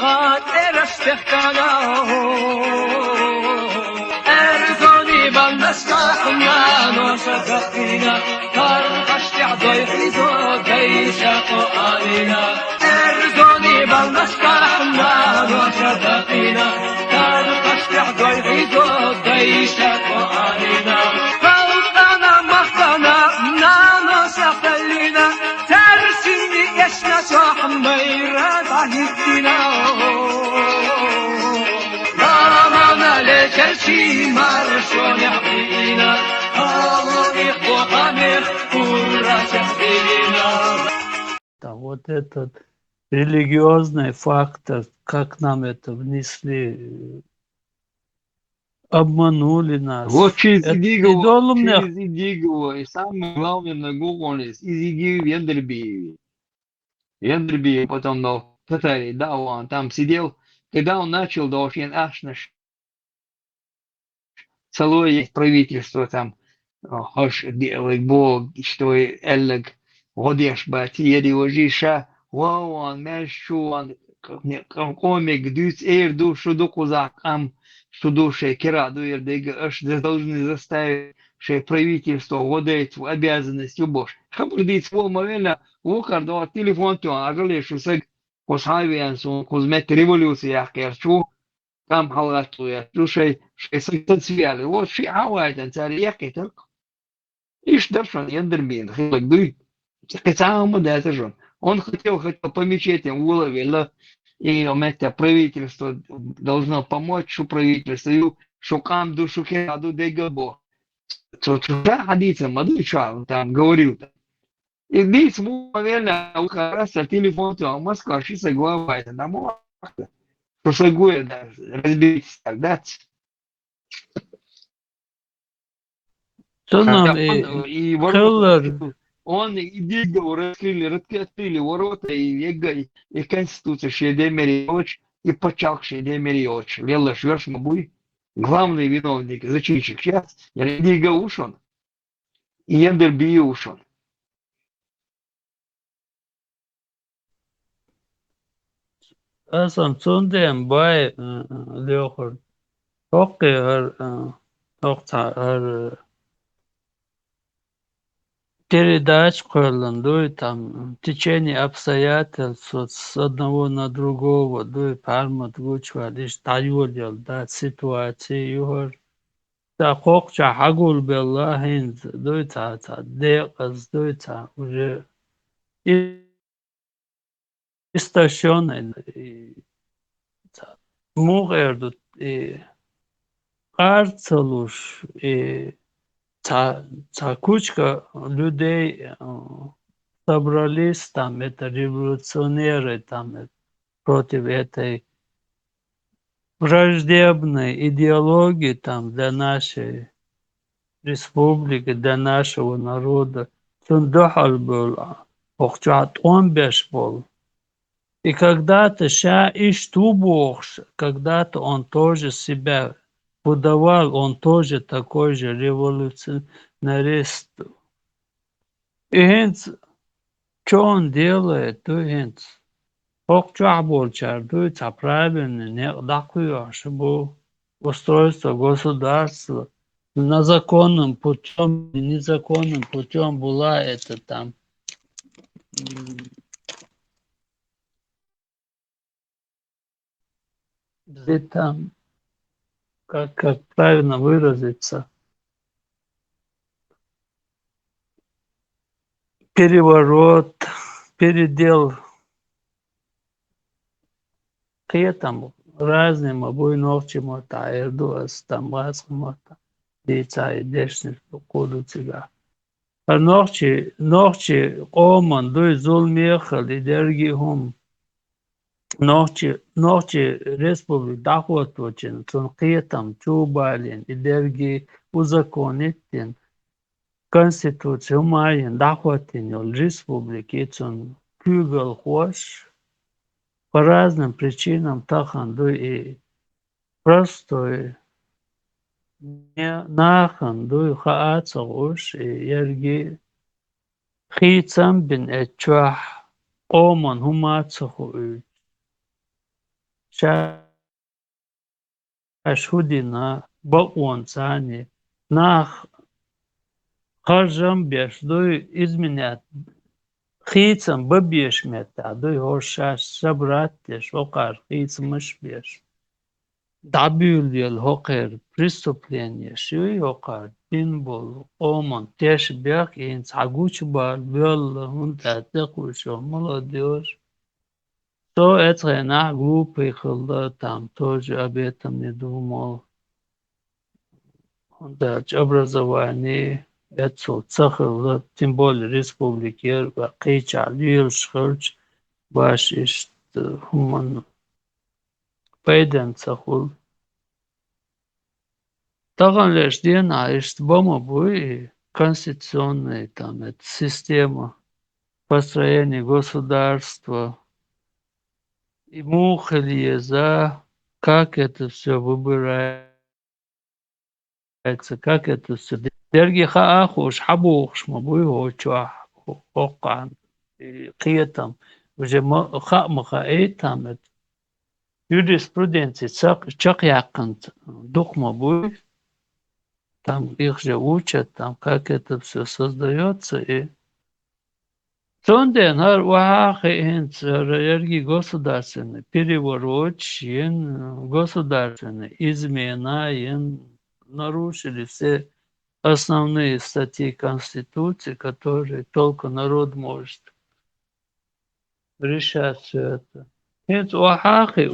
خاطر استخدانا ارزوني بالنسكحنا نوشتقينا ترقشت عضي حيزو ديشق علينا ارزوني بالنسكحنا نوشتقينا ترقشت عضي حيزو ديشق علينا فوقنا مختنا نانو سقلينا ترسيني يشنا صاح ميرا ضحكنا رامنا لكرشي مرشون يحبينا الله وقامر كورا شخصينا. Вот этот религиозный фактор, как нам это внесли, обманули нас. Вот через Идолумных Идигово, и самое главное многоголость, из Идиги Яндрбиеве, потом на Татаре, да, он там сидел, когда он начал, да, очень ашнаш, целое правительство там, аж делает Бог, что эллэг, годеш батиери ожиша, вау, мэшу, он комик, дюц эрду, шуду кузакам, шуду ше кираду эрдега, аж должны заставить ше правительство водить в обязанность убош. Хабурдить свой мовеля, вухардо телефон то, а галешу сэг, кусхайвиан сун, кузмет революция керчу, там халату я, слушай, ше сэнцвиали, вот ши хавайдан, царь якиток. Ишь, даршан, яндербин, хилак дуй. Специально да, это же он хотел по мечетям выловил, и это правительство должно помочь, что правительство, что кам душу кираду дегабо. Что хадица, мадуча, там говорил. И здесь мовельно, раз телефон, то Москва, что соглава, это на мова. Что соглава, да, разберитесь тогда. что нам И Хеллер, он Идигово открыли ворота, и Конституция Шедемериевич, и Почак Шедемериевич. Лела Шверш Мабуй, главный виновник, зачинщик. Сейчас Идиго ушел, и Яндерби ушел. Асам Цундем Бай Лехор, Токер, Токтар, передач Корландуй, там течение обстоятельств вот с одного на другого, дуй пармат гучва, лишь таюдел, да, ситуации, югор. Да, хокча хагул белла хинз, дуй та, деказ, дуй та, уже истощенный, мугерду, карцелуш, кучка людей собрались там, это революционеры там против этой враждебной идеологии там для нашей республики, для нашего народа. Цундухал был, охчат он беш был. И когда-то ша иштубохш, когда-то он тоже себя выдавал, он тоже такой же революционерист. И хинц, что он делает, то хинц. Хокча болчар, то правильно, не дакуешь, чтобы устройство государства на законном путем, незаконным путем была это там где там, как правильно выразиться, переворот, передел к этому разным обойновчим та эрдуас там васмата лица и дешнер коду цыга. А ночи оман дуй зулмехал и дергихум ночи республик дахотвочин цункетам чубалин и дерги узаконитин конституцию майен дахотин республики цун кюгал хош по разным причинам тахан дуй и простой нахан дуй хаацауш и ерги хицам бин этчуах оман хумацаху شاشودنا بقوان ثاني ناخ خرجم بيش دوي إزمنات خيتم ببيش متى دوي هوشاش سبراتش وقار خيت مش بيش دابيول يل هوكر بريستوبلينيا شوي هوكار بينبول اومن تيش بيك إن تعجوش بال بيل هنتا تقوشو ملوديوش تو اتغنى جروبي خلدا تام توج أبيتم ندومو هنداج образование اتسو تسخر تيم بول ريسبوبليكير بقيتش عليل شخرج باش اشت همان بيدن تسخل طبعا лишь дена اشت бома буи конституционная там эта система построения государства и мухали за как это все выбирается, как это все. Дерги хаахуш хабуш мабуи хочуах окан قيتم уже خائتم юриспруденции чак якынт духма буи там их же учат, там как это все создается и Сонден har вахинц рерги государственный переворот, государственный измена, нарушили все основные статьи Конституции, которые только народ может решать все это. Хинц вахахи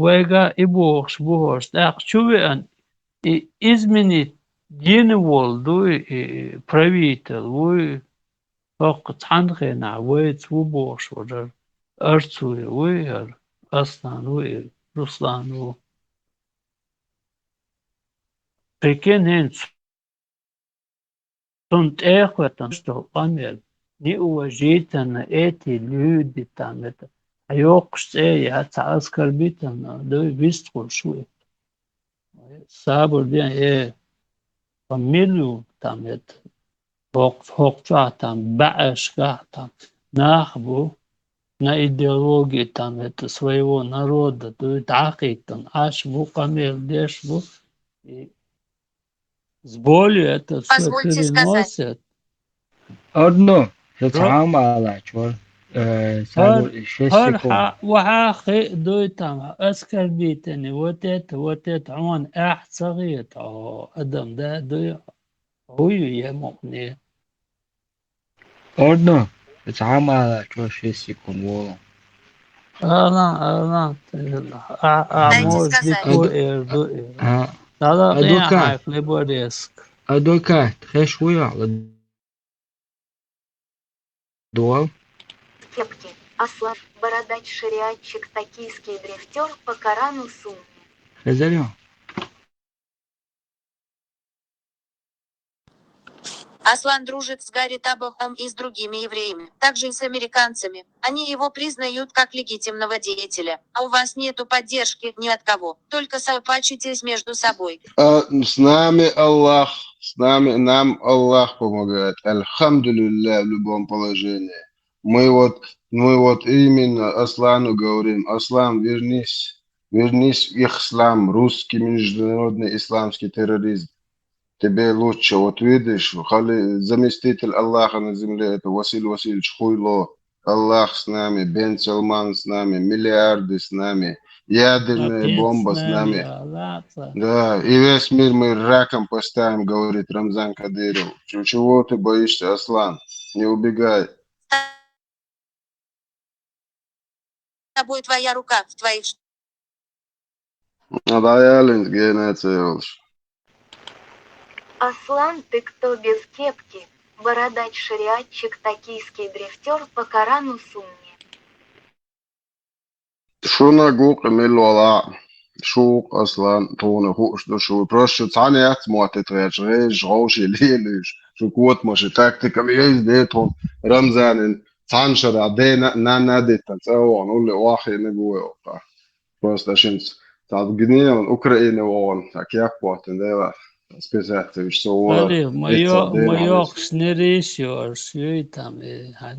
вега и бухш, так чувствуем и изменить диневолду и правитель, وقت حنخنا ويت وبوش ورر أرتوي وير أصلا وير رسلان لكن هن صنت إخوة شتو قمر دي وجيتنا إتي لودي تامتا أيوقش إيه حتى أذكر بيتنا دوي بيستقل شوي صابر دي إيه فميلو تامتا Хокчатам, башкатам, нахбу, на идеологии там это своего народа, то есть ахитан, ашбу, камел, дешбу, и с болью это все Позвольте сказать. переносят. одно تتعامل شو سأقول هر شيء وحاخي دوي تام أسكر بيتني وتت عون صغير أدم ده دوي هو يا مؤمن одно تتعامل شو يكون والله أنا Дайте أمور сказать. ديكو إردو ها هذا إيه أدوكا حاك لبوريسك أدوكا خش ويا على الدول Кепки. Аслан, бородач, шариатчик, токийский дрифтер по Корану Сунне. خزريون Аслан дружит с Гарри Табахом и с другими евреями, также и с американцами. Они его признают как легитимного деятеля. А у вас нету поддержки ни от кого, только сообщитесь между собой. С нами Аллах, с нами, нам Аллах помогает. Альхамдулилля в любом положении. Мы вот именно Аслану говорим: Аслан, вернись в ислам, русский международный исламский терроризм. Тебе лучше, вот видишь, заместитель Аллаха на земле, это Василий Васильевич Хуйло. Аллах с нами, Бен Салман с нами, миллиарды с нами, ядерная бомба с нами. Да, и весь мир мы раком поставим, говорит Рамзан Кадыров. Чего ты боишься, Аслан? Не убегай. С тобой твоя рука в твоих... Аслан, ты кто без кепки? Бородач, шариатчик, токийский дрифтер по Корану Сунне. شو نقول من الوضع شو أصلا تونه هو شو برش تاني أتموت تغيش غوشي ليلش شو قوت مش تكتيك ميز ديتهم رمزان تانشر عدينا ناديت تسوى نقول لي واحد نقول просто شنس تعبني من أوكرانيا وون تكيف وقت ده speciellt så Major snerišios, tam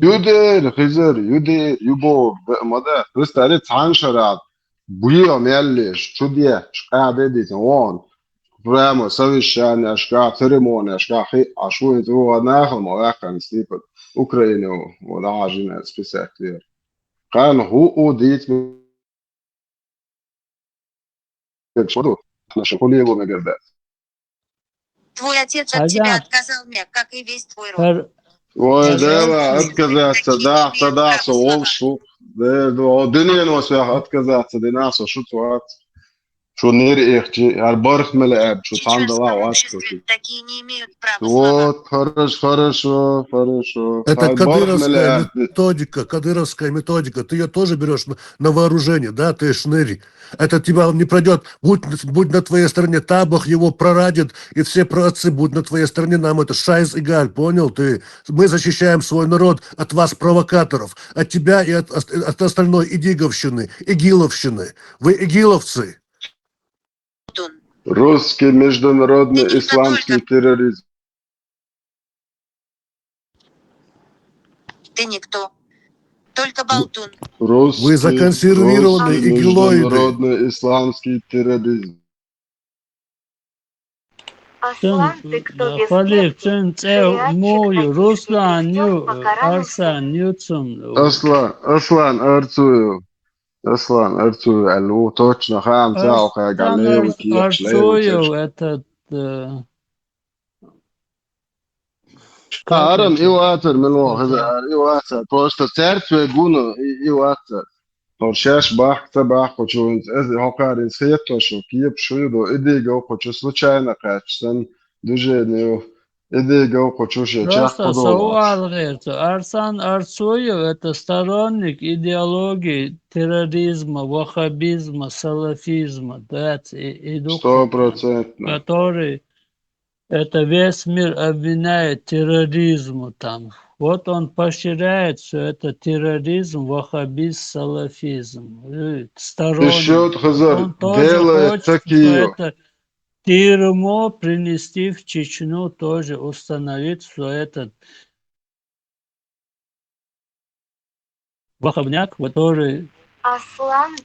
Juder, Khizer, Juder, Jubor, Mother, Ristari Tanshara, بيهم يلي شديه قاعد دي وان прямо совещание, шка церемония, шка хи, а что это у одного мояка стипа Украину, вот ажина списать. كان هو ديت شنو نحن كل يوم نقدر Твой отец от тебя هذا отказал мне, как и весь твой род. هر ودابا هرأتي اتكذا صداع صداع صوب شو ده الدنيا نوسع اتكذا صدينا شو توات شو نيري اختي البرخ ملعب В شو تاندلا чеченском وات обществе такие не имеют права слова. вот хорошо хорошо Это البرخ ملعب кадыровская методика. Ты ее тоже берешь на вооружение, да, ты шныри. Это тебя не пройдет. Будь на твоей стороне Табах, его прорадит, и все праотцы будут на твоей стороне. Нам это шайз игаль, понял ты? Мы защищаем свой народ от вас, провокаторов, от тебя и от остальной идиговщины, игиловщины. Вы игиловцы. Тун. русский Ты международный никто исламский только... терроризм Ты никто. Только болтун. Вы русский законсервированные игилоиды. международный исламский терроризм Sen Halil sen moju Ruslanju Arsanjucum اصلا ارتوي علو точно خام تاعو قاعد Arslan عليه وكيف شليه Arsuju этот как ارم это ايواتر من هذا это ايواتر بوست تعرف يقولوا ايواتر Toršeš bah tebah hoću hokari sjeto što kijep šudo ide ga hoću slučajno kačsan duže ne ide ga hoću še čak Просто podolač. сауал говорит, Арсан Арцуев это сторонник идеологии терроризма, ваххабизма, салафизма, да, и духовного, 100%. который это весь мир обвиняет терроризму там. Вот он поощряет все это терроризм, ваххабизм, салафизм. Еще Сторонник. Хазар Он тоже делает хочет, что такие. это тюрьму принести в Чечню, тоже установить, что этот ваххабняк, который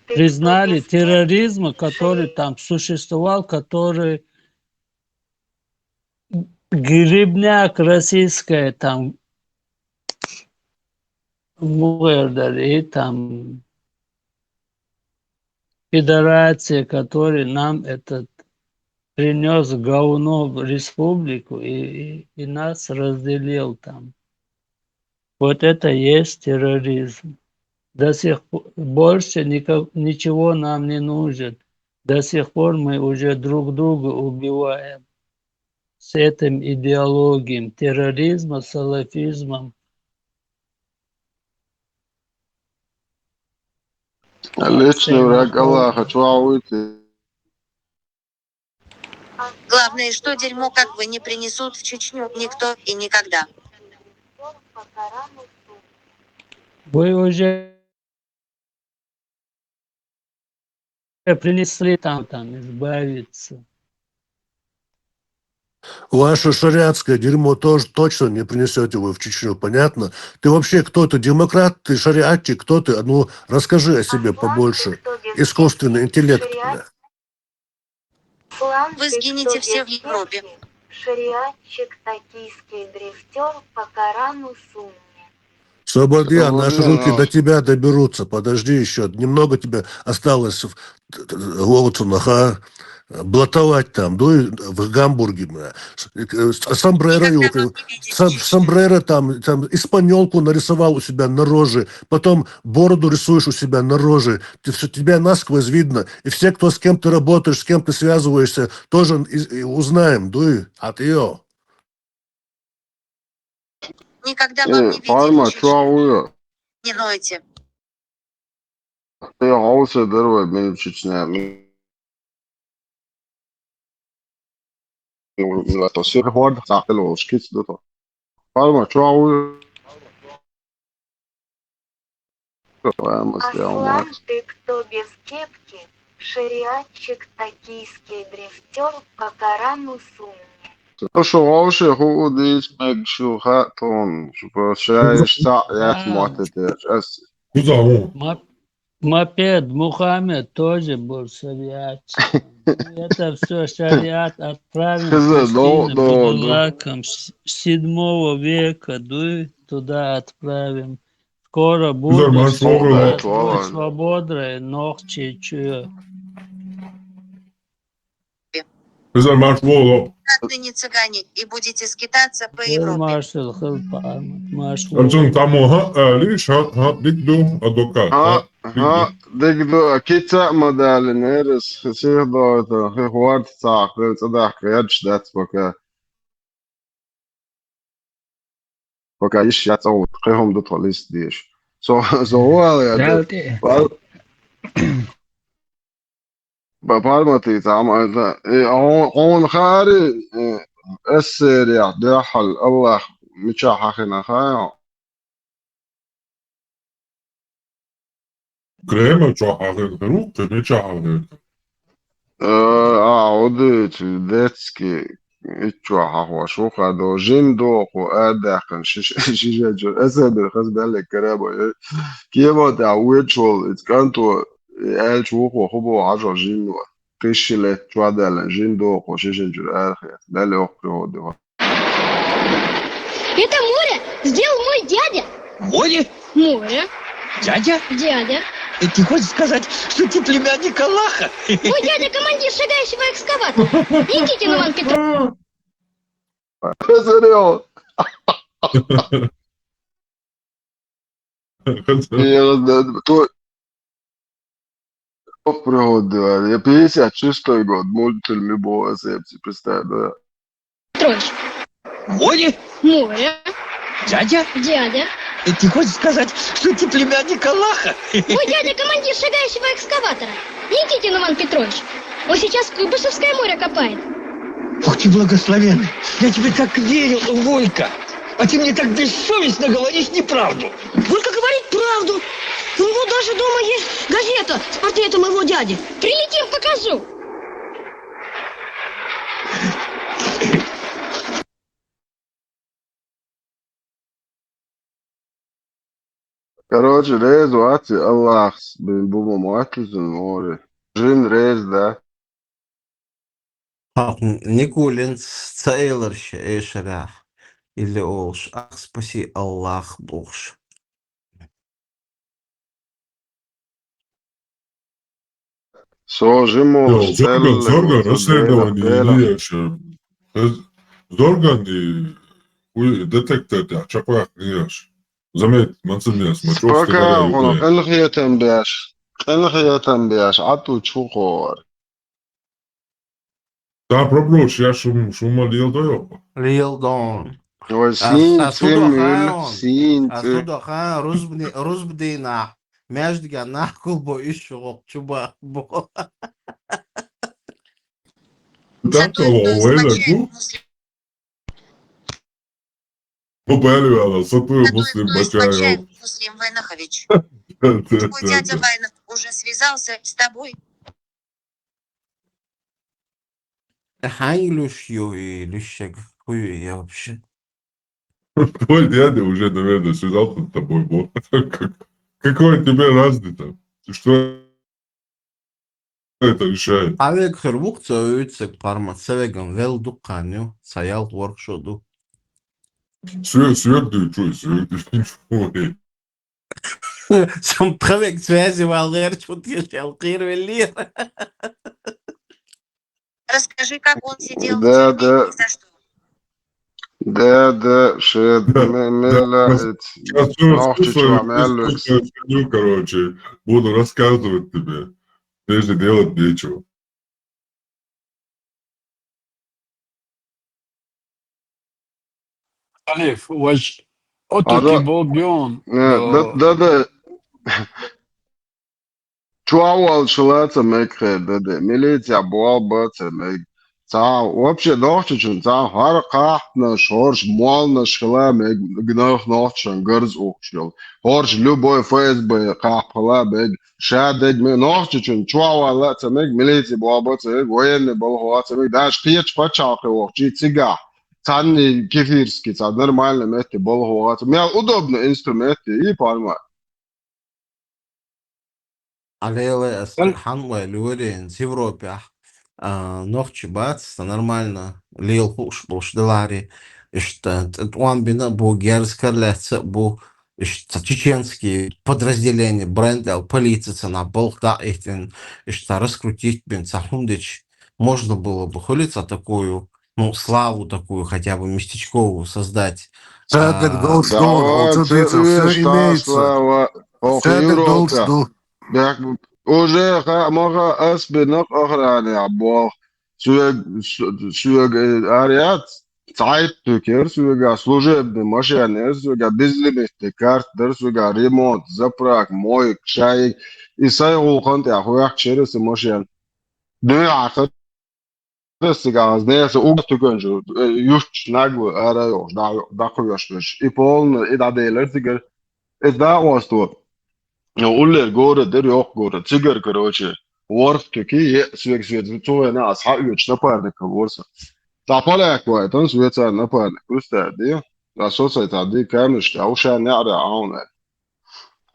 признали терроризм, который там существовал, который грибняк российская там и там федерация, который нам этот принес говно в республику и нас разделил там. Вот это есть терроризм. До сих пор больше ничего нам не нужно. До сих пор мы уже друг друга убиваем с этим идеологией терроризма, салафизмом. Личный враг Аллаха, чуауйте. Главное, что дерьмо как бы не принесут в Чечню никто и никогда. Вы уже принесли там избавиться. Ваше шариатское дерьмо тоже точно не принесете вы в Чечню, понятно? Ты вообще кто ты? Демократ? Ты шариатчик? Кто ты? Ну, расскажи о себе побольше. Искусственный интеллект, бля. Вы сгинете все в Европе. Шариатчик, токийский дрифтер по Корану Сунне. Свободия, наши Свободия, руки но- до тебя доберутся. Подожди еще. Немного тебе осталось блатовать там, ну, в Гамбурге. Бля. Сомбреро, Никогда вам не видеть Чечню. сомбреро там испанёлку нарисовал у себя на роже, потом бороду рисуешь у себя на роже, тебя насквозь видно, и все, кто с кем ты работаешь, с кем ты связываешься, тоже узнаем, дуй, от ее. Никогда вам не Parma видеть Чечню. чуауя. Не нойте. Я хауса дырва benim Чечня. То все хорд сахтел шкиц дото. Parma чуауя. Аслан, ты кто без кепки? Шариатчик, токийский дрифтер по Корану Сунне. شو هوش هو ديش مكشو هاتون شو شايش ساعات موتتش اس Ма- Мопед Мухаммед тоже был шариатчиком. Это все шариат отправим No, Пустыне no, no. Будулаком 7 века, туда отправим. Скоро Güzel будет maaş var Soldat oğlum. будет falan. свобода, ногчи, чё. Güzel maaş var oğlum. Отныне цыгане, и будете скитаться по Теперь Европе. маршал Хылпамат, Arjun маршал. tamo ha ali şat dikdu advokat ha ها دقدو أكيد تعمد على نيرس خسيه دوتا خي خوارت تاق صدق يدش دات بكا إيش يتصوت خيهم دوت ليست ديش سو هو يا ده Reality. ببالمتي تعمل هون خاري السير يا دحل الله مشاح خنا خايا krema çahağı kırık tebe çahağı. عودت ديتسكي اتشوح هو شو خدو جين دوق وقاعد كان شيش اسد الخاص بالك كرابو كيما تعود شغل اتكانتو قال شوخ وخبو 10 جين تشلت شوادل جين دوق وشيش الجرار ده اللي اختي هو ده Это море сделал мой дядя. Море? Море. Дядя? Дядя. Ты хочешь сказать, что ты племянник Аллаха? Мой дядя командир шагающего экскаватора. Никитин Иван Петрович. سريع то пригод, я 56 год, мультфильм любого сепси, представь, да. Петрович. Море? Море. Дядя? Дядя. Ты хочешь сказать, что ты племянник Аллаха? Мой дядя командир шагающего экскаватора. Никитин Иван Петрович. Он сейчас Куйбышевское море копает. Ух ты благословенный, я тебе так верил, Волька. А ты мне так бессовестно говоришь неправду. Волька говорит правду. У него даже дома есть газета с портретом его дяди. Прилетим, покажу. Короче, рейз вати Аллах, бин бума муатлизун море. Жин рейз, да. Никулин Цейлерш Эшерах или Олш. Ах, спаси Аллах Богш. So, žimo Ya Zorgan stelle, расследование bela. Ильяша. Зорган и хуй детектор да чапах Ильяш. Заметь, мансумес, мачовский Пока, горя он юбе. энхиятен бяш, ату чухор. Да, проброш, я шума лил дойопа. Лилдон. Ой, син, Асудо цимюль, Хаон. син, Асудо Хан Рузбдина. Междга нахуй бо ишо чуба бо. Так, Зато никто из Лауэля, бачаев Побаливала, сатую Зато муслим никто из бачаев Бачаев. Муслим Вайнахович. Твой дядя Вайнах уже связался с тобой? Хай люшью и лющек хуй я вообще. Твой дядя уже, наверное, связался с тобой. Вот. Какой тебе разница? Что это решает? Авек хервук цоюцек пармацевеган вел дуканю, саял воркшоду. Свет ты что? Сам травек связи валер, что ты шалкир велир. Расскажи, как он сидел в Да, тюрьме да. и за что. Да, шед, мела, Сейчас нахчи чуамелю. слушаю, короче, буду рассказывать тебе. Прежде делать нечего. Alif, was otto Ada, Bobion. да, чуавал шулаца мекре, да, милиция буалбаца мек. Вообще нахчичун, харкахна шорж, мална шхла мек, гнах нахчан, гырз ухшил. Хорж любой ФСБ, кахпала мек, шадег мек, нахчичун, чуавал лаца мек, милиция буалбаца мек, военный балхуаца мек, даш кияч пачахи ухчи, цигах. Цанни кефирский, цан нормально мети балхуаца. Меня удобно инструменты и пальма. Алле, Стрихан, Вайлюрин, в Европе. Ночи бац, нормально. Лил хуш делари. Что он бина бугерская леца бу. Что чеченские подразделения бренда полиция на болта этим. Что раскрутить бин Сахундыч. Можно было бы хулиться такую, ну, славу такую, хотя бы местечковую создать. Цедек долж Да, дон, вот, Алчудица, все что, имеется. слава, ох, Цедек долж Европа. дон. Так, уже мога أسبنق أخرى عبور سوق أريات تعيط تكير سوق служебный машины سوق безлимитный карт در سوق ремонт заправок моек чай и сайгул خانت أخويا через машин دنيا آخر سيجار ناس اوت تكنجو يوش ناغو أرا يوش دا خويش и полно и да делер سيجار إذا واستو يقول جورة در يوق جورة تيجر كروتشي ورث كي سويك سويت تو انا اصحاب يوش نبارد كورسا تعبالك كويس تنس سويت نبارد كوستا دي لا صوصة تعدي كامش او شان نعرى عون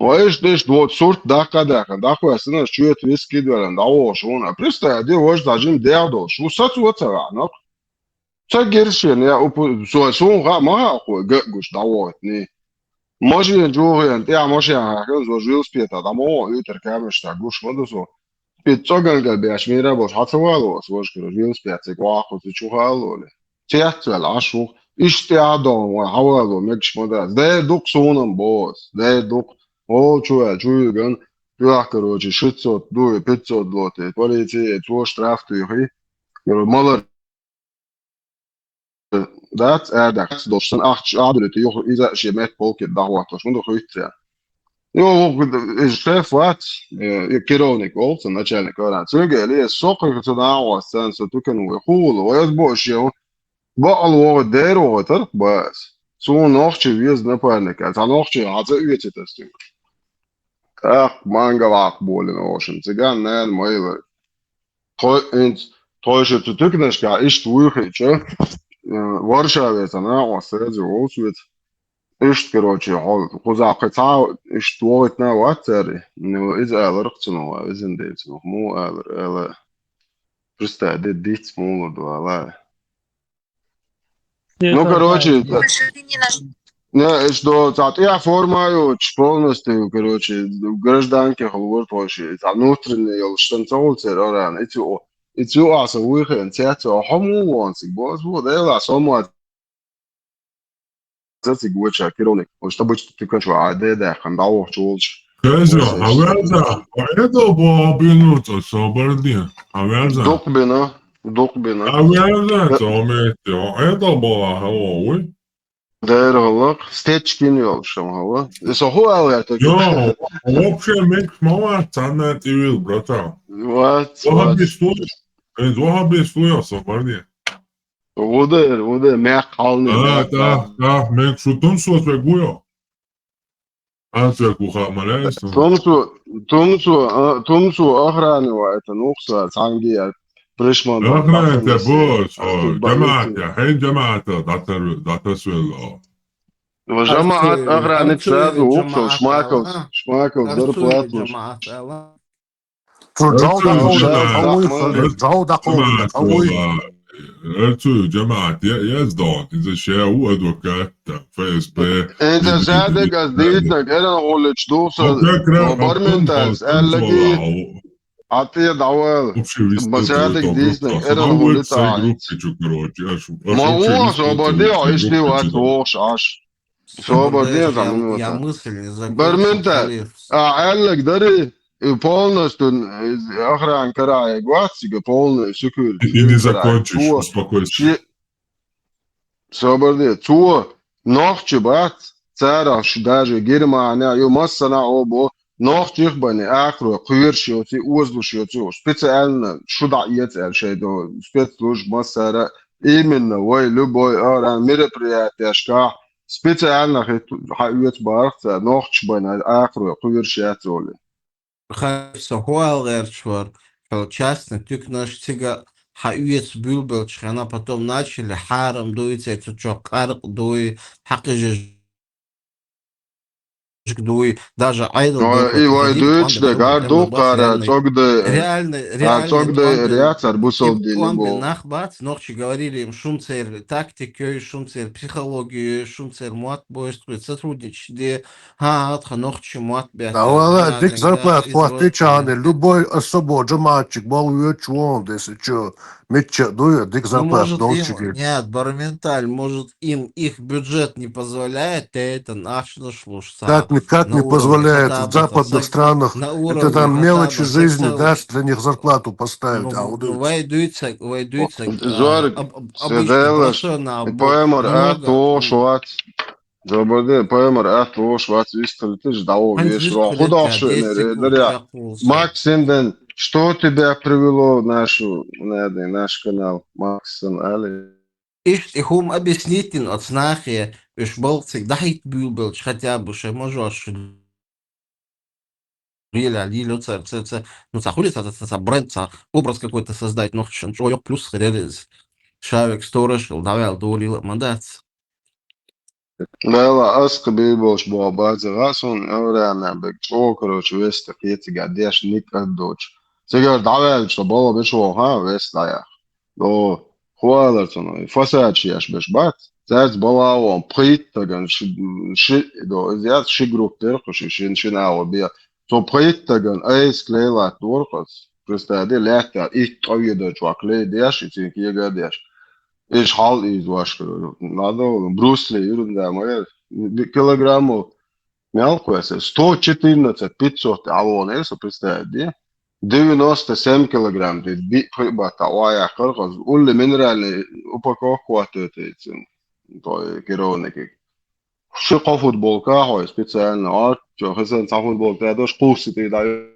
وايش ديش دوت صورت داكا سنة شوية ويسكي دولان داوش هنا بريستا دي واش داجين ديادو شو ساتو ترى تجرشين يا أبو سوى غا ما أخو جوش داوتني ماشي جوه انت يا ماشي هكذا زو جوز بيتا دمو يتر كامش تاغوش مدسو بيتسوغن قال بيشميرا بوش حتوالو سوش كرو جوز بيتا قواخو تشوهالو لي تياتوال عشو اشتيادون وحوالو مكش مدرس ده دوك سونن بوس ده دوك او شو جوغن يا كروجي شتسوت دو بيتسوت لوتي بوليتي تو شترافتو يخي مالر dat är dags då sen 8 adret jag iza schemet polket dawat och då skjuter jag. Jo, chef wat كيرونيك also начальник ورا تلقى لي السوق تداوى سان ستكن ويقول ويسبوش يو بقى الوقت دير وتر بس سو نوخش ويز نبالك از نوخش هذا يوتي تستين مانجا واقبول نوشن تيجان نال مايل انت تويش تتكنش ايش تويخي Варшаве она осадил освет. Ишт, короче, куза قطعة اشتوت نا واتر إنه إذا ألرقتنا إذا نديتنا مو ألا пристает дить молоду ала. Ну, короче, не, что я формаю полностью, короче, гражданки говорят вообще, внутренние штанцовцы, рано, эти аса выход, театр, хому ванси, босс, вот, это самое زي جوتشا كيرونيك مش طب تكنشوا عادة ده كان دعوة شغلش كذا هذا هذا بابينوت صبردين هذا دوق بنا هذا توميت هذا بابا هو داير والله ستيتشكين يولشم هو بس هو على يا вообще мекс мама цана тивил брата вот زوها بيستوي صبردين وده ما قالني да мек шутун сос бегуя أنت كوخا ملاس تمسو أخراني وقت نقصة تانجي بريشمان أخرى أنت بوس جماعة حين جماعة داتر سويل وجماعات أخراني تساعدوا وقصة شماكل در بلاتمش أرتو جماعة يزدون إذا شاو أدوكات فاس بي أنت صادق أصديتك أنا أقولش دوسة برمنتالز ألاقي عطية دعوة بصادق ديسنك أنا أقولش ما هو صبردي عيش لي وقت وقش عش صبردي Я мысль не закончил. برمنتال أعلق داري полностью охрана карая гвардии полный секур. И не закончишь, успокойся. Соборди, то ночи бат, цараш даже Германия, ю массана обо, ночи бани акро, куиршиоти, уздушиоти, специально шудаиет элшейдо, спецслужб массара, именно вой любой аран мероприятие шка, специально хаюет бархта, ночи бани акро, куиршиоти. Сахуал Герчвар, частно, тюк наш тига хаюец бюлбелч, она потом начали харам дуется, это чё, карк дуй, хакижи Дуй, даже айдол был И хоть ходили, войдуть, да гарду, кара, цогды ряд, арбусов он бы делибо. нахбат, ночи говорили им шумцер тактикой, шумцер психологию, шумцер мат бойствует, сотрудничать, ночи мат Да, бята, вала, дик да, зарплат платить, а не любой особо мальчик, балует чуон, если что, митча дует, дик ну, зарплат, может, им, нолчики. нет, Барменталь, может, им их бюджет не позволяет, это наш слушаться Как на не уровне позволяет в хотя бы, западных странах, на это уровне там хотя мелочи бы жизни, да, сексуал, для них зарплату поставить, а ну, вот войдуется Зорг, обычный седелаш, простой набор, поэмор, много, шват. Забоды, поэмор, шват, вистралитыш, дау, Ханзвис вешро. хулетка, Худавши, 10 неря. кулчакулся. Максим, что тебя привело в наш канал? Максим, Али. Им объяснить от снахи, был всегда был, хотя бы, что можешь Лилю, ну, хулится, бренд, образ какой-то создать, но что плюс реализ. Шавик сторож, давай, долил, мандат. لا أسق بوش بوابات غاسون أورانا بكتو كروش ويست كيتي قديش نيك أدوش سيجار دعوة شبابا بشو ها ويست لايا لو خوالرتون فساد شياش بش بات زاد بلا وان بريت تغن شي دو زياد شي جروب ترقش شي ناو بيا تو بريت تغن ايس كليلا تورقس Представляете, лето, и то до чуваклей деш, и тинки ега деш. Иш хал из вашего. Надо, Брусли, ерунда моя. Килограммов мелкого, 114, 500, а он, если представить, 97 килограмм, бата, оя, каркас, улли минеральный упаковку от этой, той керовники. Шико футболка, хой, специально, а, что, хесен, са футболка, даже курсы ты даешь,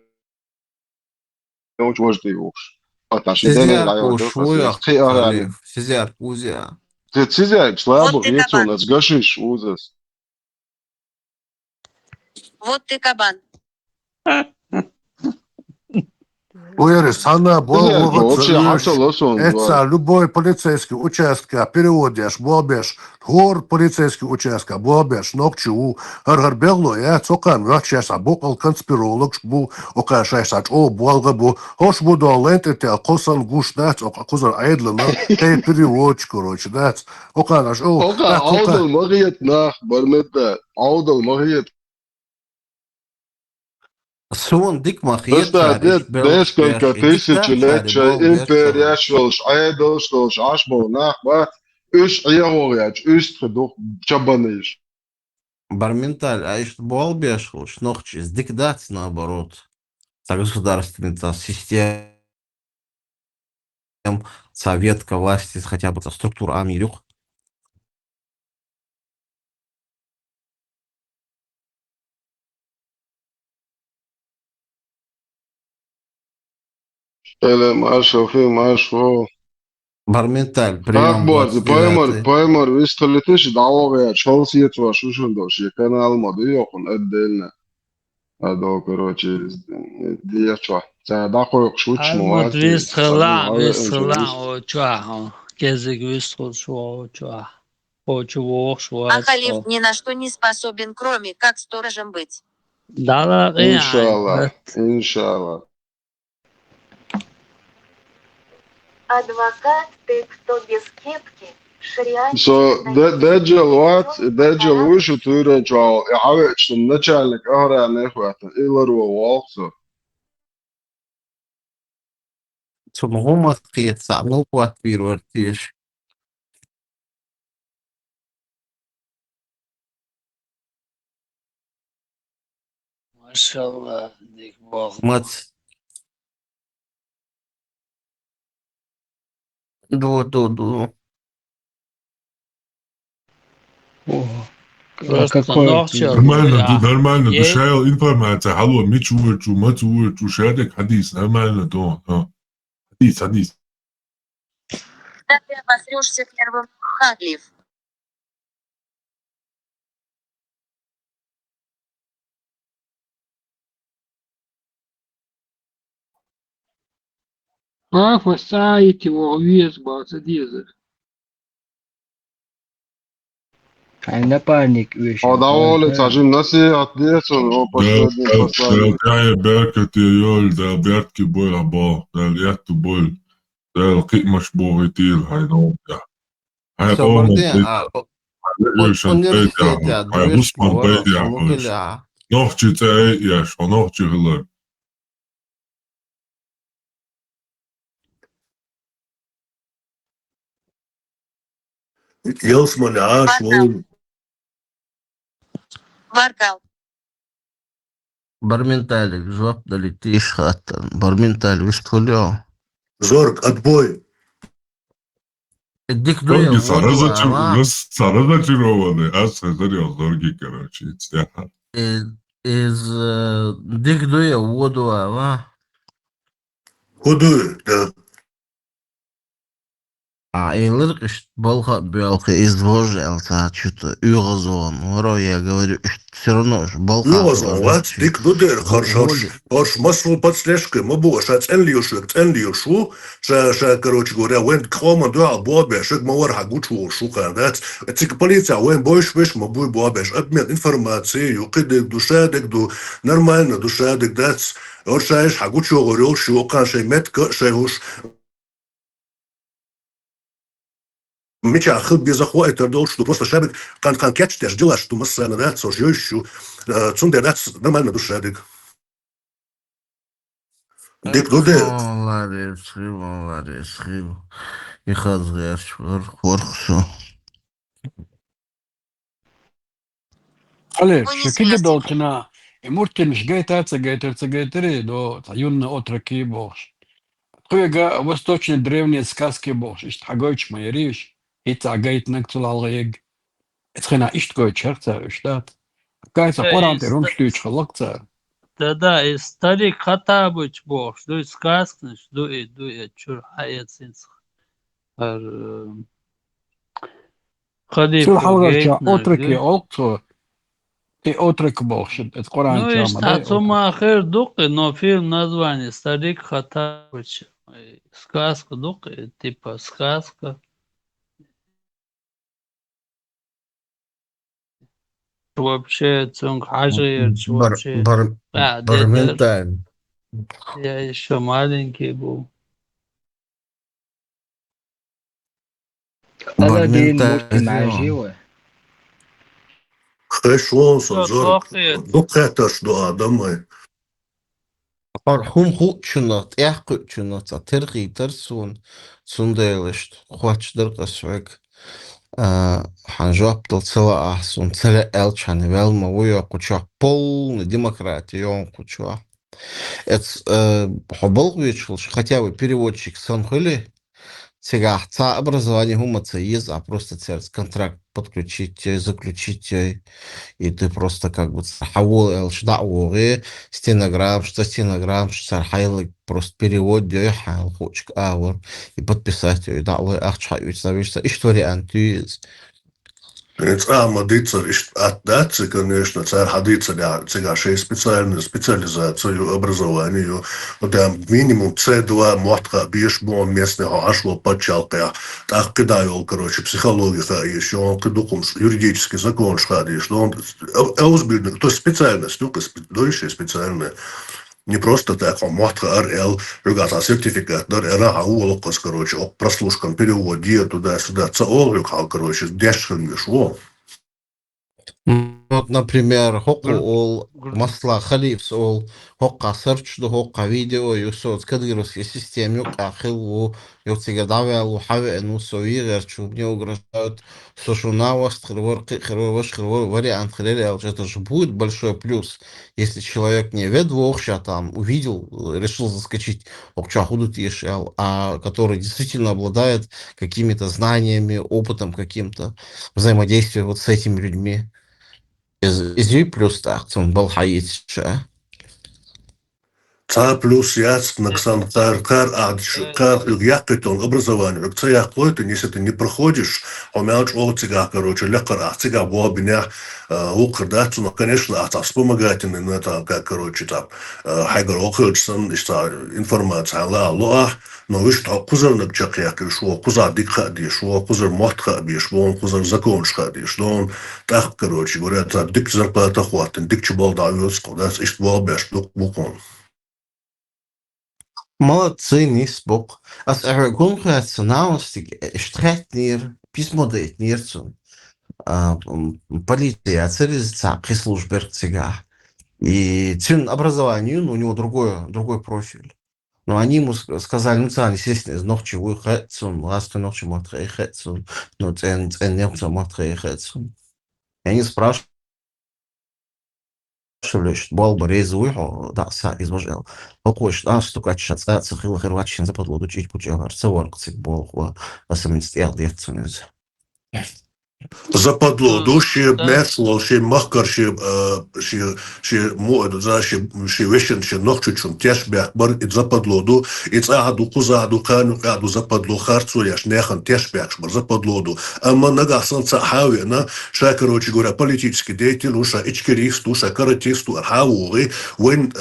очень важный уж. Аташи, дэнэ, Сезяр даешь, ушуях, хиарани. халиф, сезяр узя. Ты цизяк, Вот слабо, ты яйцо, кабан. нас гашиш, узас. Вот ты кабан. Уери, сана Цизяк, болвогот вообще, хата юш. лосон, Это любой полицейский участок переводишь, бобеш, хор полицейский участок, бобеш, нокчу, аргарбелло, я цокан, врачес, а бокал конспиролог, бу, окашайсач, о, болга бу, хош буду лент, это косан гуш, дать, ока козар айдлана, ты переводчик, короче, дать, оканаш, о, Oka, да, кока. Audel Mariet nach Barmette. Audel Mariet. Сун дик махиет Просто шариш, белш несколько пеш, и дик тысяч да лет шари, бол беш империя шалаш. шелш айдол шелш ашбо nach ба üç ayağoyaç üst gedok çabanış. Барменталь, а что бол беш шалаш, нохчи, дик дац наоборот. Государственница, система, советка, власти, хотя бы структура амирюх. Öyle marşofi marşo. Барменталь, Как прием борцы, двадцать поймар, вистолетиш давогаyaç шолсиет ваш ушундош. Канал моду йокун отдельно. А до, короче, диячва. Це дахой шуч Almut муати. висхала, очуа, кезик висхал, очуа, очуох, А халиф шуацо. ни на что не способен, кроме как сторожем быть. Дала Иншаллах, иншаллах. Адвокат, ты кто без кепки? Шариатчик So, Dajjal what? Dajjal وشو تورن جاو عاوش начальник охраны хвата и лару волксо. Цумгума қиетса, ну квартир вартиш. Машалла, дик бог. Мать. Ду. Просто ночью, Нормально, ей, душайл информация, алло, мич мать шадек, хадис, нормально, то, хадис. Да ты обосрешься первым, халиф. Society var Vesbas Deezer. Напарник вышел. Odavole, сажим nasihat diyorsun o последний послание. Del berket yol, del bertki bol abo, del yattu bol, del qitmash bohitil, hayno ya. Hay qawmo Соборди, bidya, yushan bidya, университет я hay движ husman мавара bidya hosh. сулугиля. Nochchi tsae yash, nochchi hilar. يوصل عاش وين Варкал. Барменталик, жоп долетишь хаттан. Барменталь, вистхулё. Зорг, отбой. Дик дуя Zorgi воду, ама sarada chirovane, as hazari zorgi karachi, it's yaha. из дик дуя воду, ама. Худой, да. Илыркиш болха бялха из вожелца, что-то югазон. Воро я говорю, все равно ж болха. Югазон, вот, дик дудер, харш масло под слежкой, мабу, шац энлиушу, короче говоря, вен кхома дуа бобе, шик мавар хагучу шука, дат, цик полиция, вен бойш мабу бобеш, обмен информацией, юкидек, душадек, нормально, душадек, дат, оршаеш хагучу говорил, шука, шей метка, шей уж, Меча хыл без охвата это что просто шабик кан кетч теж дела что масса да со жёщу цунде да нормально душа дик дуде Молодец. И хазгаш, хорхсо. Халев, Вы не шекиде связаны. долкина. И муртин шгейта цегейтери до таюнна отраки бош. Хуяга восточные древние сказки бош. Ишт хагойч майриш. Ица гейт накцулалег. Ицхена ишт гой черца иштат. Кайса Коран те румштуч халакца. Да, и старик Хатабыч бог, что и сказка, что и чур хаяцинс. Халиф Сул халгача отраки олцо. И отрак бош. Это Коран Ну и чама. штатума ахер духи, но фильм название Старик Хатабыч. Сказка духи, типа сказка. Вообще, цунг хажир, вообще. Барменталь. Я еще маленький был. Барменталь. хэшлонсон зорг дукета что домой Хум хучнот, яхучнот, терги терсун, цунделешт, хуачдер касвек. Ханжоп цела ахсун, целя элчан, велма уйо куча полный демократия, он куча. Это хобл вышел, хотя бы переводчик санхули, сега образование гумаца есть, а просто через контракт подключить, заключить, и ты просто как бы хавол шдауги, стенограмм, что сархайлик, просто перевод, хайл хочк аур, и подписать ее, да, вы ахчают, завишься, и что вариант мадыцар отдаться, конечно, царь хадыца, цигашей специализацию образованию, там минимум C2 мотка бишбон местного ашло подчалка, так кидаю, короче, психология, еще он кидуком юридический закон шхади, что он аусбильный, то есть специальность, только дольше специальная. Не просто так, а мотка РЛ, регата сертификат, РЛ, улокос, короче, прослушкам переводе туда-сюда, цаолюкал, короче, дешевле шло. Вот, например, хоку масла халифс ол хока серч до хока видео юсот кадыровской системе ахилу юцига давялу хаве ну соирер чу мне угрожают сошунавост хрвор вариант хрелел это же будет большой плюс если человек не ведвохща там увидел решил заскочить окчахудут ешел а который действительно обладает какими-то знаниями опытом каким-то взаимодействия вот с этими людьми. Is u plus 8 был хаит. плюс яц наксан кар яхкетон образование. Цеях плойты, если ты не проходишь, мяуч оцега, короче, лекар ацега бобиня укр, да, ну, конечно, вспомогательный, ну, это, как, короче, там, хайгар окрычсан, информация, аллах, но вы что, кузернак чакяк, шо, кузар дикхади, шо, кузер мотхади, шо, кузер законшхади, что он, так, короче, говорят, дик зарплата хватит, дик чебал давился, да, ist волбеш, букон. Молодцы, не спок. Als er национальности штретнир, письмо дает нерцу. Полиция, цивилизация, прислужбер цыга. И цен образованию, ну, у него другой профиль. Но они ему сказали, ну, цан, естественно, из ночи вы хэцун, ласты ночи мотрей хэцун, но цен немца мотрей хэцун. И они спрашивали, бол борезуй, да, са изложил. Покош, что качать, цехил хервачин западло дучить пучевар, цеворк цик бол, асаминстиал дефцунез. Западло, души, мясло, ши махкар, ши вещен, ши ногчучун, тяж бяхбар, и западло, и цагаду, кузаду, кану, каду, западло, харцу, яш, нехан, тяж бяхбар, западло. Ама нагасан цахави, на, ша, короче говоря, политический деятель, уша, ичкеристу, ша, каратисту, архауги, вен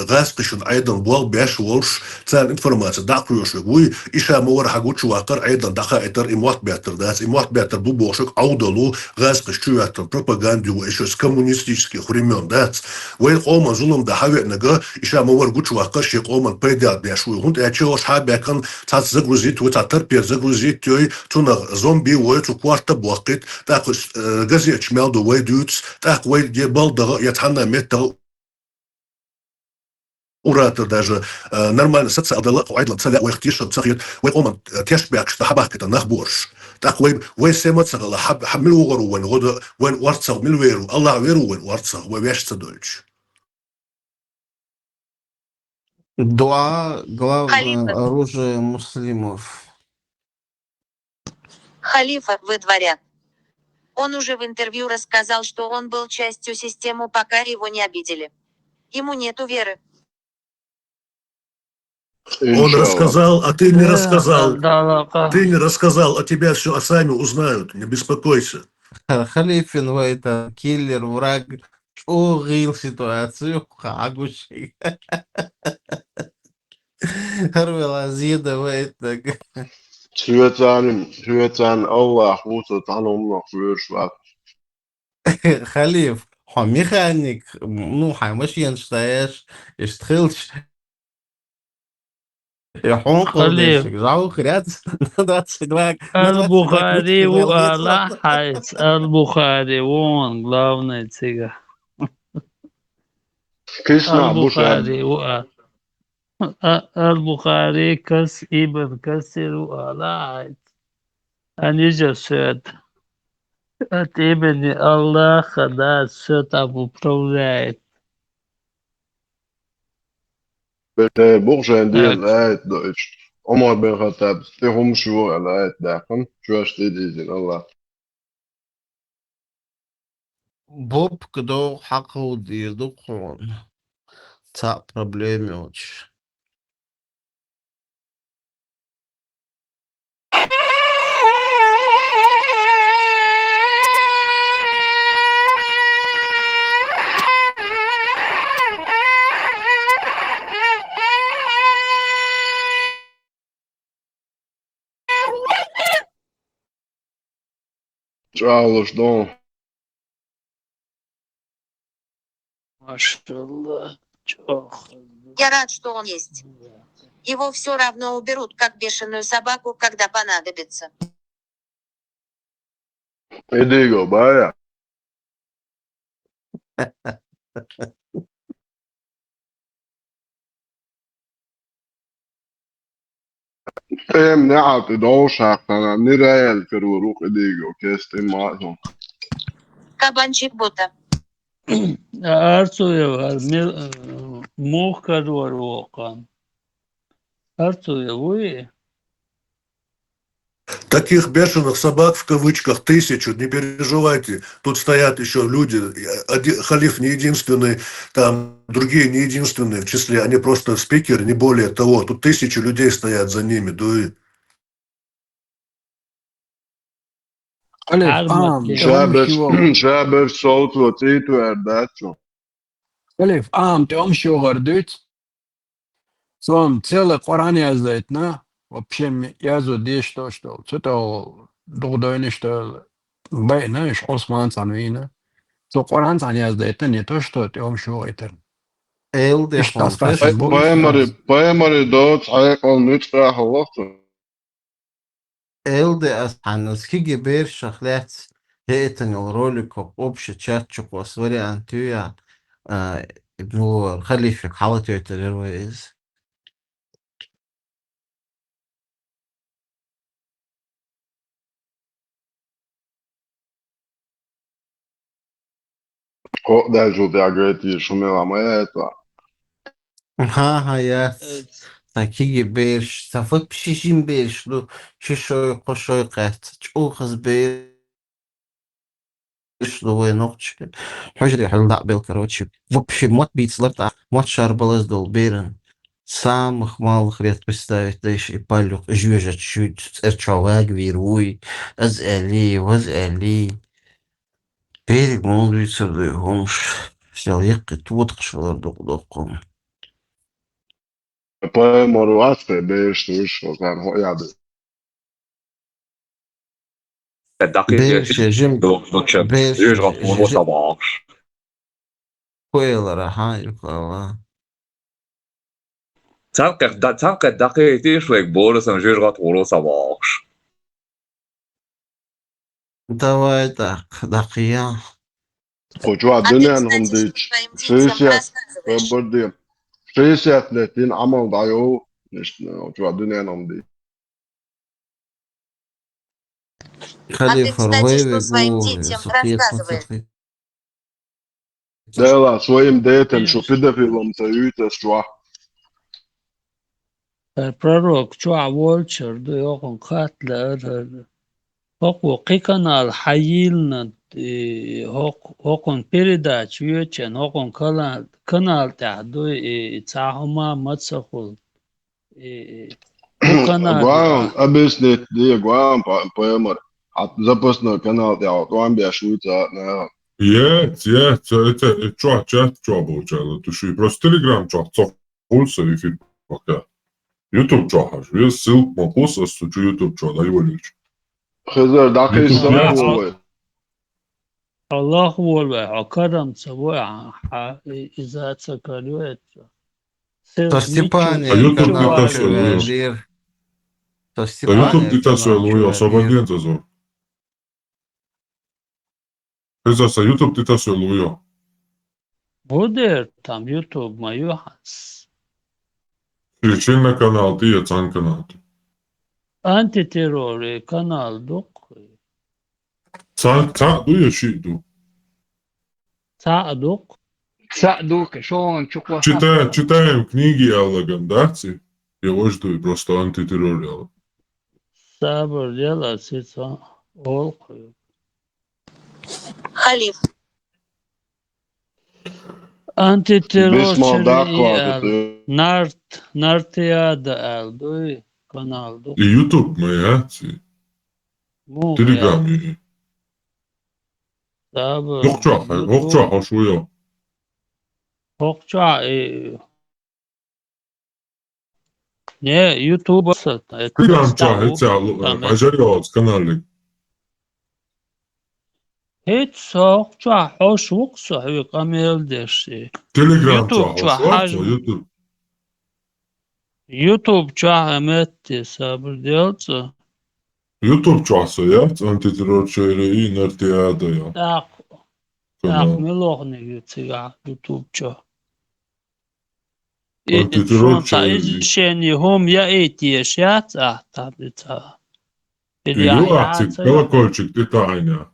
гасқишун, айдан, бол, бяш, волш, цан информация, дақуюши, гуй, иша, муар, хагучу, вакар, айдан, даха, этар, имуат бятер, дас, имуат бятер, бубошек, аудалу газкаш чуяттан пропаганду еще с коммунистических времен, да? Вен оман зулум да хавенага, иша мовар гучвака, шек оман пейдят бяшуй, хунт ячо шхабякан, цац загрузит, цатар пер загрузит, тёй, туна зомби, вой, цу кварта блокит, так газет чмелду, вой дюц, так вой дебал, да, ятхана метал, урата даже нормально социал-дала, айдла цаля, вой хтиша, цахит, вой оман тяжбяк, что хабак это нахборш. Так وين سمعت سقلا حمل وغرو وين غدا وين ورثة من ويرو الله ويرو وين ورثة ويش تدوش. Два главное оружие муслимов. Халифа выдворят. Он уже в интервью рассказал, что он был частью системы, пока его не обидели. Ему нету веры. Он рассказал, а ты не рассказал. Ты не рассказал, а тебя все сами узнают, не беспокойся. Халифин, это киллер, враг, угил ситуацию, хагуши. Харвела зида, это. Швецан, Аллах, вот танум нах вышват. Халиф, механик, ну, хамашьян штаешь, иштхилч. خليف البخاري وآلا حيث البخاري وون главный цыга. البخاري وآل البخاري كس ابن كثير وآلا حيث они же все от имени Аллаха, да, все там управляет. Bourgeois الآيات Deutsch. عمر بن الخطاب استهم شو الآيات داخل شو اشتدي الله. Боб, кто хакал дедукон. Та проблеме очень. Чао, что? Машаллах. Я рад, что он есть. Его все равно уберут, как бешеную собаку, когда понадобится. Иди го, бая. Tem neat doorschakelen, niet reëel kunnen ook digo, kist in maat. Кабанчик бота. Артуя мухкар варвокан. Артуя вы? Таких бешеных собак, в кавычках, 1000, не переживайте. Тут стоят еще люди. Халиф не единственный, там другие не единственные в числе. Они просто спикеры, не более того. Тут 1000 людей стоят за ними. Дуй. Халиф, Арматли. شابر صوت وتيت ورداتشو. Халиф, ты вообще гордый? Сон целый Коран яздает, на? Вообще язу дей что. Это догдойни что знаешь, Осман санвина. So Коран сан яздает, не то, что ты вообще это. Elde Ишь, hon таскашин бу, Paemari dood حقيقة ونطرح وقت. Elde as hannes kige ber shakhlets heetan rolikop obshe chatchuk was variant ya ibnu khalifik حاولت يترويز ده جو ده عجرتي شو ملامات. ها يا كيجي بيرش تفوت بشيشين بيرش لو شيشوي قشوي قات تشوخز بيرش لو نوتش حجري حلدا بالكروتش вообще мот бит сларта мот шарбалас дол берен самых малых лет представить да еще и палюк жюжа чуть эрчаваг вируй аз али перег молдуется да гомш взял якы тут кшвар докдоком Paemari واسطة بيش توش وكان هو يعدي. بيرش جيم بيرش كويلر هاي كلا Tanket dakiti šlek bolesam žirgat volo savāks. давай так дакия وجوا А الدنيا ты, انهم кстати, ديك что своим детям شيشة рассказываешь? بدي شيشة 30 عمل ضيو وجوا الدنيا انهم دي. А ты, خليفة кстати, что رويبي своим بو детям سقيت рассказываешь? متخي ده سويم ديتن شو كده في لمسيوت شو. Prorok čua Volcher do jokon katler hoko kanal hayilna hokon передач вючен hokon kanal tahdo tsahuma matsakul kanal Guam abisnet دي Guam Paemari. Запасной канал я Guam бешуется на. Jet, это чат получало. Ты что, и просто Telegram чат, цохулся и фиг пока. YouTube чахаш, вес ссылку махуса, стучу YouTube чат, дай волич. خزر دقي YouTube jet. صفوه. الله هو الكرم سواء إذا تكلمت То Степания YouTube канал это все, Луё. Чувалир То Да YouTube Степания это все, канал Луё, Чувалир освободен зазор. Это YouTube это все, Луё. будет там YouTube мою хас. Перечин на канал, ты я цан канал. Антитеррор канал дук. Цан, дуя щиду. Дук. تساعدوك شلون تشوفوا Читаем книги о Гандации. Я жду просто антитеррор. Сабр делать это олку. Халиф, Антитеррор بسم через Нартиада дуй канал дук. И YouTube мои акции. Telegram. Сабр. Хохча, шуя. Хохча не YouTube это Telegram это ажариоц каналик. هيت صاح جوا حوش وقصة هي قامل دشي Telegram YouTube جوا حاجة YouTube. YouTube جوا همت صبر ديالته YouTube часоят антитеррор чайры и нартиада я. так ملوغني يتسيع YouTube جوا антитеррор إذا شيني هم يا إيتيشات أحتابتها Юатик, колокольчик, ты тайня.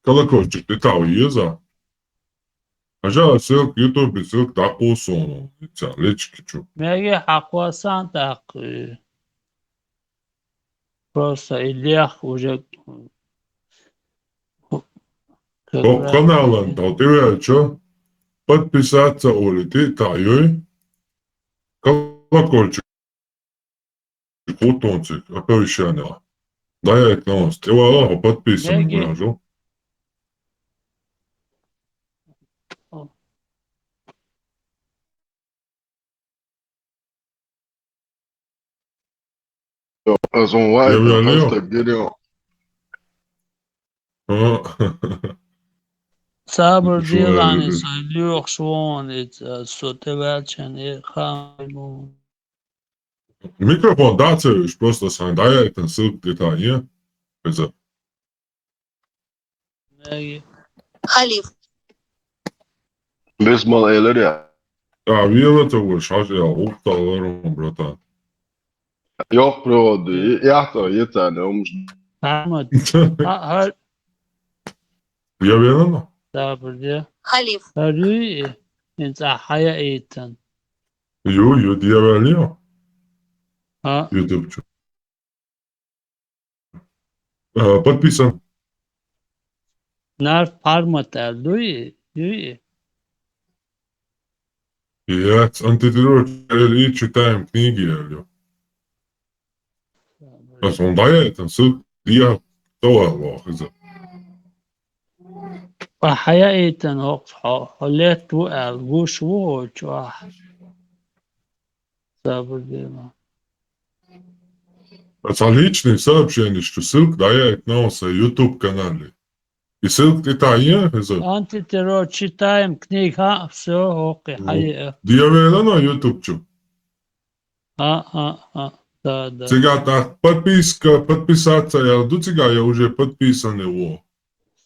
Колокольчик, ты тау еза. А жа ссылка YouTube, ссылка таку сону. Лечки чу. ماجي حقوسان تاق просто Ильях уже Каналан таутивя, что? Подписаться улети тайой. Колокольчик. Бутончик. Оповещение. Дай это новость. Ты Аллаху подписан, Неги. выражу. Zo'n Я wijf, wel hashtag Gideon. صبر شو ديلاني صديق شوان сотевачен خامون. Mikrofon dazu ist bloß das ein Dialekt und so detailliert. Also, Неги. Халиф. Bismal eyler ya. ja, wie wird er wohl schaut ja hochtaler bratan. Yok bro, ja da, yeterli. محمد هل Ja, wer noch? صبر دي Халиф. هري انت حياة ايتن. Jo, die wel ja. ها YouTube. Подписан. نار пармата дуи. Я антитеррор и читаем книги. А он Dialekt und so, ja, то also. حياة ايتن حليت وقع جوش ووش واحد. صبر دي Это личные сообщения, что ссылка дает на YouTube-канале. И ссылка детальная, это. антитеррор читаем книга, все окей, حقيقة. Диавела на YouTube, что? Да. Сега так, подписаться, я до сега я уже подписан его.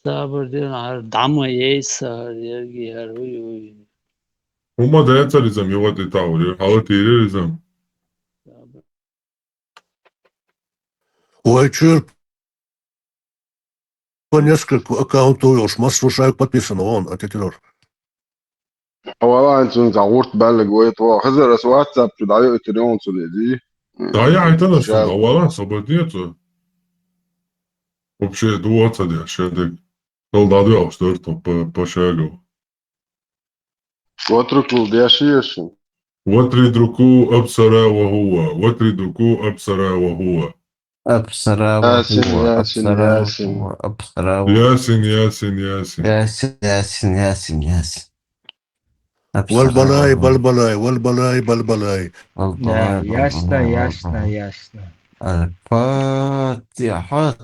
صبر دي دعمه يسار يرجي هروي. Ума децаризм, его детали, халатиризм. Ой, чё, по несколько аккаунтов уж массу шайк подписано, вон, антитеррор. والله انتم زعورت بالك ويت خزر اس واتساب تدعي اتريون سوليدي. Да, я это на что, давала, свободнее. Вообще, дуаться, да, шедек. Солдаты, что по шагу. واتركوا دياشيشن. واتريدركو أبصرا وهو واتريدركو أبصرا وهو أبصرا ياسين وهو ياسين أبصرا ياسين. وهو أبصرا وهو ياسين ياسين ياسين ياسين ياسين ياسين ياسين أبصرا والبلاي وهو بلبلاي والبلاي بلبلاي. والبلاي Ясно, ясно, بلبلاي. ясно. الفاتحة.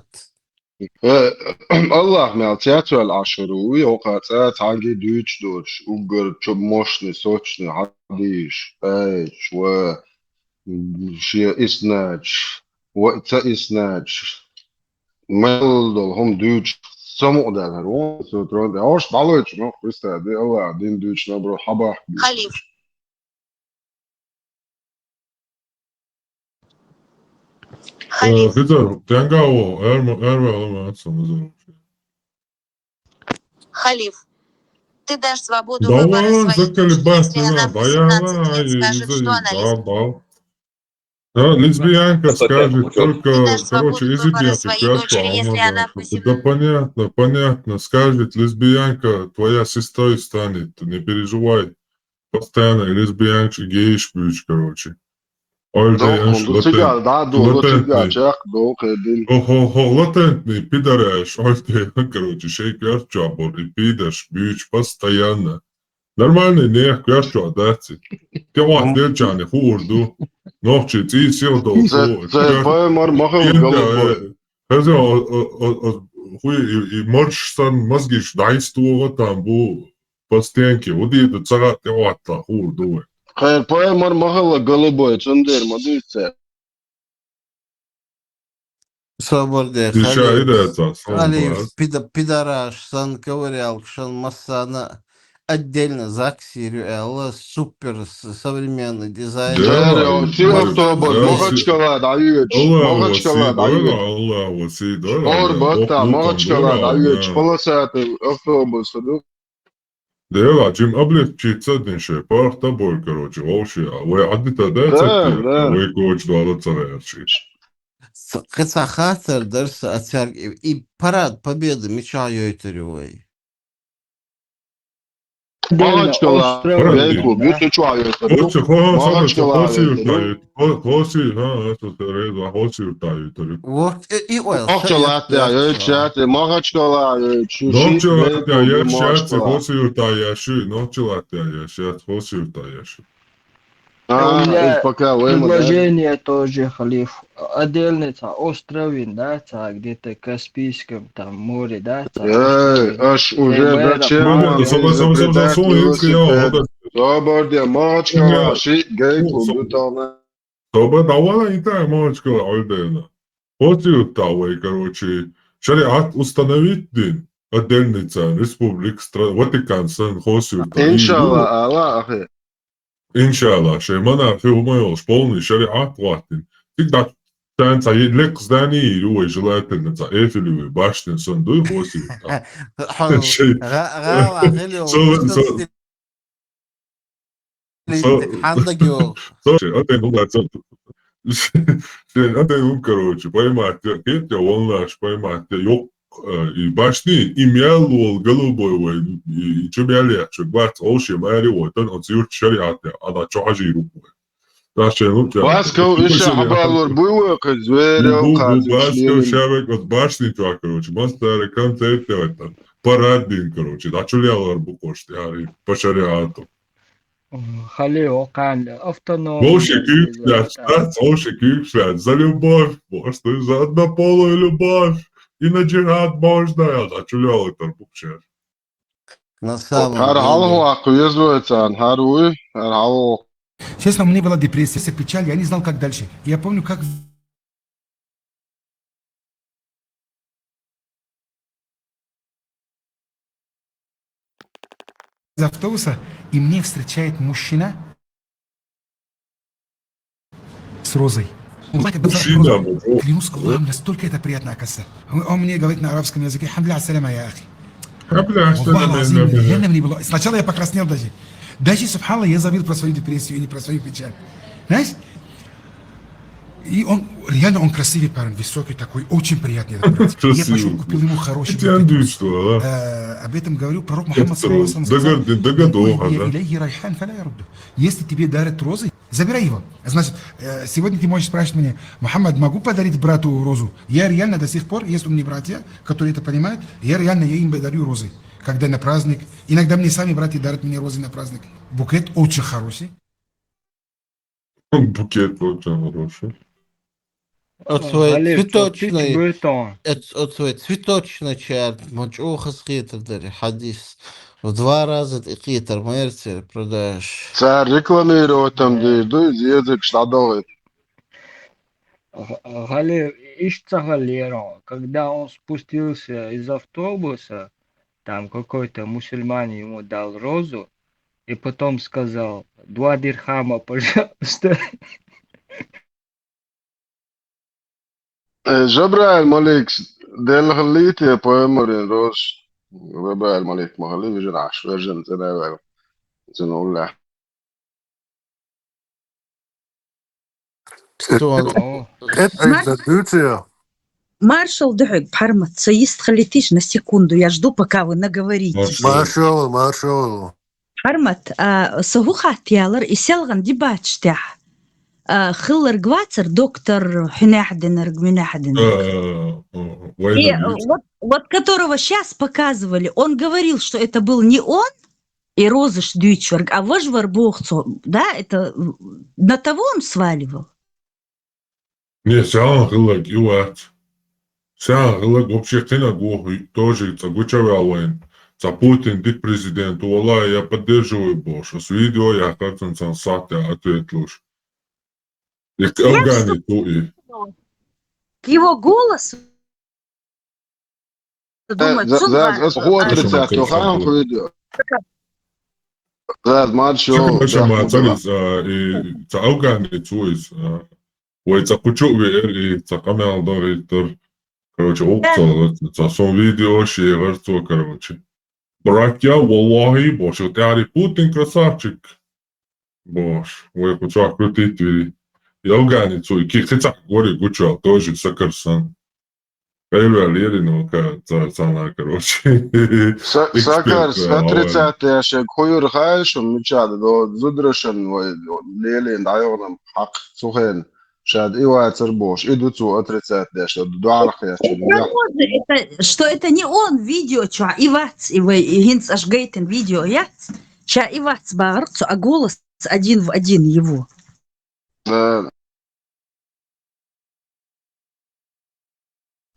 Allah med teatral aşırı o kadar hangi düç dur ugur çok moşni soçni hadiş ay şu şey isnaç وقت isnaç meldol hom düç samu da her o so tron da hoş dalış no kusta de Allah din düç no bro haba Халиф. Халиф. Хизар, тянгао, эрма атсам. Халиф. Ты дашь свободу Да выбора ладно, своей дочери, заколебать если не она в надо, 18 лет скажет, что она да, лесбиянка. да. Да, лесбиянка скажет только, Ты дашь короче, свободу выбора лесбиянка, своей дочери, если она в 18 да понятно, скажет лесбиянка, твоя сестрой станет, не переживай, постоянно лесбиянка, гейш, короче. Doğum du çıgar daha doğru çıgar çak doğu kedin. Латентный пидораш, короче, шейк ярчабор и пидаш, бьюч постоянно. Нормальный нех ярчабор, Кеват лечане хурду, ночи ти сел долго. Це мар махал головой. Хазя, хуй и марш сан мозгиш дайстуга там бу постенки, уди до цагат кеватла хурду. Hayır poemar mahalla голубой çöndürme duysa. Свободный Дишай да это, Халиф, пидораш, сан ковырял, шан массана. Отдельно Заксирю, Элла, супер современный дизайн. Stereo, Silvertober, Mogaçkalar, Dayıç, Mogaçkalar, Dayıç. Allah васит, Orbatta, Mogaçkalar, Dayıç, Polasatı, October, Да, чем облегчиться днеше, пах тобой, короче, вообще, вы одни-то да, Да. вы коч 20 царящий. قطع خاطر درس أتسرق и парад победы мечаю это. Махачкала, Бейку, бьют чуаю. Hoće, Махачка hoće лавит. jutajit, hoće, eto te reda, hoće jutajit. Вот и ойл. Махачка лавит, чат, Махачка лавит, Noće latja ješćat, hoće jutajaši, noće latja ješćat, hoće jutajaši. Пока вы Предложение тоже, халиф. Отдельница, островы, да, где-то в Каспийском там море, да. аж уже зачем вам изобретать велосипед? Добрый Махачка, шик, Гейку, бютона. Тоба давала и так мамочка альдена. Hoće jutavай, короче, шариат установить день. Отдельница, республик, Ватикан, хоće jutavай. Иншалла, Аллах, ахи. Иншалла, шеймана филмойлш полный шариат латин. Всегда танца лек зданий и желательно за Эйфелевой башни сундуй хоće jutavай. غاوة غلو عندك يو Слушай, это ну да, это ну короче, поймать, я волнаш, поймать, ёк и башни, и мялол голубой вой, и чумяли, что бац, оши мари вот, он зюрт шариате, а на чахажи рукой. Дальше ну ча. Басков еще обалор буйвок, зверев, Басков шавек от башни ча, короче, мастер концерт это, парадин, короче, да чулялар букошти, ари, по шариату. Халиф, Окан, автоном. Слушай, Киксляд, за любовь, просто за однополую любовь. И на джихад можно, я зачулял это букчер. На самом Честно, у меня была депрессия, печаль, я не знал, как дальше. Я помню, как из автобуса, и мне встречает мужчина с розой. Мужчина, клянусь Аллахом, настолько это приятно, оказывается. Он мне говорит на арабском языке: «Хамдля ассаляма, я ахи». Реально мне было. Сначала я покраснел даже. Даже, субханалла, я забыл про свою депрессию и не про свою печаль. Знаешь? И он, реально, он красивый парень, высокий такой, очень приятный. Я пошел, купил ему хороший букет. Об этом говорю пророк Мухаммад саллаллаху алейхи ва саллям. Если тебе дарят розы, забирай его. Значит, сегодня ты можешь спрашивать меня: Мухаммад, могу подарить брату розу? Я реально до сих пор, есть у меня братья, которые это понимают, я им дарю розы. Когда на праздник. Иногда мне сами братья дарят мне розы на праздник. Букет очень хороший. Букет очень хороший. От свой цветочный чарт, мочуха скитер дари, хадис. В 2 раза скитер, мерцер продаешь. Царь рекламирует там, где язык штадовый. Когда он спустился из автобуса, там какой-то мусульманин ему дал розу, и потом сказал: 2 дирхама, пожалуйста. جبرائيل ملك دل خليتي بومرين روش جبرائيل ملك مخلي بيجن عش فيرجن تناول تنقول له Маршал Дрыг, Пармат, соест халитиш на секунду, я жду, пока вы наговорите. Маршал. Пармат, сагухат ялар, и селган дебатштях. خلر гвацер доктор Хюнехденер Гмюнехденер. Вот которого сейчас показывали, он говорил, что это был не он и Розыш Дюйчверг, а Вожвар Бохцо, да, это на того он сваливал? Не, сян хылак, юат. Сян хылак, вообще кена гоху, тоже, цагучавалвайн. За Путин, дик президент, уалла, я поддерживаю Боша. С видео я как-то сансатя ответлуш. Его голос думает, братья, Валлахи, Бош, ты Путин красавчик. Бош, вы куча крутить. Иоганницу, и кихтица горе гучал, тоже сакарсан. Первая Лерина, она, короче. Sakars, отрицательный шаг, хуйр хайш, мечад, до зудрошен, лелин, дайоном, хак, сухен, шад, ива цербош, идут отрицательный шаг, дуарх, я Что это не он видео, что Ивац, и Гинц аж Гейтен видео, я? Ща Ивац Барцу, а голос один в один его.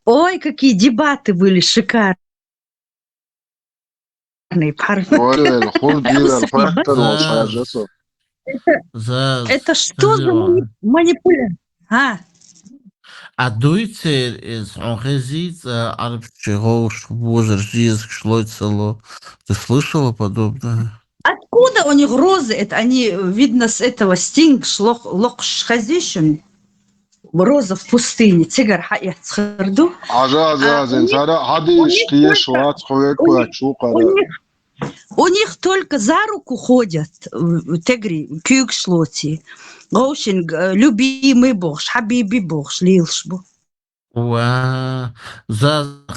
Ой, какие дебаты были шикарные. Это что за манипуляция? А дуйте из Ongezit, арбчего возрастизк шлойцело. Ты слышала подобное? Откуда у них розы? Это они, видно, с этого стинг локшхазишем. Роза в пустыне. Цигар хаят схарду. У них только за руку ходят, тегри, кюкшлоти. Гоушин, любимый бог, хабиби бог, шлилшбу.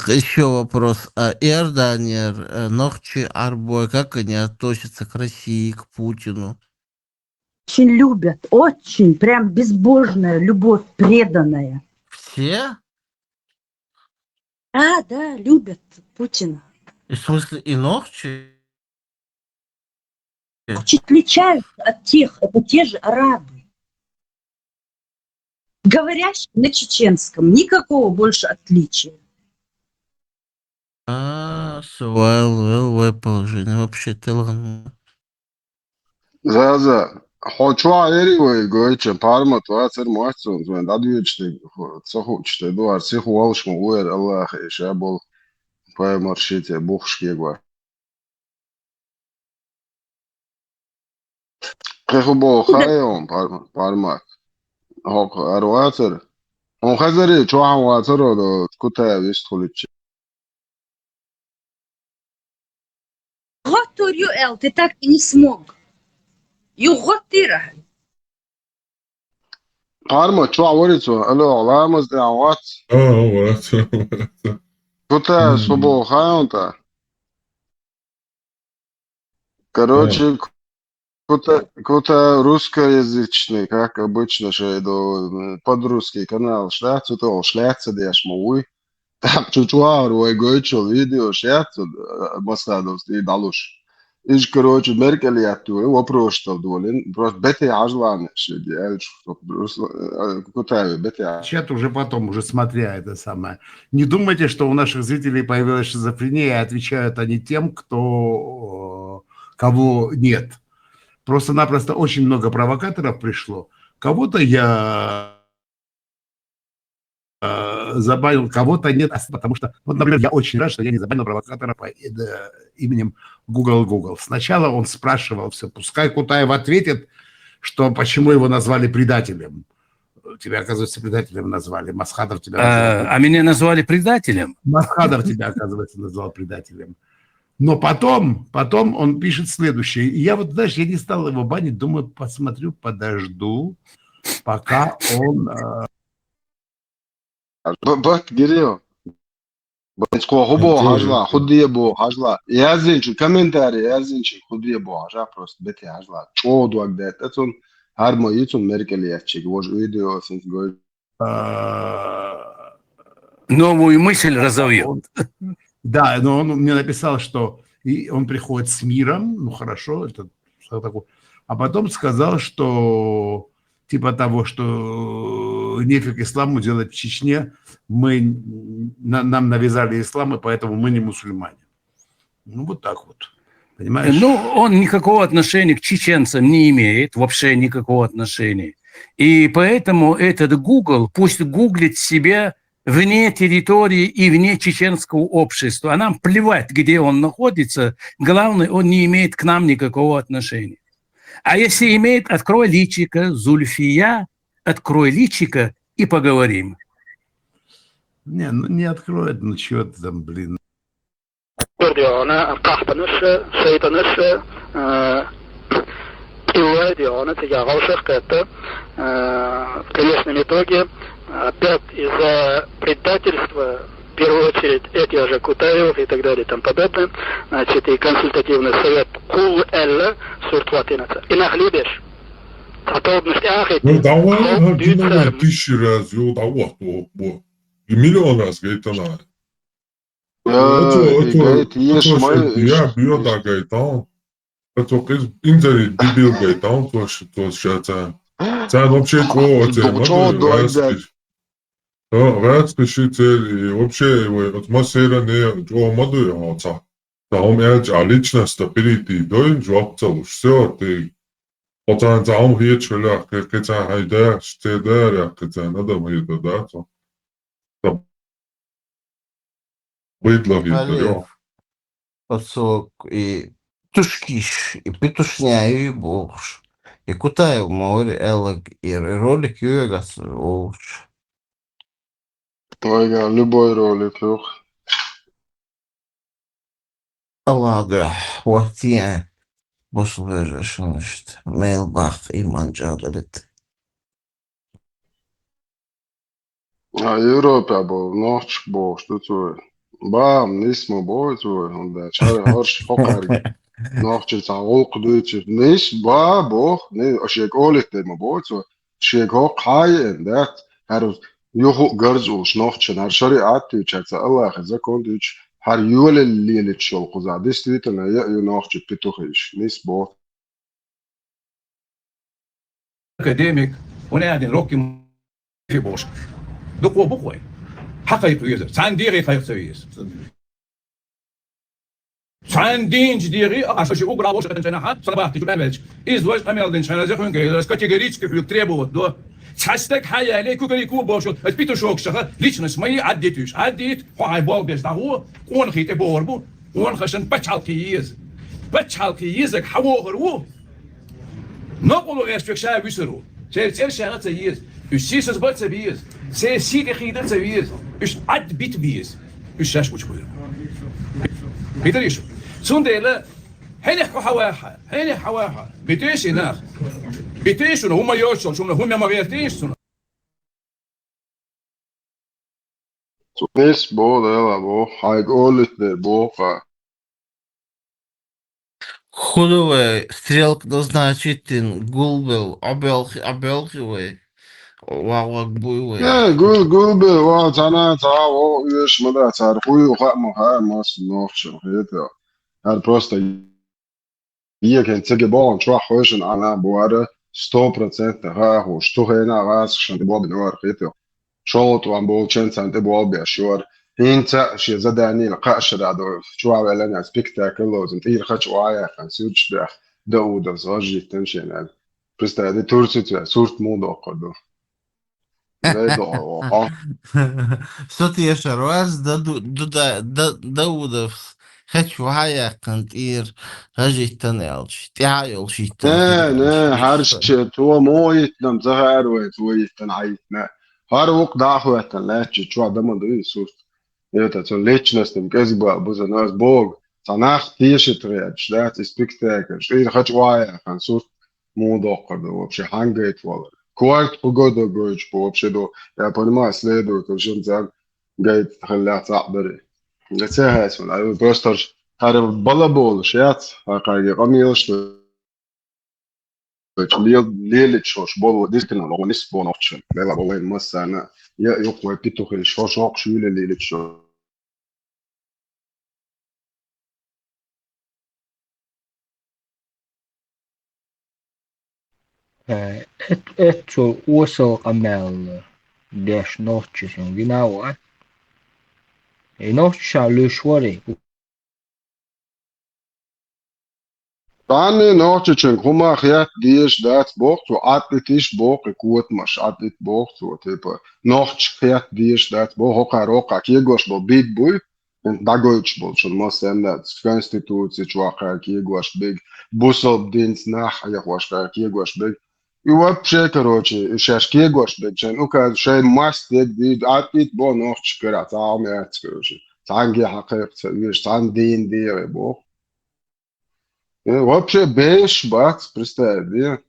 Еще вопрос. Иордания, Нохчи, Арбой, как они относятся к России, к Путину? Очень любят, очень, прям безбожная любовь, преданная. Все? Да, любят Путина. В смысле, и Нохчи? Чуть отличаются от тех, это те же арабы. Говорящие на чеченском, никакого больше отличия. Свое положение вообще ты. Хочу аэривой, говорит, парма, твоя царь мастер, он дадвичный, цохучный, дуар, цих волшму, уэр, Аллах, и шабол, по маршите, бухшки, гва. Кехубо, хайон, парма. Хок, аруацер. Он хазари, чуахан вацеру, кутая, вистхуличи. Готурю, Эл, ты так и не смог. Юготира. Парма, чуа ворицу, алло, ламаз да вац. Кутая, субо, хайон-то. Короче, какой-то русскоязычный, как обычно, что под-русский канал, шляцу то, шляца дешь мой. Там чучуар, ой, гойчел, видео, шляцу, масадовский, далуш. Иж, короче, Меркель я ту, вопрос, что доволен, просто бете ажланы, что делаешь, какой-то бете. Чат уже потом, уже смотря это самое. Не думайте, что у наших зрителей появилась шизофрения, и отвечают они тем, кого нет. Просто-напросто очень много провокаторов пришло. Кого-то я забанил, кого-то нет, потому что, вот, например, я очень рад, что я не забанил провокатора по именем Google. Сначала он спрашивал все, пускай Кутаев ответит, что почему его назвали предателем. Тебя, оказывается, предателем назвали. Масхадов тебя назвал. А меня назвали предателем? Масхадов тебя, оказывается, назвал предателем. Но потом он пишет следующее. И я вот, знаешь, я не стал его банить, думаю, посмотрю, подожду, пока он... Бак, Гирио. Бачко, хубо, хажла, худие бо, хажла. Язинчи, комментарий, язинчи, худие бо, хажа, просто бете хажла. Чо дуагдет. Это он, хармо, ицун Меркель ячик. Вож видео, синс гой. Новую мысль разовьет. Да, но он мне написал, что он приходит с миром, ну хорошо, это такое. А потом сказал, что типа того, что нефиг исламу делать в Чечне, нам навязали ислам, и поэтому мы не мусульмане. Ну вот так вот, понимаешь? Ну, он никакого отношения к чеченцам не имеет, вообще никакого отношения. И поэтому этот Google пусть гуглит себя вне территории и вне чеченского общества. А нам плевать, где он находится. Главное, он не имеет к нам никакого отношения. А если имеет, открой личико, Зульфия, открой личико и поговорим. Не, ну не откроет, ну чего ты там, блин. и он это явал это в конечном итоге опять из-за предательства, в первую очередь, эти же Кутаев и так далее и тому подобное, значит, и консультативный совет Кул Элла, сурт 11. И нахлебешь. Способность ахити. Ну, давай, гинова тысячи раз, давай, миллион раз, говорит она. говорит, есть я бью так, говорит, это интернет дебил, говорит, то сейчас, вообще, врядские цели, вообще, атмосфера не, молодой, там, личность, стабилити, да, жопцел, все, ты, потом, там, речь, как хайда, штеда, как надо, да, то. Халев, отцок, и тушкиш, и петушняю, и богш. И Кутаев, море, элэг, и ролик, юэгас, богш. Ой, любой ролик, юх. Ладно, вот я. Послушаешь, значит, Мейлбах и Манджабелет. Европа был, ночь был, что то. Бам, нисмо бой, то, он да, чары, харш, хокарги. Ночь, олк, дуйчи, нис, бог, не, ашек олик, тема бой, то, шек хок, хайен, да, харус, юху гарзулш, ночь, нар шариат, дуйчи, Аллах, закон, дуйчи, هر يول الليل تشول قزع ديستريتنا يأيو ناخش بتوخيش نيس بوت академик, он один роки في بوش دقوا بقوي حقيقي يزر سانديري خير سويس ساندين جديري عشان شو قرا بوش جناحات صباح تجيب املج ازواج امل دين شان زي خنجي كاتيجوريчки требуют до цастек хая лей кукарику бош спиту шокша личность мои аддитюш аддит хай бол без дагу он хит борбу он хашан бачалки язык хавогру نقولوا إيش في شيء بيصيروا شيء شغلة تيجي الشيء سبب تبيز شيء خيدة تبيز إيش عد بيت بيز إيش شاش وش بيرو بيدريش سندلا هني حواها بيتيش هناك بيتيش هم يوصل شو هم ما بيتيش نيس بو ده بو هاي قولت بو Худовый стрелка значит гулбел, обелхивый, валак буйвый. قول بي وانا تعو ايش مدى تعرفوي وخامو هاي ماس نوخش هيدا هاد просто كان تيجي بون شو حوشن على بواره 100% ها هو شتو هنا راس عشان تبغى بنور هيدا شو تو عم بقول شن سنت تبغى بيشور انت شي زداني القاش هذا شو على سبيكتاكل لازم تيجي خش وعيا كان سوتش ده ده زوجي تنشن просто ده تورسيت صورت مو قدو Что ты еще раз Даудов хочу хая кантир хажить танелч تعايل شيء نه هرش تو مويت نم زهر ويت نعيتنا هر وقت دعوة لا تشوا دم دوي سوست يتا تون ليتشنس نم كزبا بوزا ناس بوغ صناخ تيش تريتش ده سبيكتاكل شيء خش وايا كان سوست مو доقر ده вообще хангает والله كوارت погода говоришь вообще до я понимаю следует уже زين قاعد خليها تعبري نتاهس من بوستر هذا بلابول شيات هاي قميص ليلة شوش بولو ديسكنا لو نسبون أوتشن لا والله المسا يا يقوى بيتوخل شوش شو ليلة شوش Eto uso amel des noches in Ginawa. E nocha lushwari. طعني نوتشن كوما خيات ديش دات بوخت وعطيتيش بوخ كوت مش عطيت بوخت وتيبا نوتش خيات ديش دات بوخ هوكا روكا كيغوش بو بيت بوي انت داغوش بول شون موسنات كونستيتوتسي چواقا كيغوش بيج بوسوب دينس ناح يغوش كيغوش بيج и вообще, короче, сейчас кегош, бечен, ука, шей мастик, дид, атит, бо, нохч, кера, таам, яц, короче. Танги, хакер, виш, тан, дин, дир, бо. Вообще беш бац, представь, да?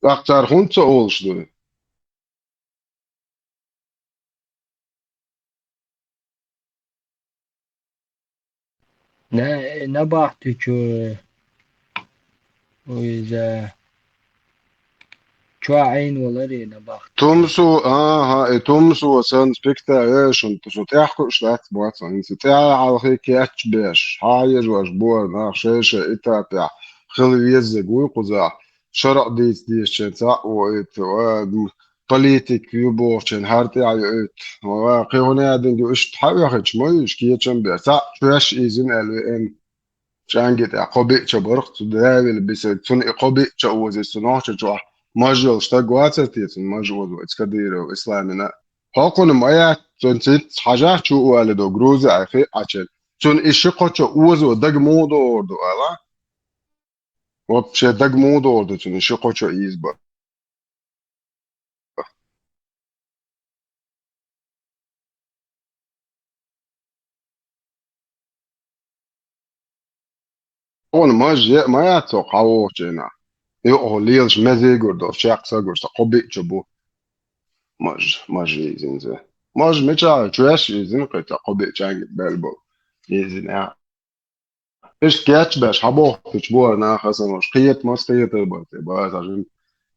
Актар хунца олшду. نبحت وإذا شو عين والله نبحت Tumsu, aha, tumsu sen spektation, så tähkö slät boatsan, så tähal hiketch besh, hajer was bor na sheshe itapia, khilvieze guiquza, شرع ديس شنسا وإت politik يبوشن هارتي على إت وقيهوني هذين جو إيش تحاول يخش ما إيش كي يتشن بيسا شويش إيزن إن شانجت عقبي شبرق تداول بس تون عقبي شوز السنوات شو ماجل اشتغوات تيتن ماجل وإتكدير وإسلامنا هاكون ما تنسيت حاجات شو والدو جروزة أخي عشان تون إيشقة شو وزو دق مودو دو ألا وبشي دق مودو دو تون إيشقة شو إيزبا هون ما ياتوق عووشينا يو ليلش مزيجور دو شاق ساجور قبي شبو ماج يزين ماج متى تراش يزين قيتا قبي شانج بالبو يزين ايش كاتش باش حبو تشبو انا خاصة مش قيت ما سقيت البرتي بس عشان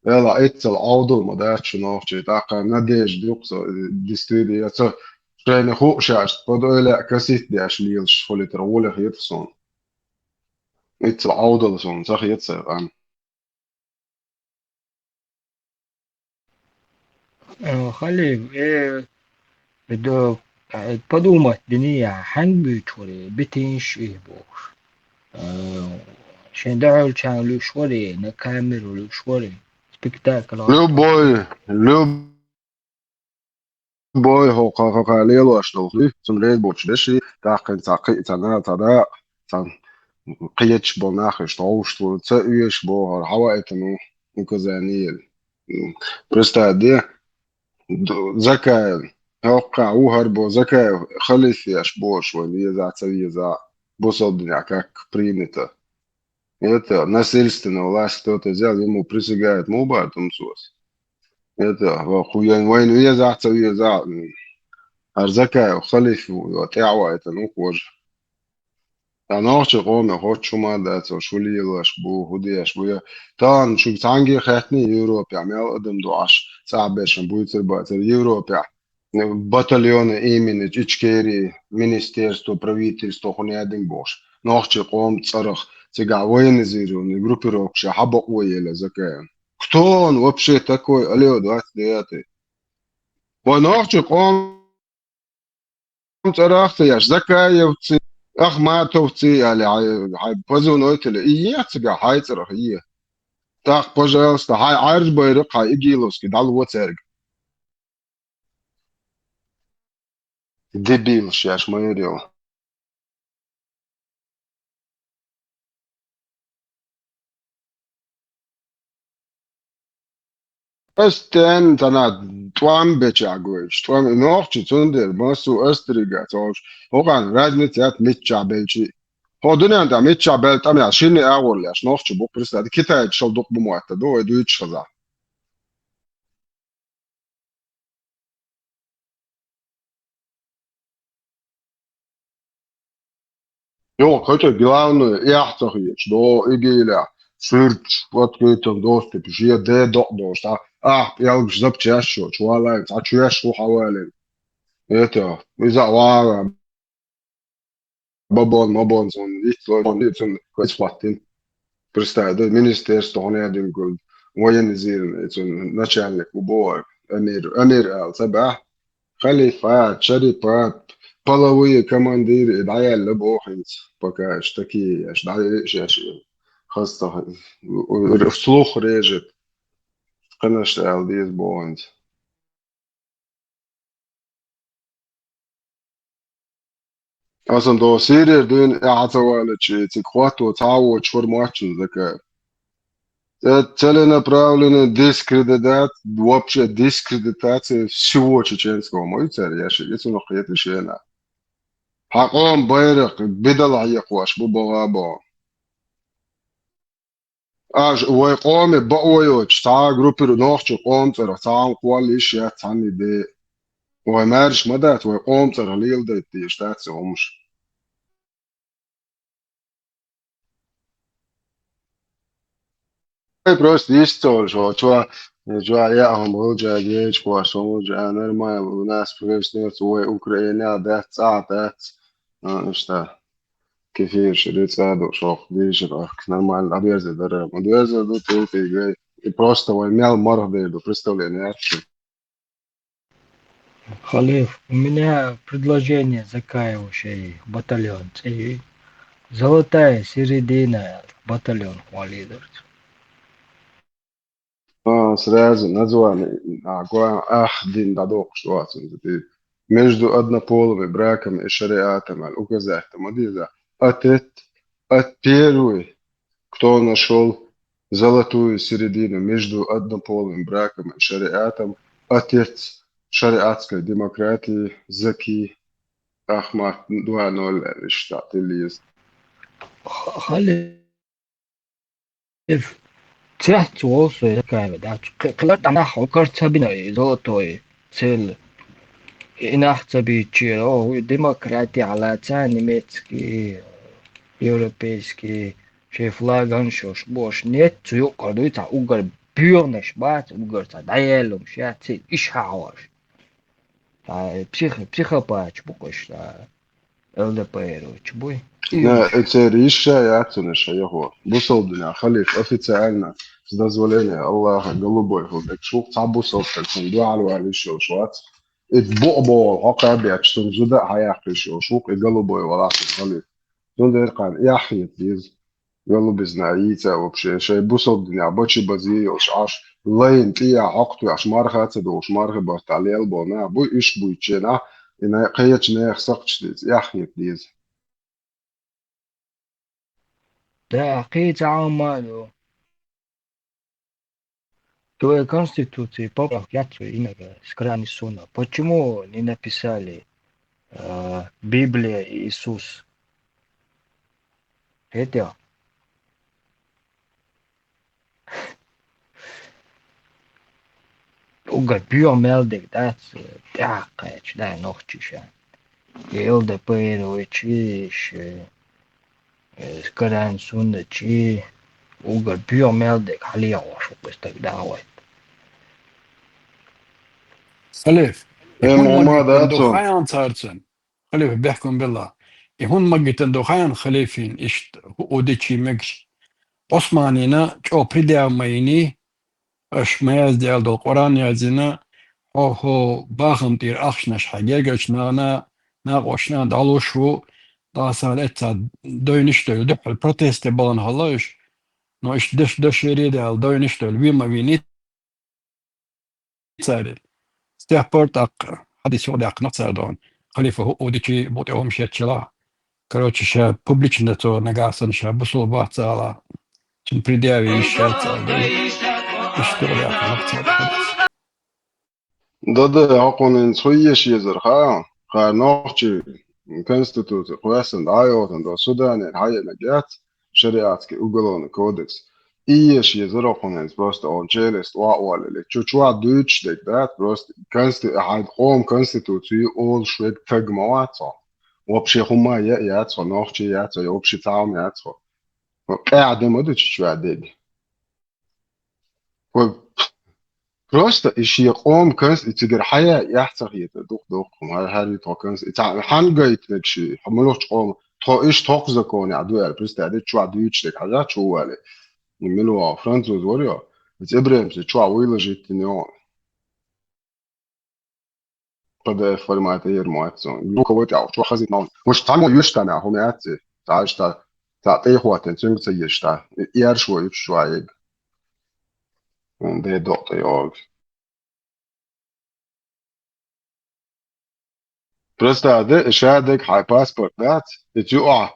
يلا اتس العوض ما داش نوف تاقا نديش ديوقس ديستودي يتس شاين خو شاش بدو لا كاسيت داش ليلش فولي ترولي خيرسون اتس العوض سون صح يتصير خلي إيه بده подумать دنيا حن بيتوري بتنش إيه بوش عشان دعوا كان شوري نكامل شوري سبكتاكل لو بوي هو قاقا ليلو اشتغل zum Reden bots deshi da kan taqi tana tada tan qiyach bonach shtawst wo tsa üyesh bo har hawa etnu ukazaniyel просто de زكاة هوقع وهربو زكاة خلص ياش بوش وليزا تسويزا بوصل دنياكак принято. Это насильственно власть кто-то взял, ему присягает муба, там сос. Это хуян войну я за أرزاكا خلف وتعوى تنوكوج أنا قوم هوت شو ما ده شو لي لاش بو هدي اش بو تان شو تانجي خاتني يوروب يعمل قدم دوعش صعب باش بويتر باتر يوروب باتاليون إيمين إتشكيري министерство правительство خنيادين بوش نوخش قوم تصرخ تقع وين زيرون группировка حبق ويلا زكاة كتون وبشي تكوي أليو دوات دياتي ونوخش قوم تراختياش زكاة ах ما توتي يعني بزون قلت له إيه تسقى هاي ترى هي تاخ بجلسة هاي عارج بيرق هاي إجيلوس كده على واتساب ديبيل شاش ما يريو بس تن تنا توام بتشاغوش توام نوخش تندر ماسو أستريجا توش هو كان رازمتيات متشابلشي هو دنيا أنت متشابل تامي عشرين أول لاش نوخش بوك بريس هذا كتاع شل دق بموعد دو يدو يتشغل Jo, heute главное яхтахич до игиля сырч вот китом доступ жия де до ста я جذبت شاشو شوالا تعشيش وحوالي это إذا وارا بابون مابون زون يتلون كويسواتين представь да министерство он один год военный зирн это начальник убор أمير سبعة خليفات شريفات половые командиры العيال لبوحنت пока такие аж دعايش خاصة вслух режет конечно ديز بوينت أصلا دو سيرير دون اعتوالت شي تكواتو تعود شور ماتشن ذكاء целенаправленная дискредитация, вообще дискредитация всего чеченского. Мой царь, я же это нахуй это шена. حقهم بيرق بدل عيقواش ببغابا ويقوم بقويوش تا جروبر نوخش قوم ترى تاهم قواليش يا تاني دي ومارش مدات ويقوم ترى ليل دي تيشتات سومش بروست يستول شو ياهم رجع جيش قواشون رجع نرمى وناس بريش نيرت وأوكرانيا دات ساعات اشتا كثير شريط سادو شوق ديش الأخ نرمى الأبيز درب الأبيز دو توتي جاي просто война морды до представления. Халиф, у меня предложение закаивающий батальон. И золотая середина батальон лидер. Сразу название дин дадок что между однополыми браками и шариатом указателем одиза от первый, кто нашел золотую середину между однополым браком и шариатом, отец шариатской демократии Заки Ахмад 2.0 штат Ильис. Халиф, تحت وصل كامل قلت أنا حكرت بنا زلطوي سيل إن أحسبي تشيرو ديمقراطي على تاني نيمецкий европейский шефлаган шош бош нет цуюкадуйта угар бюрнеш бат угарта даелум шати ишхауаш психопач букош ЛДПР чбой Это решая его. Бусолдня, халиф официально с дозволения Аллаха голубой худок шук табусов как он дуалу алишо шуат. И бобо عقابيات شتون زدا هيحكي شوك голубой وراسه халиф. زندر قال يحيى ديز يلا بزنايته وبشي شيء بوصلدنيا بوشي بزي وشعاش لين تيا عقد عش مارخه تدوش مارخه بارتاليل بونا بو ايش بويتشنا إن قيتش نيخ سقش ديز يحيى ديز Да, какие عملوا твоей конституции поправки именно скрани суна. Почему не написали Библия и Иисус? Это уга бюрмелдик, да, тяхач, да, нохчиша. ЛДПР, вичиш, скрани суна, чи уга бюрмелдик, халиош, так давай. خليف إيه يهون ما مجد داتهم دخان صارتن خليف بيحكم بالله يهون مجد دخان خليفين إشت وديشي مكش عثمانينا جو بريديا مايني اش مياز ديال دو القرآن يازينا هو باخم تير أخشناش حاجة نانا ناقوشنا دالوشو دا سالتا دوينشتل دح البروتيست بلان هلاش نو إش دش يريد al دوينشتل بيما بينيت ساري ستيحبورت أق حديث يودي أق نتصادون خليفة هو وديكي بوتيهم شيتشلا كروتش شا بوبليشنتو نقاسن شا بصول باحتالا تن بريدياوي الشات اشتغل أق نتصاد حديث ضد عقون سويش يزرها نوخشي конституция قواسن آيوتن دو سودان الحياة نجات شريعتك uголовный кодекс Иеш يزرقون просто он челюсть وعوالي чуть-чуть дучь да просто قوم конституцию он швед тагмауатса вообще хума яцо нохчи яцо вообще таум яцо قاعد ما دучь شوية ديد просто ищи قوم كنس تجر حياة يحصل هي دوقهم هاي توكنس تاع حنجيت نكشي حملوش قوم تو إيش توقزكون عدوية بس تعدي شو عدويتش لك حاجات شو والي نملوا فرنسوز وريا بس إبراهيم شو عويل جيت نيون قد فورمات غير معتزون لوكا وتاع شو خزي نون مش تعمل يشتنا هم ياتي تعاش تعطيه وقت تنسون تسيشتا يار شوي شوي det datar jag. Просто ده شادك هاي باسبورت ذات تجوا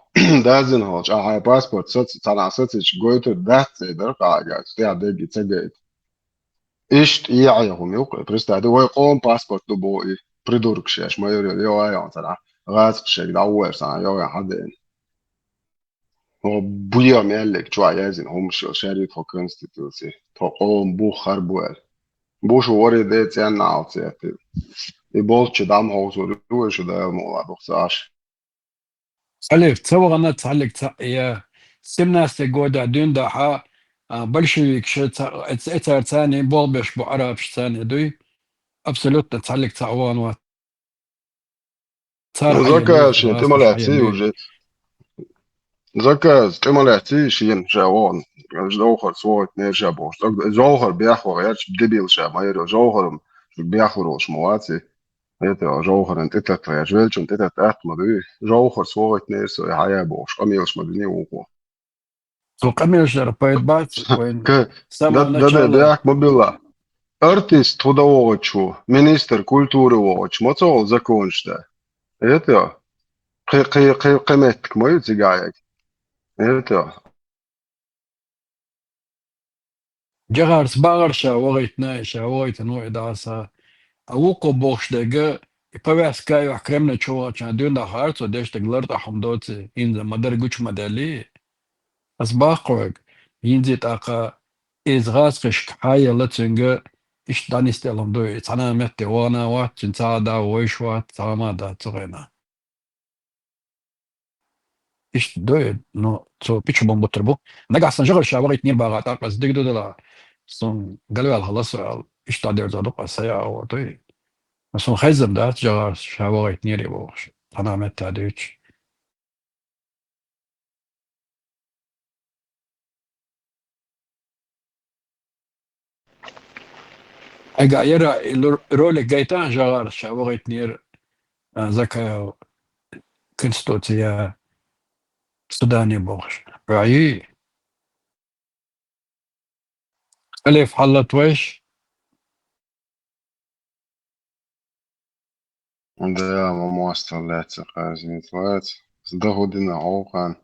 دازن هوش هاي باسبورت صوت تاع صوتش جويتو ذات ده قاعد تاع ده جيت إيش يعيهم يوقع просто ده هو يقوم باسبورت دبوي придурок شاش ما يري يو اي تاع غاز شيء دعوة سان يوم حدين هو بويا مالك شو عايزين هم شاري في كونستيتوسي تقوم بو خربوال بو شو وري ديت يعني عاوتي يبولش دام هو شو شو ده موضوع بخصاش خليف تصور أنا تعلق يا سمناس تقود دون دحا بلشويك شت اتر ثاني بولبش بو عرب ثاني دوي ابسولوت تعلق تعوان و صار حيا زكا لي شين غاز مش حيا تملاتي لي وجي زكا تملاتي شين جوان جوهر صوت نيرجا بوش جوهر بياخو غيرش بدبيل شا ما يرو جوهر بياخوش مواتي هيتا جوهر انت تتا جويلش انت تتا مدوي جوهر صوت نيرسو حيا بوش قميوش مدني وقو سو قميش ربيت بات وين سما ده نشالا بياك مبلا ارتست هو دوغتشو министр культуры воч моцол закончта это قيمتك ما يتقاعد это جغار سباغرشا وغيت نايشا وغيت نوع داسا اوقو بوش دقا يبواس كايو حكرمنا تشوغا كان دون دا هارتو ديش تقلرتا حمدوتي إنزا مدر قوش مدالي أسباقوك ينزي تاقا إز غاسقش حايا لتنجا إش دانيستيلم دوي تانا متي وانا وات جنتا دا ويش وات تاما دا تغينا إش دوي نو تو بيتشو بمبتربو نقع سنجغل شاوغي تنير باغا تاقا زدق دو دلا سن قالوا الهلاس إش تادير زادوقا سيا أو دوي سن خيزم دا تجغل شاوغي تنيري بوش تانا متي ديش اجا يرى رولك جايتان جغار شاوغي تنير زكا كنستوتيا سوداني بوش رأيي ألف حلت ويش ده ما مواصلات قازمي طلعت صدقوا دينا عوقا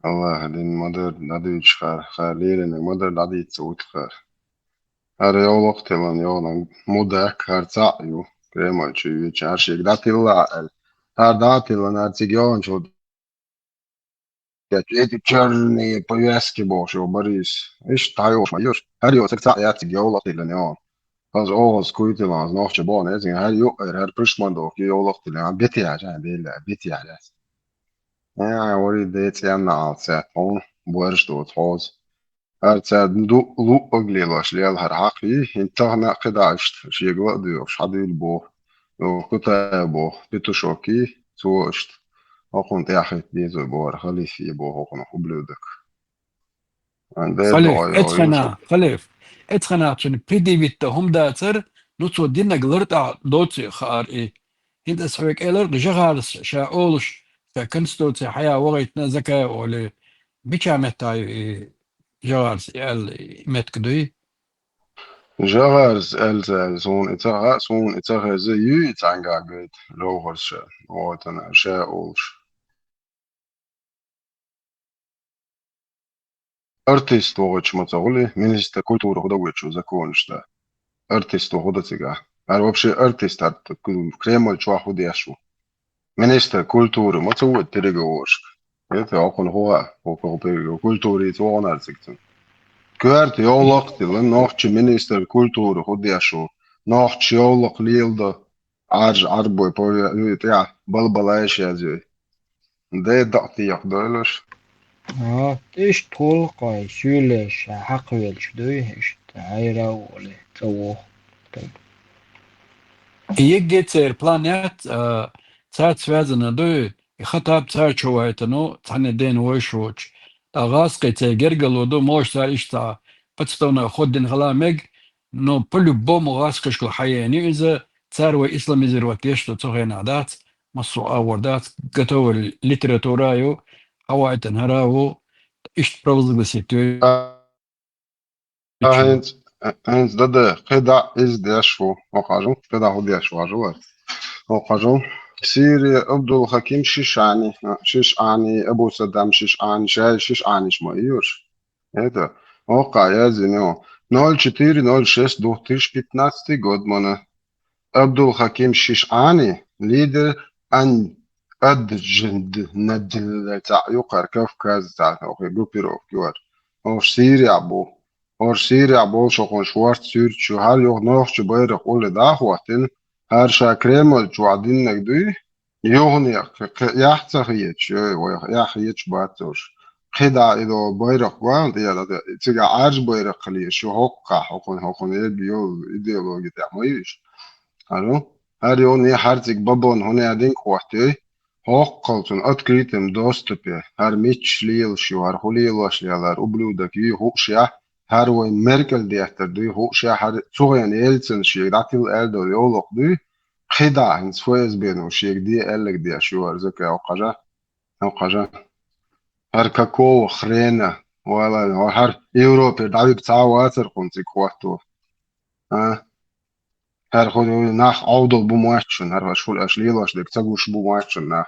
الله دين مدر نديش خاليل إن مدر ندي تسوت خير هذا يوم وقت من يوم مدك هرتاعيو كريما شيء شارشيك داتي الله هرداتي لنا تيجون شو эти черные повязки боши Борис иш таёш майор هر تكتع ياتي جولة لنيون Als alles goed was nog je bon is, her jo her pushman do ki jo locht le bitti ja bitti ja. Ja, وري ديت يعني على ساعتون بورش دوت حوز هر ساعت دو لو أقلي لاش ليال هر عقلي انتهنا قد عشت شي قوة ديوش حدي البو وكتابو بتشوكي توشت أخون تاخد بيزو بور خليفي بو أخون خبلودك عندي خليف دعاء اتخنا خليف اتخنا عشان بريدي بيتا هم داتر نوتو دينا قلرتا دوتي خار ايه انت سويك ايلر جغار شاولش كنستوتي حياة وغيتنا زكاة ولي بيشا متاي ايه جغار سيال متكدوي جاغرز ألزا سون إتاغا زيو إتانغا قيد روغرش واتنا شاولش Artist وغتش متغولي министр культуры худогучу закончта. Artist худоцига. А вообще артист от Кремль чуахудешу. Министр культуры мацует переговоршк. Это окон хуа, окон культуры твонарцигтен. Кверт йолок тилен нохчи министр культуры худешу. Нохчи йолок лилда арж арбой по я балбалаеш язой. Де дакти якдойлош. إيش تلقى سولش حقول شدوي إيش تعيرا ولا توه يجيتر بلانيت تاعت سوازنا دو يخطاب تاع شويتنو تعني دين ويشوش تغاسقي تيجرجلو دو موش تاع إشتا بتستونا خدين غلامج نو بلو بوم غاسقش كل حياني إذا تاروي إسلامي زرواتيش تغين عادات مصو آوردات قطو الليتراتورايو حوايتن هراو إشت بروزق بسيتو Heinz ده قطع إز ديشو وقاجون قطع هو ديشو عجوات وقاجون سيري عبد الحكيم شيشاني أبو صدام شيشاني شيشاني شمايوش это وقع يا زينو 0406 2015 год мана عبد الحكيم شيشاني лидер أدجند ندل تاع يقر كافكاز تاع أوكي جروبيروف كيوار أوش سيريا بو أوش سيريا بو شو شوارت سير شو هل يوغ نوخش بيرق قول داخواتن هر شا كريمل شو عدين نقدوي يوغن يحتخيتش يحيتش باتوش خدا إذا بيرق وان ديالا تيجا عارج بيرق لي شو هوقا يبيو إيديولوجي تاع مايش Hallo? Här är ni hartig babon hon är din kvartö. Hoqaltun открытым доступе. Har mitch lil shu har hulil shlar ubludak yu hoqsha. Har way Merkel diater du hoqsha har zugen elsen shi ratil eldo yolok du. Khida hins foyes beno shi di elek dia shu har zaka oqaja. Har kako khrena wala har Europe david tsawater kunti kwarto. Ha هر خود نخ عودل بمواتشن هر شول أشليلاش دك تقوش بمواتشن نخ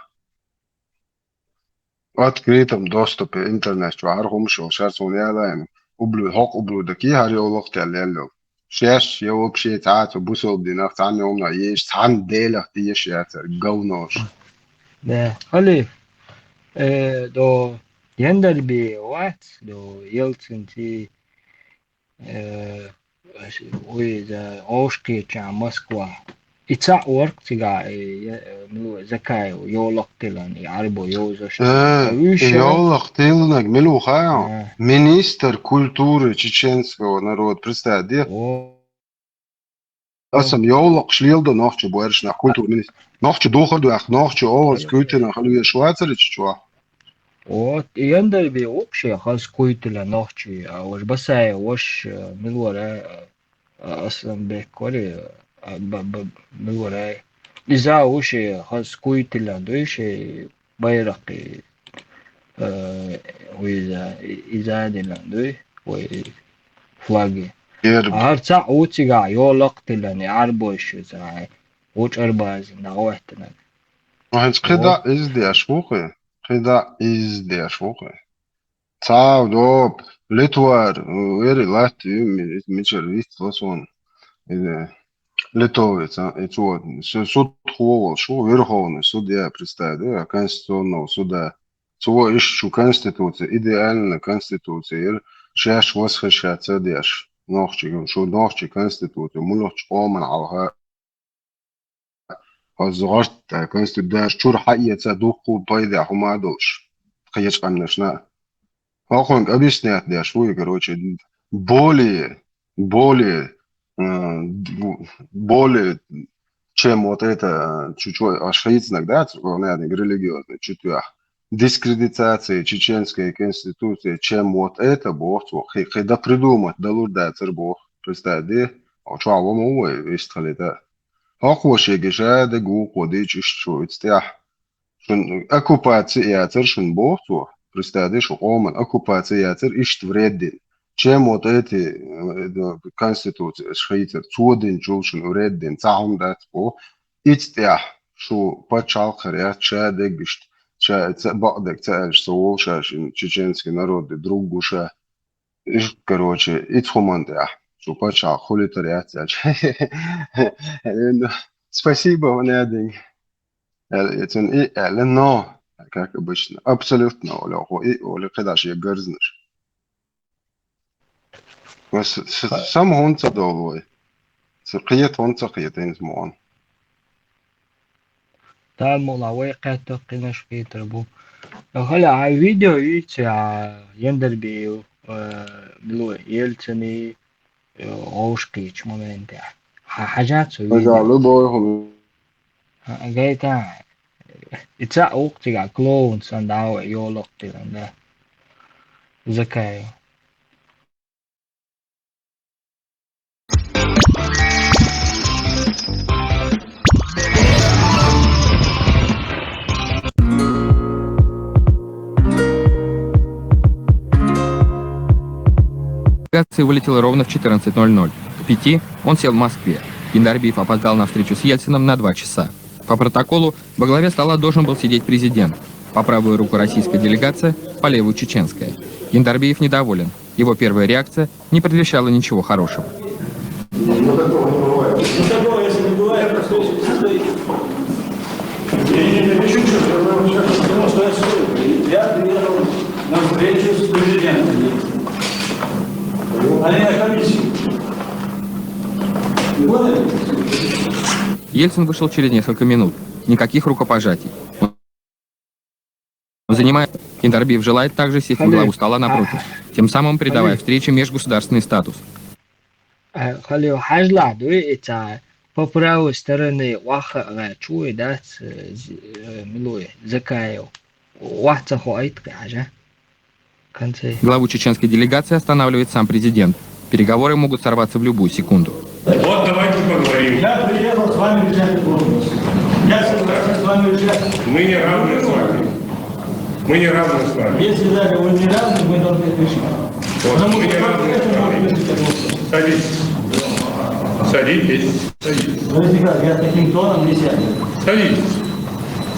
открытым доступе интернет شو هر هم شو شرطون يالين قبلو حق قبلو دكي هر يولوق تلالو شاش يو بشي تعات وبوسل دي نخ تعني يومنا يش تعني ديلك ديش ياتر قونوش ده خليف دو يندر بي وات دو يلتن تي وإذا أوشكي كان موسكوا إتساع ورق تيجا ملو زكايو يولق تلان يعربو يوزوش يولق تلان ملو خايو министр культуры чеченского народа представь أصلا يولق شليلدو نوخش بوارش نح كультур министр نوخش دوخر دو أخ نوخش أول سكوتنا خلوية شواتر تشوا Вот, يندر بي وقشي خاص كويتلا نوخشي وش بساي وش ملورا أصلا بيكوري ملورا إذا وشي خاص كويتلا دوشي بايرقي وإذا دلان دوي فلاغي هرتاع وتيغا يولق تلاني عربوش زاي وش أرباز نغوحتنا وهنش قدا إزدي أشوقي قدا إزدي أشوقي تاو دوب لتوار ويري لاتي ميشر ريست لسون Литовец, суд ховал, шо Верховный суд, я представляю, Конституционного суда. Цо ищу Конституция, идеальная Конституция. Шаш восхищаться деш. Нохчи, шо нохчи Конституция, мулохч оман алха. Азгашт Конституция, шур حقيقة دوقو بايدا هما دوش. خيش قنشنا. Охонг объяснять деш, шо, короче, более чем вот это чуть-чуть ашхаитзнак, да, религиозный, чуть-чуть дискредитация чеченской конституции, чем вот это бог, когда придумать, да лурда цербог, представь, да, а что, вам увы, есть ли это? Охвоши геша, да гуко, да чищу, это оккупация яцер, шун бог, представь, да, что оман, оккупация яцер, ищет вреден. Чем вот эти конституции шхейтер цудин чулшин уреддин цаун датбо итстя шо почал харя чадек бишт бадек цаэш соул шашин чеченский народ друг гуша короче итхумандя шо почал хулитаряция спасибо ванядин это но как обычно абсолютно оля когда же герзнешь Сам гонца долой. Сقيت гонца قيتين زمان. Там молавой каток кинеш Петербу. هلا على فيديو يتاع يندربي بلو يلتني اوشكيش مومنت حاجات سوي. قالوا بوهم. جايتا يتاع وقتي كلون سنداو يولقتي لنا. زكايو. Делегация вылетела ровно в 14:00. К 5 он сел в Москве. Яндарбиев опоздал на встречу с Ельциным на 2 часа. По протоколу во главе стола должен был сидеть президент. По правую руку российская делегация, по левую чеченская. Яндарбиев недоволен. Его первая реакция не предвещала ничего хорошего. Чуть-чуть Ельцин вышел через несколько минут. Никаких рукопожатий. Он занимает... Киндарбиев желает также сесть во главу стола напротив, тем самым придавая встрече межгосударственный статус. Халил Хажла, это по правой стороне Ваха чует, да, милуя, Закаев. Вахца хоит, кажа. Главу чеченской делегации останавливает сам президент. Переговоры могут сорваться в любую секунду. Вот давайте поговорим. Я приехал с вами решать вопрос. Я согласен с вами решать. Мы не равны с вами. Мы не равны с вами. Если даже вы не равны, мы должны решить. Потому что это может решить этот вопрос. Садитесь. Садитесь. Садитесь. Я таким тоном не сяду. Садитесь.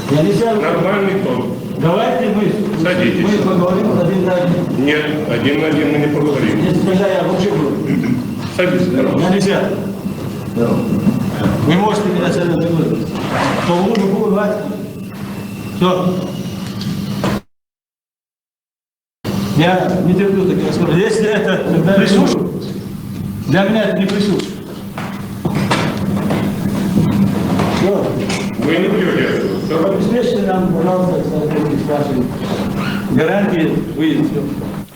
Я не сяду. Нормальный тон. Давайте мы садитесь. Мы поговорим один на один. Нет, один на один мы не поговорим. Если тогда я вообще буду. Садитесь. Я не сяду. Вы можете меня сядать договориться. То лучше буду говорить. Все. Я не терплю таких разговоров. Если это присутствует, для меня это не присутствует. Все. Вы не пьете. Обеспечьте нам, пожалуйста, с вашей гарантией выезда.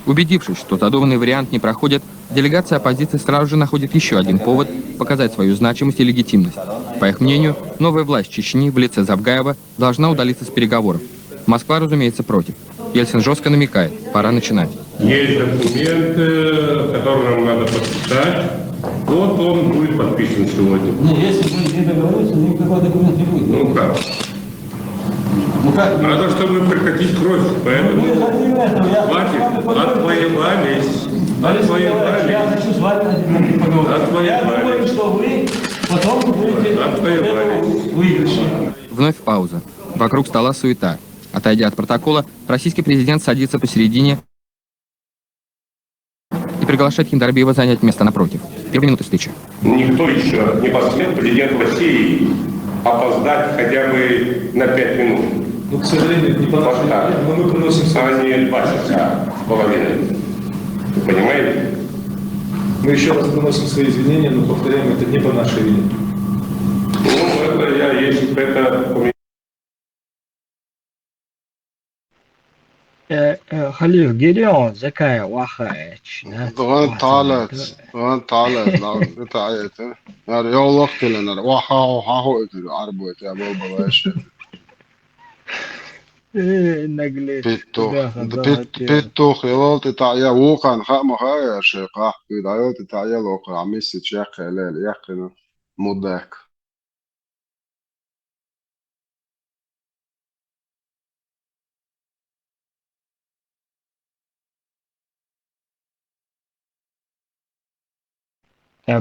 Убедившись, что задуманный вариант не проходит, делегация оппозиции сразу же находит еще один повод показать свою значимость и легитимность. По их мнению, новая власть Чечни в лице Завгаева должна удалиться с переговоров. Москва, разумеется, против. Ельцин жестко намекает, пора начинать. Есть документ, который нам надо подписать. Вот он будет подписан сегодня. Не, если мы не договоримся, никакой документ не будет. Ну как? Ну как? Надо, чтобы прекратить кровь. Поэтому хватит. Отвоевались. Отвоевались. Я хочу с вами поговорить. Я думаю, что вы потом будете выигрыши. Вновь пауза. Вокруг стола суета. Отойдя от протокола, российский президент садится посередине и приглашает Киндарбиева занять место напротив. 2 минуты встречи. Никто еще не посмел, президент России, опоздать хотя бы на 5 минут. Ну, к сожалению, не по нашей вине, но мы приносим... А не 2 часа с половиной. Вы понимаете? Мы еще раз приносим свои извинения, но повторяем, это не по нашей вине. Ну, это я есть, это... Халил Гирион, Закая Вахач. وين طالت لا بتاعت يعني يا وقت لنا وحاهو اتلو عربوت يا بابا باشا نقلت بيتو خيالات تاعيا وقع خام خايا شيقا في دايوت تاعيا وقع عميس شيخ خلال يقنا مدك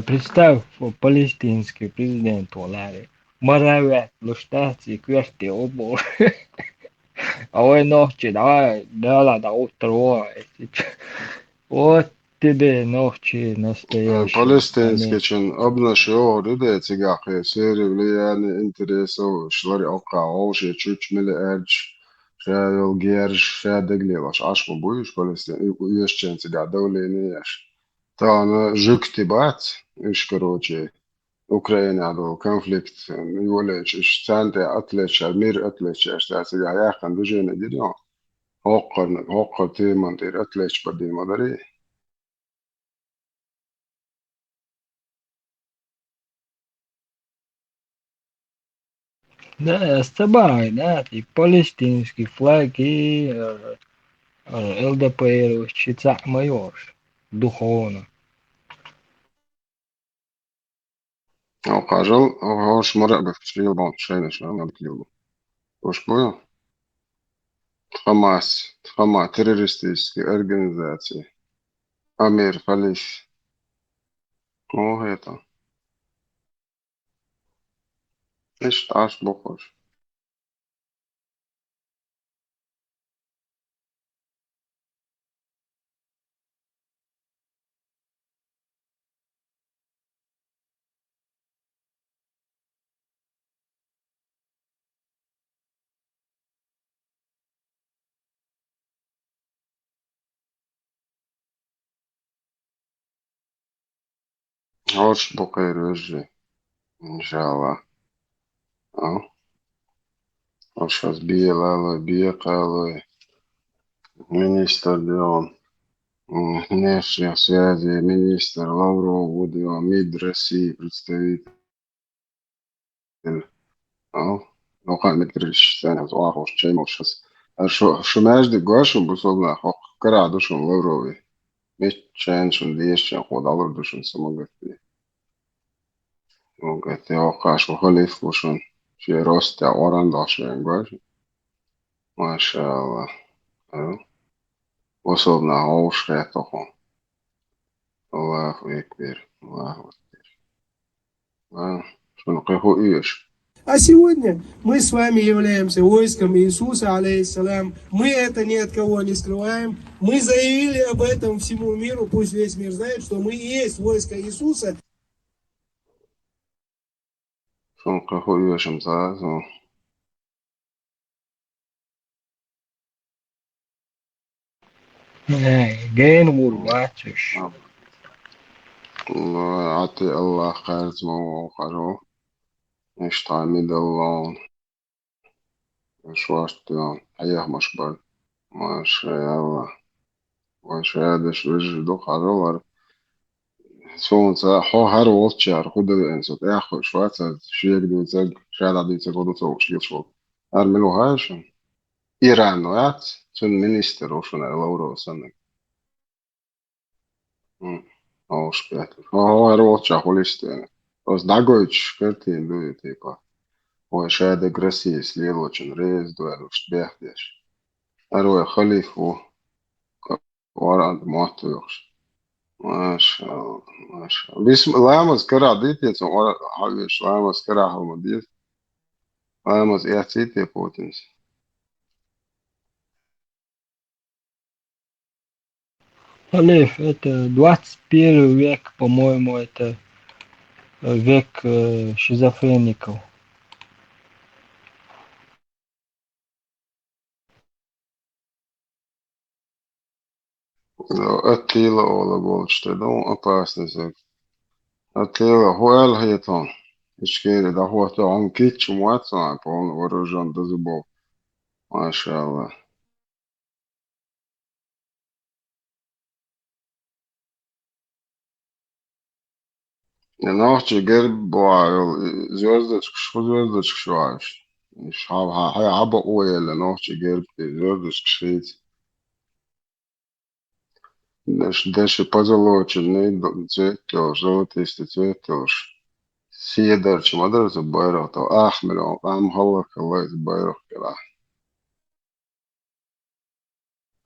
Представь, палестинский президент Олари. Моравят, луштации, кверти, обо. А вы ночи, давай, дала до утра. Вот тебе ночи настоящие. Палестинский чин обна шо риде цигахи сери влияние интересов шлари ока оуши чуч мили эрч شايل جيرش شادق لي باش عشمو بويش فلسطين يشتين تقع دولة نيش تانا جوكتي بات إيش كروتشي أوكرانيا عدو كونفليكت يوليش إيش تانتي أتلتش مير أتلتش إيش تاسقع ياخن دوجين دينيو هوقر تيمان تير أتلتش بدين مدري Да, стабай, да, и палестинский флаг, и ЛДПР, чица майор, духовно. أو قاجل أو هوش مرقبة في تشريل بون شاينة شو أنا بتليلو وش بويا تخمع تيرورستيسكي أرجنزاتي أمير فليش مو هيتا إيش تعاش بخوش هوش بخير وجهي Иншаллах. Вот сейчас Биекалой, министр дел внешних связей, министр Лавров, будет его МИД России, представитель. Лоқан Дмитриевич, Саня, Зуахов, Чаймов сейчас. А что между Гошем, бусовна, кара душем Лавровой. Меччаншин, Дещан, Ходалор душем самогатый. Могат, я окашу халиф душем. Ще росте, оран душем, Гошем. Машаллах. Бусовна, Аушхе, Тохон. Аллаху Экбир, Аллаху Экбир. Что нахуй ешь? А сегодня мы с вами являемся войском Иисуса, алейхиссалям. Мы это ни от кого не скрываем. Мы заявили об этом всему миру. Пусть весь мир знает, что мы и есть войско Иисуса. Что нахуй ешь, Мзазу? Гейн вурвачиш. عطي الله خير وخيره يشتعمد الله شواشتيان حياه مشبر ما شاء الله وشهادش وجدو خيره سون سا حو هر وقتشار خود الانسان ياخو شواتsa شيك دو زق شهادة دي تقولو تو شيل شو ارملو هاش إيران ويات سون مينيستر وشون لورو سنك Auspēters. Ročā holistēne. Tos Dagovičs kartīn bija tīpā. Vai šāda agresijas lieločina reiz duēluši bēhtieši. Aroja halifu, ka varādi motujuši. Mašā. Vismaz lēmas karā dīties un halvieši lēmas karā halma dīt. Lēmas iecītie Putins. Халиф, это 21 век, по-моему, это век шизофреников. Attila Ola Goldstedt, опасность. Attila, хуэл хейтон. Ишкери, да хуато, он китч муатсан, полный вооружен до зубов. Машаллах. Ночью гербовал звездочку, что звездочку шваешь. Хаба оэля, ночью герб, звездочку шить. Дальше позолоченный цветёж, золотистый цветёж. Сиедар, чемодар за байрах, то ахмером, амхаллах, аллах, байрах, кера.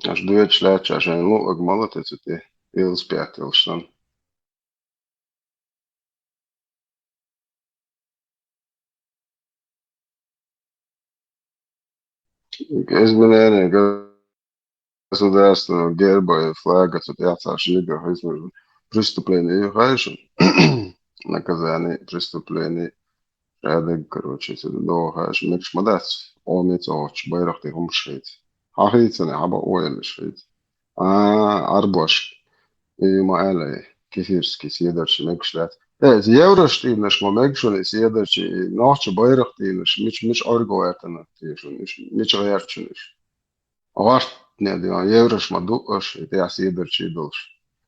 Аж две чляча, аж ну, агмалатец, ты илспятил, что изменение государственного герба и флага, цветятся ошибка, преступление, и наказание преступлений, ряды, короче, это долго, мекш мадас, омец, оч, байрах, ты умшит. Ахицане, хаба оэль шит. Арбош, и маэлэй, кефирский, съедерший, мекш лят. Евроштинаш, мекшон, съедерший, ночь байрах, ты мич арго это, ты мич реакциониш. Vastne divan jevros ma duos, et ja siedertsi dus.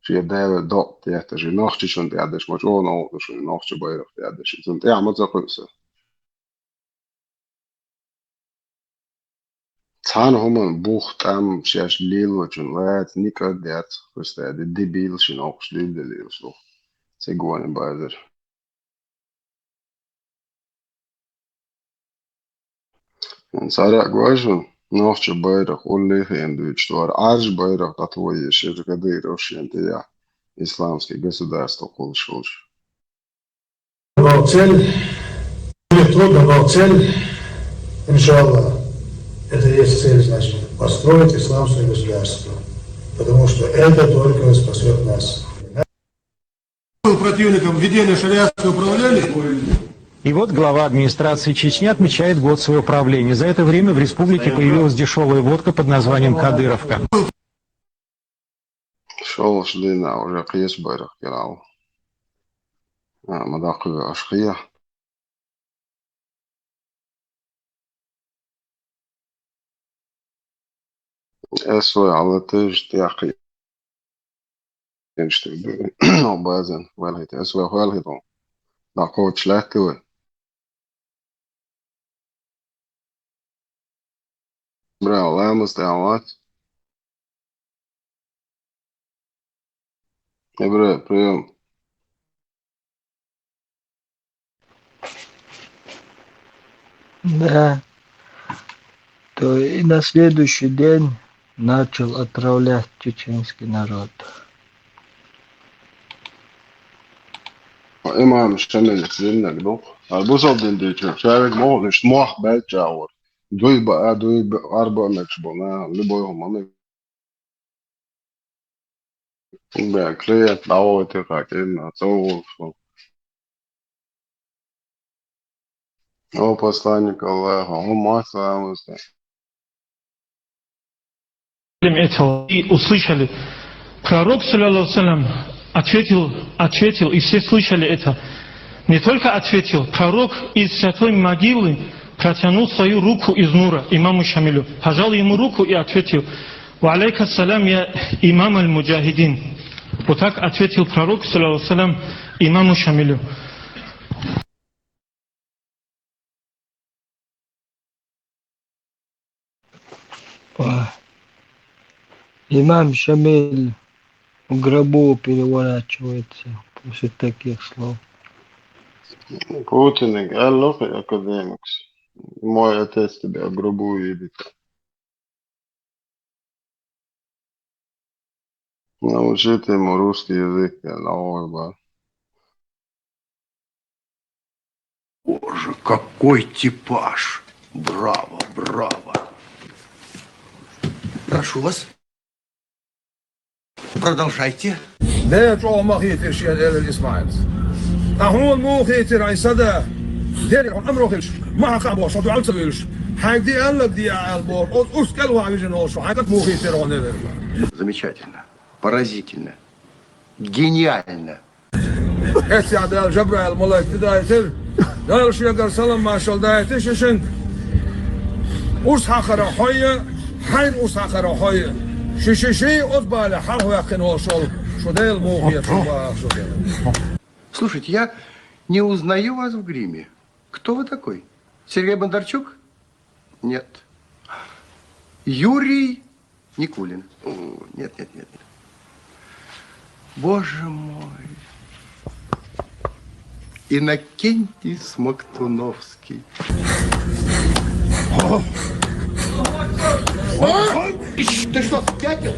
Zie deve dot tehtä, zie nachtjes on teades, maar zo'n ouders on nachtje bijrag teades. Zo'n ja, maar zo goed zo. Tsaan homen bucht am, sias lilo, tjun laat, nika dat, kusta, de debil, sin ook slide lilo, so. Se gewoon in bijzer. En Sara Guajon. Nofče bayrak уллихи индуичтвар арж байрак татвои ширкады рошентия исламские государства кулшулш. Цель, будет трудно, но цель, иншаллах, это и есть цель, значит, построить исламское государство, потому что это только спасет нас. Противником введения шариатского управления. И вот глава администрации Чечни отмечает год своего правления. За это время в республике появилась дешевая водка под названием «Кадыровка». Шолш длина уже киес байрак кирал. Мадакы ашкия. أسوأ على تجد يا أخي no bazen välhit أسوأ välhit on da coach lähtee bra lämmas det annat bra прием. Да, то и на следующий день начал отравлять чеченский народ. إمام الشمال لك دو البوصل دين ديتشر شارك مو مش موح بيت جاور دوي بقى أربع مكشبونا لبويهم أمي بأكلية دعوة تقاكين أتصوف О, посланник Аллаха, ума славности. Этого и услышали. Пророк, саллаллаху ответил, и все слышали это. Не только ответил, пророк из святой могилы протянул свою руку из нура имаму Шамилю, пожал ему руку и ответил: «Ва алейка салям, я имам аль-муджахидин». Вот так ответил пророк, саллаллаху имаму Шамилю. Имам Шамиль в гробу переворачивается после таких слов. Путин قال له في академикс. Мой отец тебя в гробу видит. Научите ему русский язык, я новый был. Боже, какой типаж! Браво, браво! Прошу вас. Продолжайте. ده جو ما خيتر شيء الإسماعيل أهون مو خيتر عن صدى دير عن أمره خلش ما خابو صدو عن سويلش حاج دي قلب دي على البور أسكلوا عم يجنوا شو حاجات مو خيتر عن Замечательно, поразительно, гениально. إيش عدال جبر الملاك تدايتر ده شو يقدر سلام ما شال دايتر ششن أوس حخرة حية حين أوس حخرة حية شي أطبع حرف يقين وصل شو ده الموهية شو ده. Слушайте, я не узнаю вас в гриме. Кто вы такой? Сергей Бондарчук? Нет. Юрий Никулин? Нет. Боже мой. Иннокентий Смоктуновский. Ты что, спятил?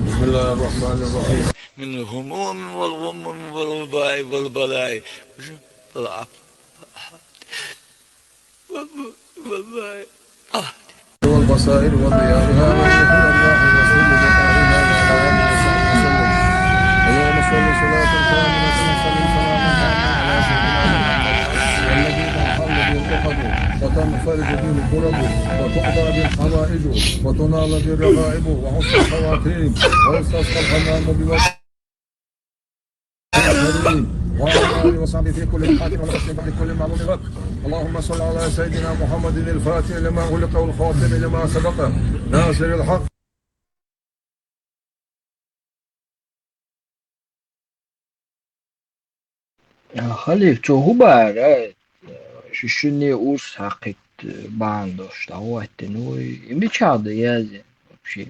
بسم الله الرحمن الرحيم من الهموم والغم والوباء والبلاء والبصائر وضيائها وشكر الله وسلم اللهم صل صلاة كاملة وسلم سلاما على سيدنا محمد الذي تنحل به العقد وتنفرج به الكرب وتقضى به الحوائج وتنال به الرغائب وحسن الخواتيم ويستسقى الغمام بوجه وعلى آله وصحبه في كل حال ونفس بعد كل معلوم لك. اللهم صل على سيدنا محمد الفاتح لما أغلق والخاتم لما سبق ناصر الحق. خليف شو هو بقى شنو أوس حقت باندوش تاوه تنوي يمشي يازن вообще.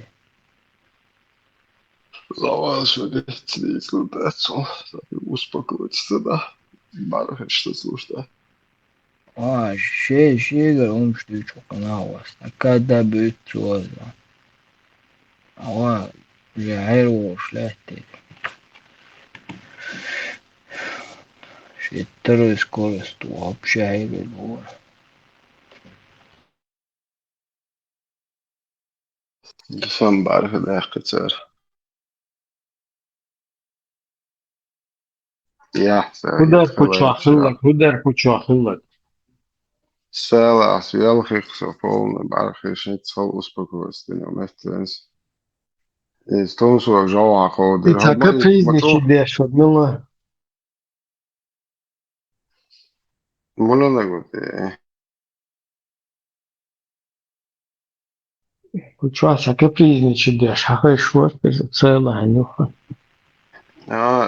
Заважили цвет децу, успокоиться, да. Барахет, что слушать. Şey görmüştü çok ana ne kadar büyük çözüm. Ama zahir o schlechte. Считаю скорость вообще Sam بعرف الآخر كتير. يا Hudar سعيد pučo خلاص يا ahillak, hudar pučo ahillak. سالة عسيال في خسفون بعرف إيش نتصل أسبوع وستين ومثلنس استونسوا جوا I خودر taka هبا prizniči متروح deš od mila. مولا نقول إيه Pučo taka prizniči deš, haha švart, bez cela hanjuha.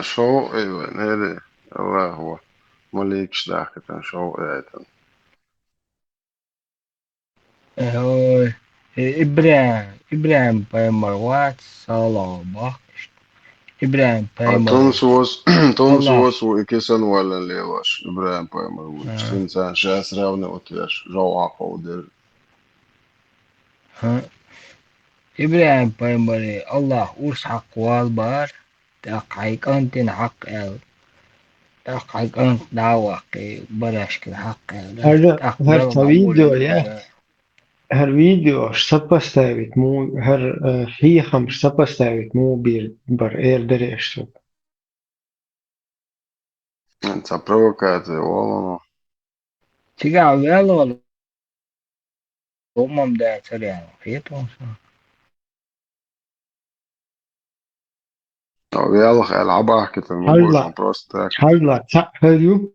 شو أيوة نادي الله هو مليكش داخل شو إيه هو إبراهيم بيمروات صلاة إبراهيم بيمروات Tom الله su iki sen valen levas Ibrahim Pajmarović. Fin sen šest ravne otveš žao hoder. إبراهيم بيمري الله أرس حق والبار تحقيق أنت حق تحقيق أنت دعوة براش كده حق Har تحقيق ta معمول video je, الوجه har video šta postavit mu, har hiham šta postavit mu bar dereš. Sa provokācija olano. Cik vēl Umam dēļ cerējām rietums. ويلا العبها كده الموضوع عشان بروستاك هلا هل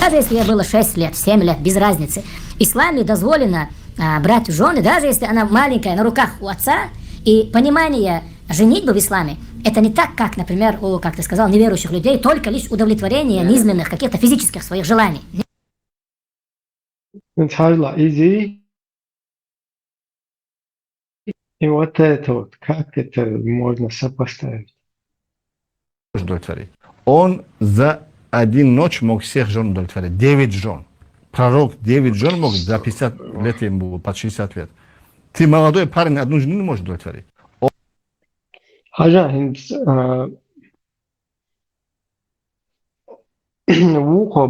Даже если ей было 6 лет, 7 лет, без разницы. Исламе дозволено брать в жены, даже если она маленькая, на руках у отца. И понимание женитьбы в исламе, это не так, как, например, у, как ты сказал, неверующих людей, только лишь удовлетворение низменных, каких-то физических своих желаний. هلا иди. И вот это вот, как это можно сопоставить? Удовлетворить. Он за один ночь мог всех жен удовлетворить. 9 жен. Пророк 9 жен мог за 50 лет ему, под 60 лет. Ты молодой парень, одну жену не можешь удовлетворить. Хажа, в ухо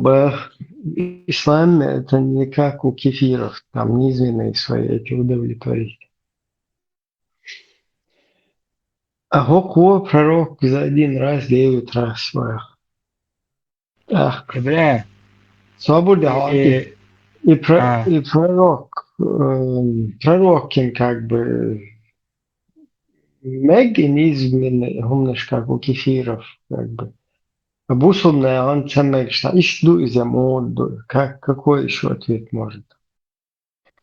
ислам это не как у кефиров, там низменные свои эти удовлетворить. А Хокко пророк за один раз 9 раз своих. Ах, свобода и пророк, пророкин как бы Меги низменные, умнешь как у кефиров, как бы. Обусобная, он самый что, ищу из моду. Какой еще ответ может?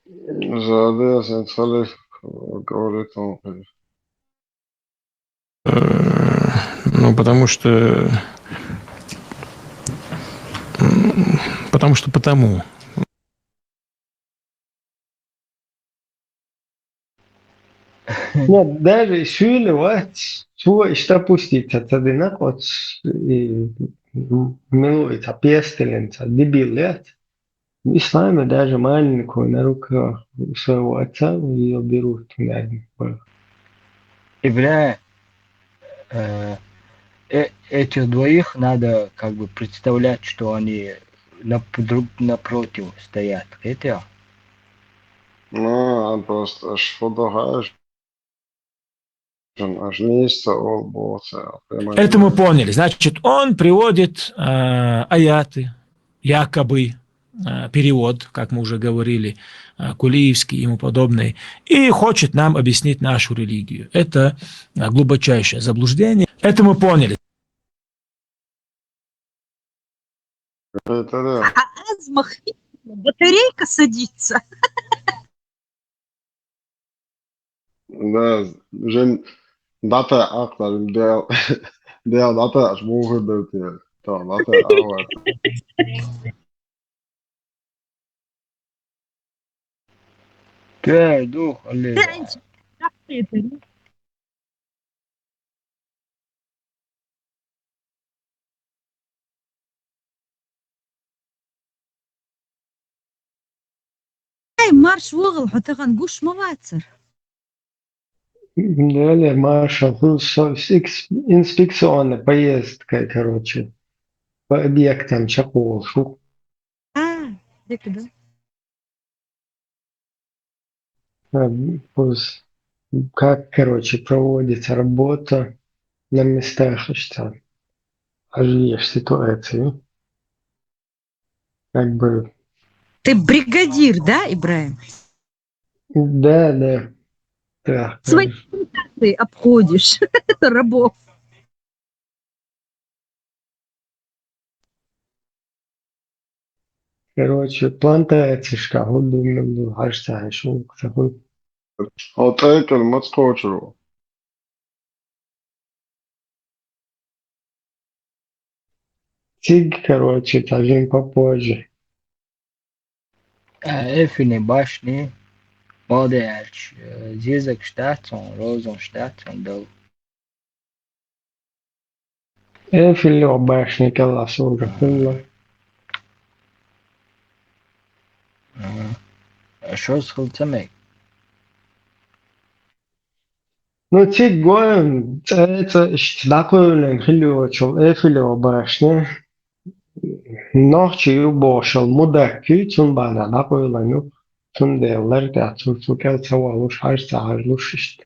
زادة سنتخلف говорит он. Ну, потому что потому. Нет, даже şöyle var, что пустится, тогда вот милуется, пестелинца, дебил лет. В исламе даже маленькую на руках своего отца ее берут. Евреи, этих двоих надо как бы представлять, что они друг напротив стоят. Это? Ну, просто фотография. Это мы поняли. Значит, он приводит аяты, якобы перевод, как мы уже говорили, кулиевский и ему подобный, и хочет нам объяснить нашу религию. Это глубочайшее заблуждение. Это мы поняли. Батарейка садится. Да, Жень, дата актор, да, дата аж могу дать. Да, дата актор. Да, дух, алле. Марш وغل حتى غنقوش مواتر. Далее Маша, инспекционная поездка, короче, по объектам Чакову. Да. Как, короче, проводится работа на местах, что оживешь ситуацию. Как бы... Ты бригадир, да, Ибраим? Да. Свои плантации обходишь рабов. Короче, плантация, думаю, кажется, что такой. Алтайка Москвочева. Тиг, короче, также попозже. Elfine башни, Badeerch, Zizekstadt und Rosenstadt und da. في اللعبة كلا صورة كلها. Что схылцамек? Ну, тиг гоем, это такое нехило, что في اللعبة نوعچه باشل مدکی چون bana نقولنو چون devler da Türkiye çavaluş her sağırluş işte.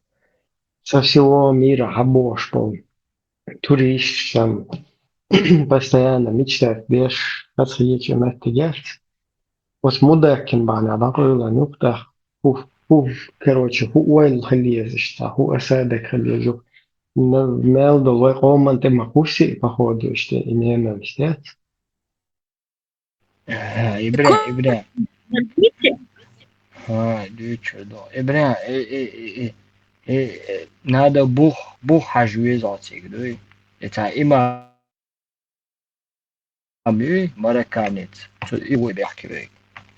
Со всего мира обошел. Турист сам постоянно мечтает, беш, отходить на это делать. Вот مدكن bana نقولنو да هو короче هو الخليج işte هو أسادك خليج. Мел долой коман тема курсе походу işte именно işte. Ибря. Ибря, надо бух хажуезацик, да? Это има амю марокканец, его бяхкивек.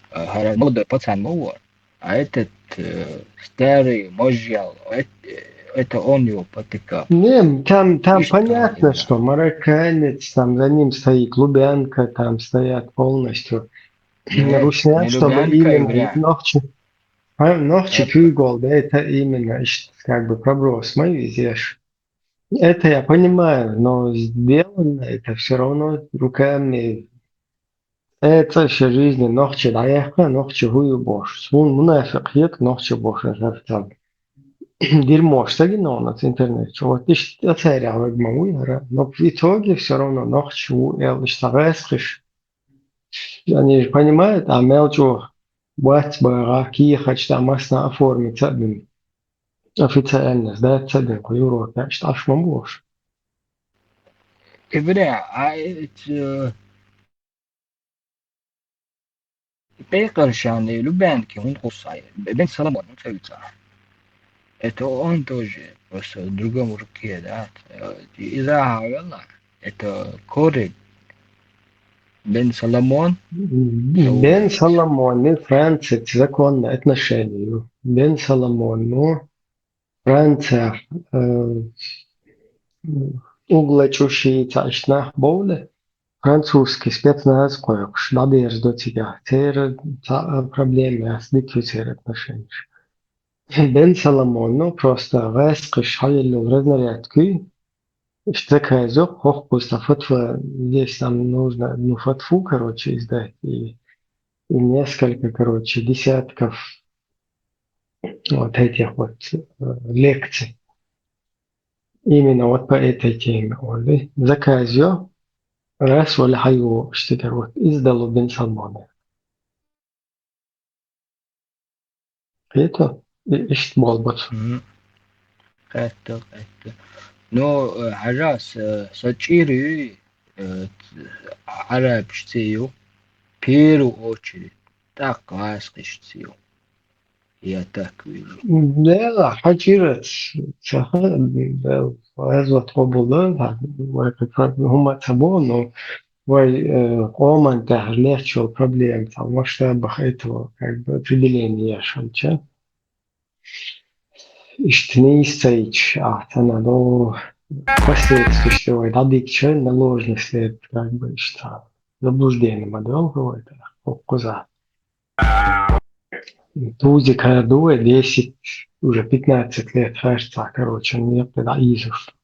Хара мода пацан мовар. А этот старый можжал, это он его потыкал. Не, там понятно, что марокканец, там за ним стоит Лубянка, там стоят полностью русня, чтобы именно ногчи кюгол, да, это именно как бы проброс мой везешь. Это я понимаю, но сделано это все равно руками. Это все жизни ногчи даяхка, ногчи хую бош. Сун мунафик ет, ногчи бош, это дерьмо, что генома с интернета. Вот ты оцарял регмауира, но в итоге все равно ногчу эльштаресхиш. Они же понимают, а мелчу бать бараки, хоть там масно оформить один официально, да, один куюро, так что аж мамбош. Ибря, Пекаршан и Лубянки, он кусай. Бен Соломон, он царится. Это он тоже, просто в другом руке, да. Из-за это корень. Бен Соломон. Бен Соломон и Франция законные отношения. Бен Соломон, ну, Франция углачущие царшнах боуле. Французский спецназ коекш, надежд до тебя. Тер проблемы с дикью отношений. Бен Соломон, ну, просто вескаш хайелу разнарядки. Что такая зоб, хох просто фотва, здесь нам нужно, ну, фотву, короче, издать, и несколько, короче, десятков вот этих вот лекций. Именно вот по этой теме. Заказё, раз вали хайо, что-то вот, издало Бен Салмона. Это ишт болбот. Это. Но عراس сочири арабштию первую очередь так аскштию. Я так вижу. Да, хачирец. هذا طبعا هم تبون وقوما تهلكوا проблем там масштабах этого как бы определения шанча. Иштнейстейч, она до последствий, что это аддикция на ложный след, как бы что заблуждение модель говорит, коза. Тузи кадуе 10, уже 15 лет, кажется, короче, мне тогда изуш.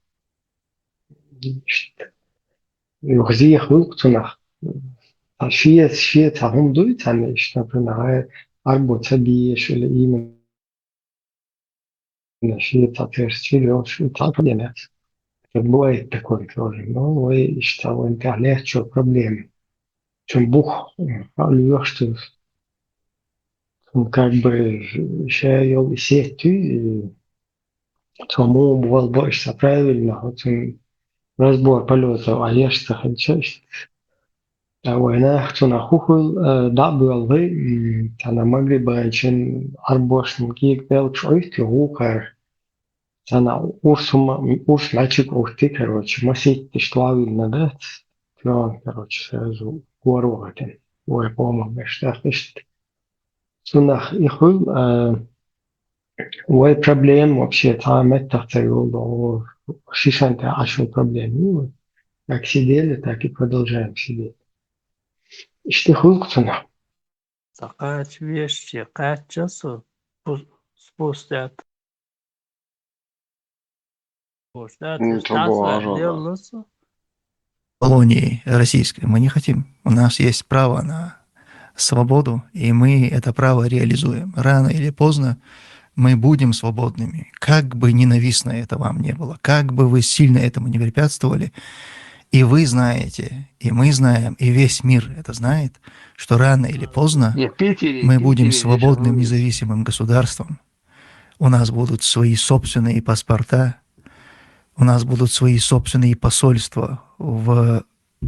Югзих луктунах. А шиет, а он дует, а не, что, например, арбо цабиеш или именно شيء تعطيه شيء شو تعطيه ناس تبغى تكون كلام نو ويشتغل أنت عليه شو проблемы чем бух алюшты как бы шеял сети тому был больше правильно вот разбор полета а я что хочу وأنا أختنا أخوه دعبي والله أنا مغرب عشان 24 جيج بيل شويت وهو أنا أورس мальчик أختي короче ما сидишь правильно да короче сразу ворвatan وهي помощь что сунах ихул وهي проблем вообще там это целую шишанта ашу проблем как сидели так и продолжаем сидеть işte хулксuna Сакач вещи, качасу, спустят. Спустят, станция делается. Колонии российской мы не хотим. У нас есть право на свободу, и мы это право реализуем. Рано или поздно мы будем свободными. Как бы ненавистно это вам не было, как бы вы сильно этому не препятствовали, и вы знаете, и мы знаем, и весь мир это знает, что рано или поздно мы будем свободным, независимым государством. У нас будут свои собственные паспорта, у нас будут свои собственные посольства в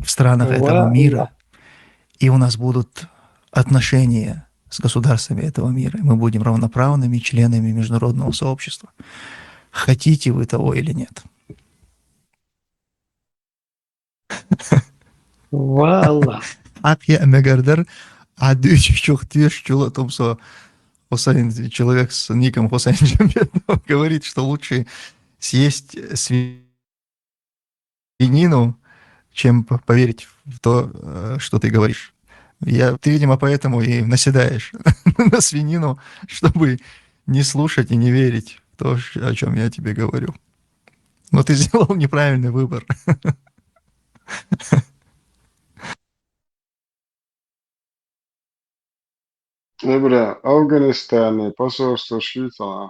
странах этого мира, и у нас будут отношения с государствами этого мира. Мы будем равноправными членами международного сообщества. Хотите вы того или нет? Валла. Я мегардер, а дючух тешчула том, что Хусейн, человек с ником Хусейн Джамбетов, говорит, что лучше съесть свинину, чем поверить в то, что ты говоришь. Ты, видимо, поэтому и наседаешь на свинину, чтобы не слушать и не верить в то, о чем я тебе говорю. Но ты сделал неправильный выбор. Добре, Афганистан, посольство Швейцарии.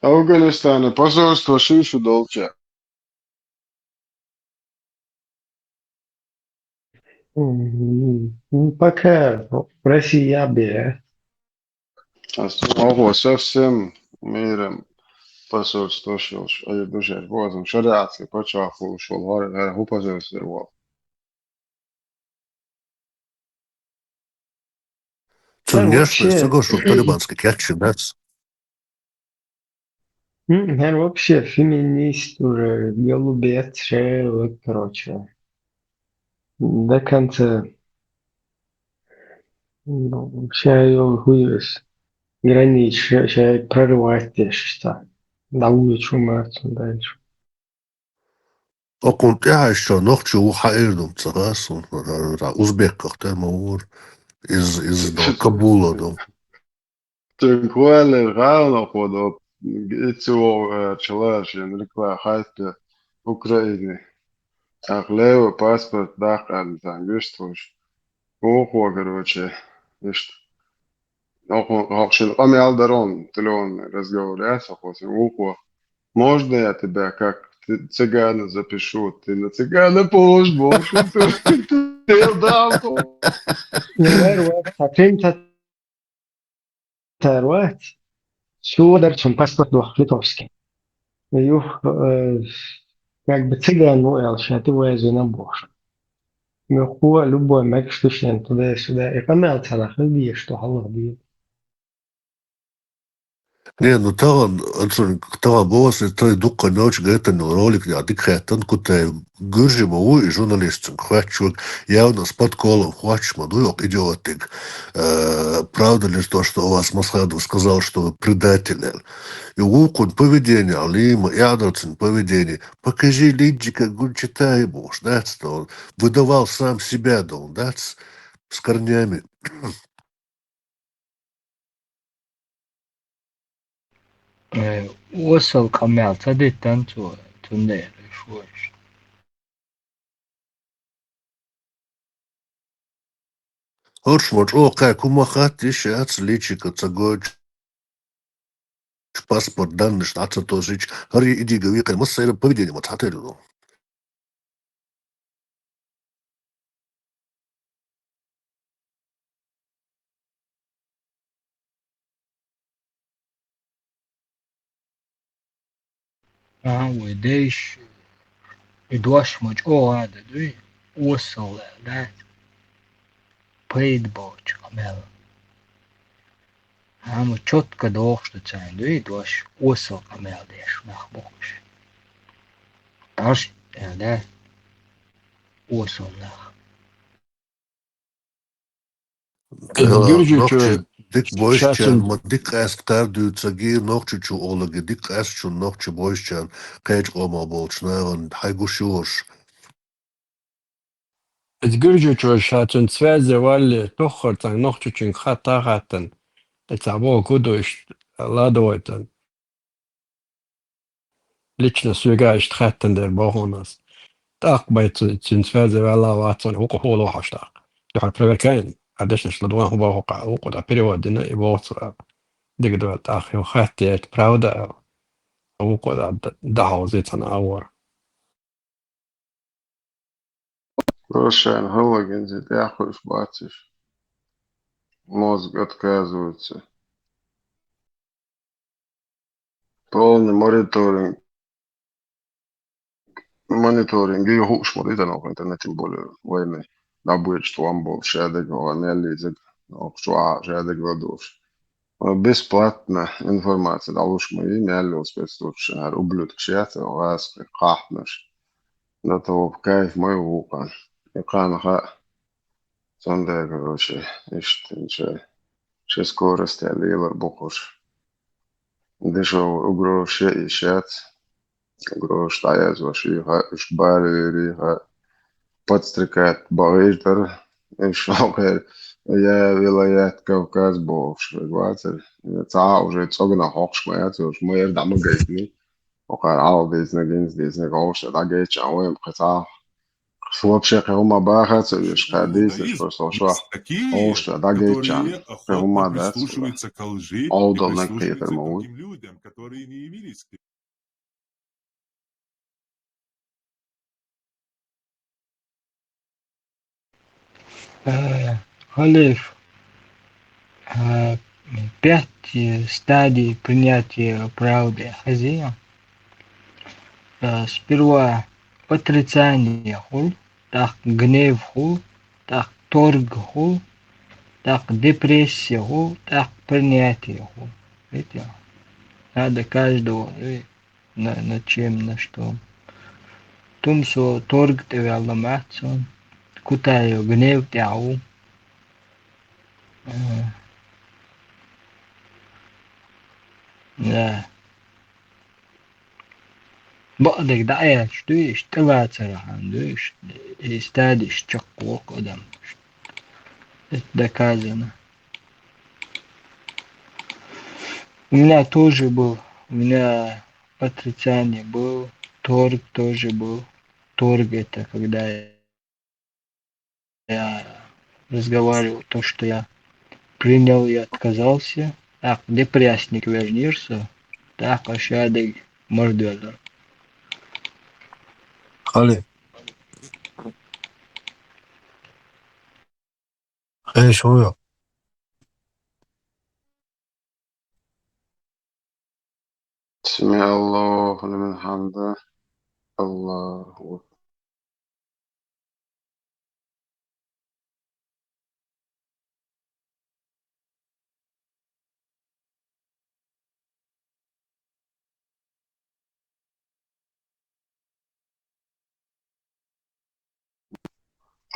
Афганистан, посольство Шишу Долча. Пока в России я бы. Ого, совсем миром посольство Шилш. А я душе, вот шариатский почав ушел, говорит, посольство рвал. Конечно, соглашу, талибанский catch, да? Я вообще феминист уже, голубец, вот, короче. До конца. Вообще, я хуюсь. Границ, я прорывать что. На улицу мертв дальше. وكنت عايش نوختي وحايردم تغاسون أوزبيك تمور из Кабула до. Тинкуэле рано ходо ицо человек рекла хайте Украины. Ах лево паспорт дахал тангуштуш. Охо, короче, видишь. Охшил амял дарон, телефон разговаривать, охо. Можно я тебя как цыгана запишу? Ты на цыгана похож больше. Ты дал. Тарват. Что дарчим паспорт двух литовский. Юх, как бы цыган, ну, элша, ты везу на больше. Мехуа любой мэг штучен туда-сюда. И помял царах, и что халах бьет. Не, ну там было, той дукка ночь, где-то на ролик, я дикхэтан, куте гуржи мову и журналистин, хвачук, явно с подколом, хвачма, ну, идиотик. Правда ли то, что у вас Масхадов сказал, что вы предатели? И укун поведение, алима, и адрацин поведение. Покажи лиджика гульчитай муж, да, он выдавал сам себя, да, с корнями. وصل كمال تدي تنتو تندير شوش Horšmoč, kā kumahātis, atslīčika, cagoč, паспорт, данные, atsatos, arī idīga vīkai, mums ir поведение, вот atēļu. وديش يدوشمج هذا دوي وصل ده بيد بوش كمل هم четко دوش تسعين دوي دوش وصل كمل ديش نخبوش تاش ده وصل نخ Nokči, dik boščan, ma dik ēst kārdūca gīr nokči ču olagi, dik ēst ču nokči boščan, kēč oma bolčnā, un haigu šūrš. تقرجو شاتن تسوازي والي تخر تان نوخشو چن خطا خاتن تسابو كودوش لا دويتن ليچنا سوغاش تخاتن در بوهوناس تاق بايت تسوازي والا واتن هوكو هولو حشتاق يحر بريكاين عدش نشلدوان هو هوكا هوكو دا переводина и боцра دقدو تاخ يو خاتيت براودا هوكو دا دهوزيتن اور Рошан, Галагин, я хочешь бачишь. Мозг отказывается. Полный мониторинг. Мониторинг. И хуш, вот это noch интернет, тем более войны. Да будет, что он был шедек, он язык, что шедек ведуш. Бесплатно информация. Да лучше мы имели спецслужбы. Ублюдок шеет, вас кахнешь. До того, в кайф мой вулкан. Экрана сонда, короче, ще скорости, лилар бухош. Дешо угроше и шет, угрош таяз ваши, шбари, подстрекает бавеждар, шокер, я вилаят Кавказ бовш, ватер, ца уже цогна хокшмаят, уж мы дамы гейтни, окар ал дизна гош, да гейч, а уем кца. Вообще, хаума бахаться, видишь, ходить, просто шла. Он что, да, гейчан. Хаума, да, олдал на Питер, мой. Халиф, 5 стадий принятия правды хазия. Сперва отрицание хул, так гнев хул, так торг хул, так депрессия хул, так принятие хул. Видите? Надо каждого на чем, на что. Тумсо торг тебе алламатсон, кутаю гнев тяу. Да. بقدر دعاش دويش تبعت عن دويش يستادش تشقوق قدام доказано. У меня тоже был, у меня отрицание был, торг тоже был. Торг это когда я разговаривал, то, что я принял и отказался. Так, депрессник вернешься, так, ошадок мордвеллер. خالد ايش هو سمع الله لمن حمده الله أكبر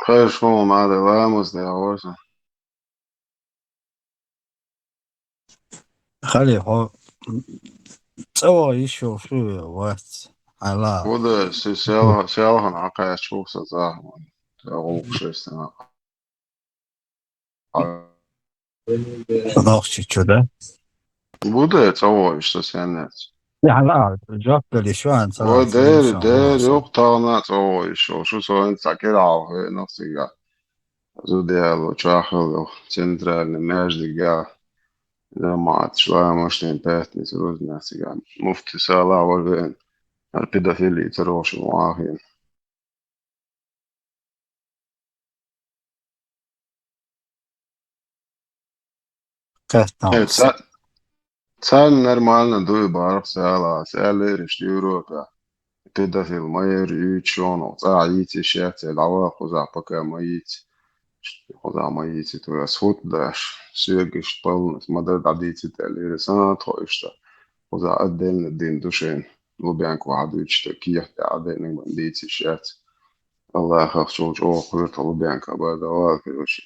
خير شو ما هذا لامس ده عورسه خالد هو سوى يشوف شو وقت على وده سيالها عقايا شوف سزاه أغوق شو استنا ناخذ شو ده وده سوى إيش تسيانات يعني لا جاب لي شو عن ودير يقطعنا سوى إيش شو سوى أنت كده عارف نفسك Zodialo Čahalo, centralni Meždigā, Ramāts, Šlāmošņiem pētniec ir uznācīgām. Mufti Salā var vien ar pedofiliju carošanu vāhiem. Царь нормально дуй барх Сала, Сала ришь Европа. Педофил майор Ючонов, Аити шерце, Лава Хуза, пока Маити. Хуза Маити, то сход даш, Сюгиш полнос, Мадад Адити Тели, Ресана Тойшта. Хуза отдельно дин душен, Лубянку Адучта, Киехта отдельно бандити шерце. Аллах хавчуч охует Лубянка, Бадава, короче,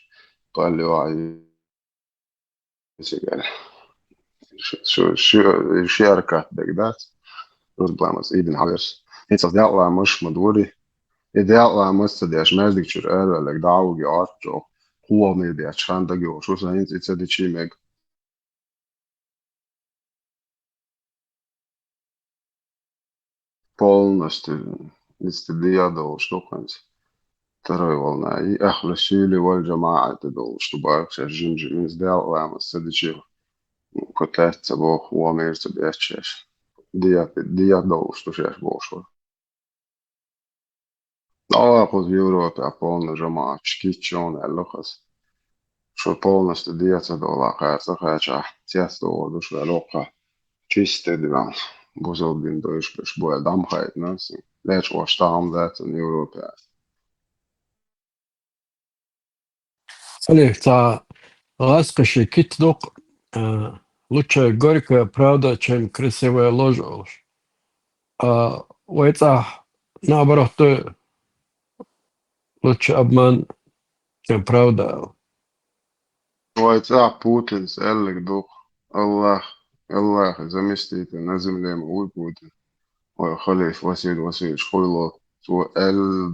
Палева Сигар. شو شركة بقداد Uzblamas Eden Hagers. Iets als dat laat moest maar door die. Dat laat moest die als mensen die het er dag die art zo hoe meer die schijn dat je zo zijn iets dat je mee. Полностью استدياد وشلوخنس ترى والله أخلى الشيلي والجماعة تدول شتبارك شجنج من زدال لام استديشيل كتلات تبوخ وامير تبيتشش ديات دول شتوشش بوشور أخذ يوروبا полная جماعة شكيتشون اللخص شو полностью ديات دول قاعدة قاعدة تيات دول دوش لوقا чисто диван بوزودين دوش بش بوال دام خايت ناس ليش واشتام ذات in Europa Олег, та ласкаще китдок лучше горькая правда, чем красивая ложь. А у это наоборот лучше обман, чем правда. ويتاع بوتين سألك دوق الله زمستيت نازم لي مقول بوتين وخليف وسيل شخويلو سو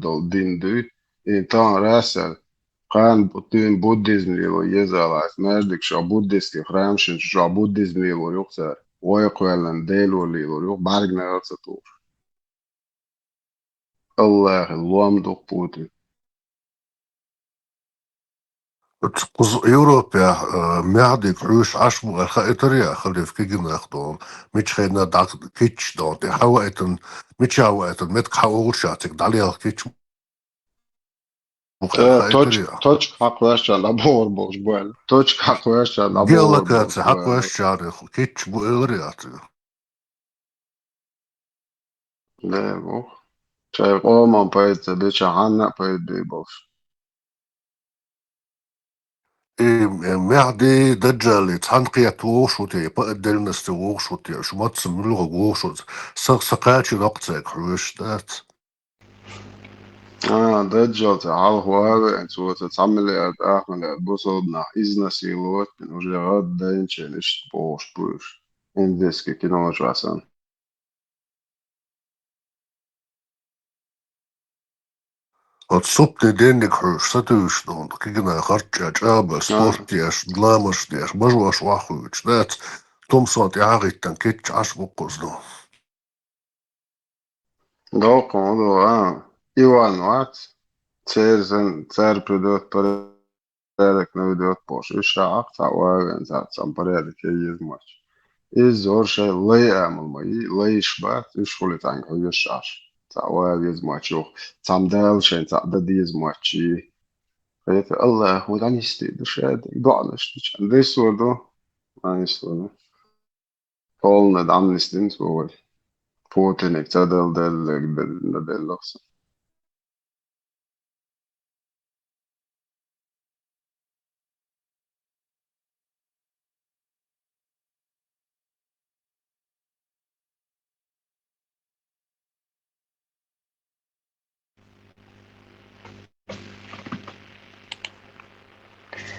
دول دين دي إنتان راسل قان بوتين بوديزم ليلو يزالاس ماجدك شا بوديستي خرامشن شا بوديزم ليلو يوكسر ويقوالن ديلو ليلو يوك بارجنا يرسطور الله اللوام دوق بوتين Европа мядик рус ашму خاطريا خلي في كيجنا خدون مش خينا داك كيتش دون تي حوائتن مش حوائتن مت خاور شاتك داليا كيتش توچ حق واشا لابور بوش بوال توچ حق واشا لابور ديالا كاتس حق واشا كيتش بو إغريات لا بو شايف ما بايت بيش عنا بايت بيبوش معدي دجال تحنقية ووشوتي بقدر نستووشوتي شو ما تسملوه ووشوت سقاكي نقطك حوشتات دجال تعال هواوي انتو تتعمل اعمل بوصلنا إذن سيلوت من وجهات داينشي نشت بوش اندسكي كنا مجرسان отсутствие денег соответственно кигна харча чаба спортиаш дламаштиаш бажуаш вахуч дат том сот яагиттан кетч ашбуккуздо Galkom odo Ivan Vats царь придет порядок наведет пош и шаг цауавен цам порядок есть матч и зорше лей амл мои лей шбат и школе танк и шаш цауав есть матч цам дал шен цадад есть матч это الله ودعني استيد شاد ضعنا شتيش عندي سودو ما يسودو قولنا دعم نستين سوول Putin اقتدل del لقصة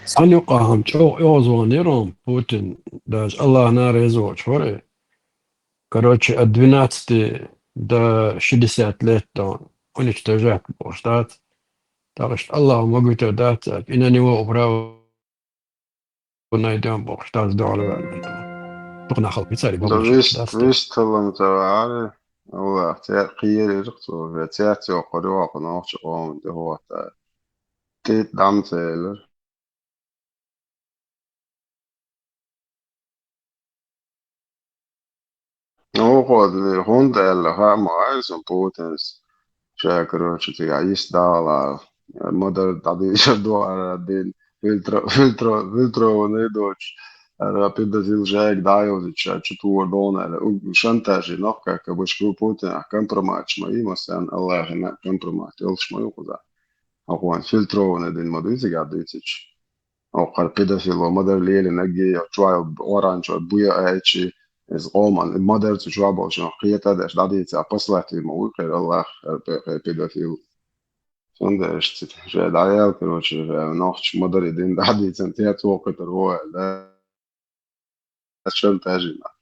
Санюкахан Озуаниром Путин даже Allah нарезал чворы. Короче, от 12 до 60 лет он уничтожает штат. Так что Аллах могут дать, и на него право найдем штат здоровья. Только на халпе цари Вist талам тавари الله قيل رقصو في تياتي وقروا قناش قوم ده هو Tit damcēļa. Вот, Хундел, Хамайс un Putins. Šajā, короче, tajā izdālā modeļu tādu izšādu ar фильтрованные дочь. Пидазил жаек даёвич, чутур донер. Шантажи, но как обычно Путина компромат моим, асан Аллах на компромат. Елш мою куда. Ахуан фильтрованные дин модузи гадуйтич. Охар педофило модель лели наги, чуал оранж, буя эчи. Ez Oman, modern situația, prieteni, dadiți, apăslat, mă uit, Allah, pedofil. Sunt ești, și da el, короче, noștri moderi din dadiți, în tine tu câte roe, da, șantajina.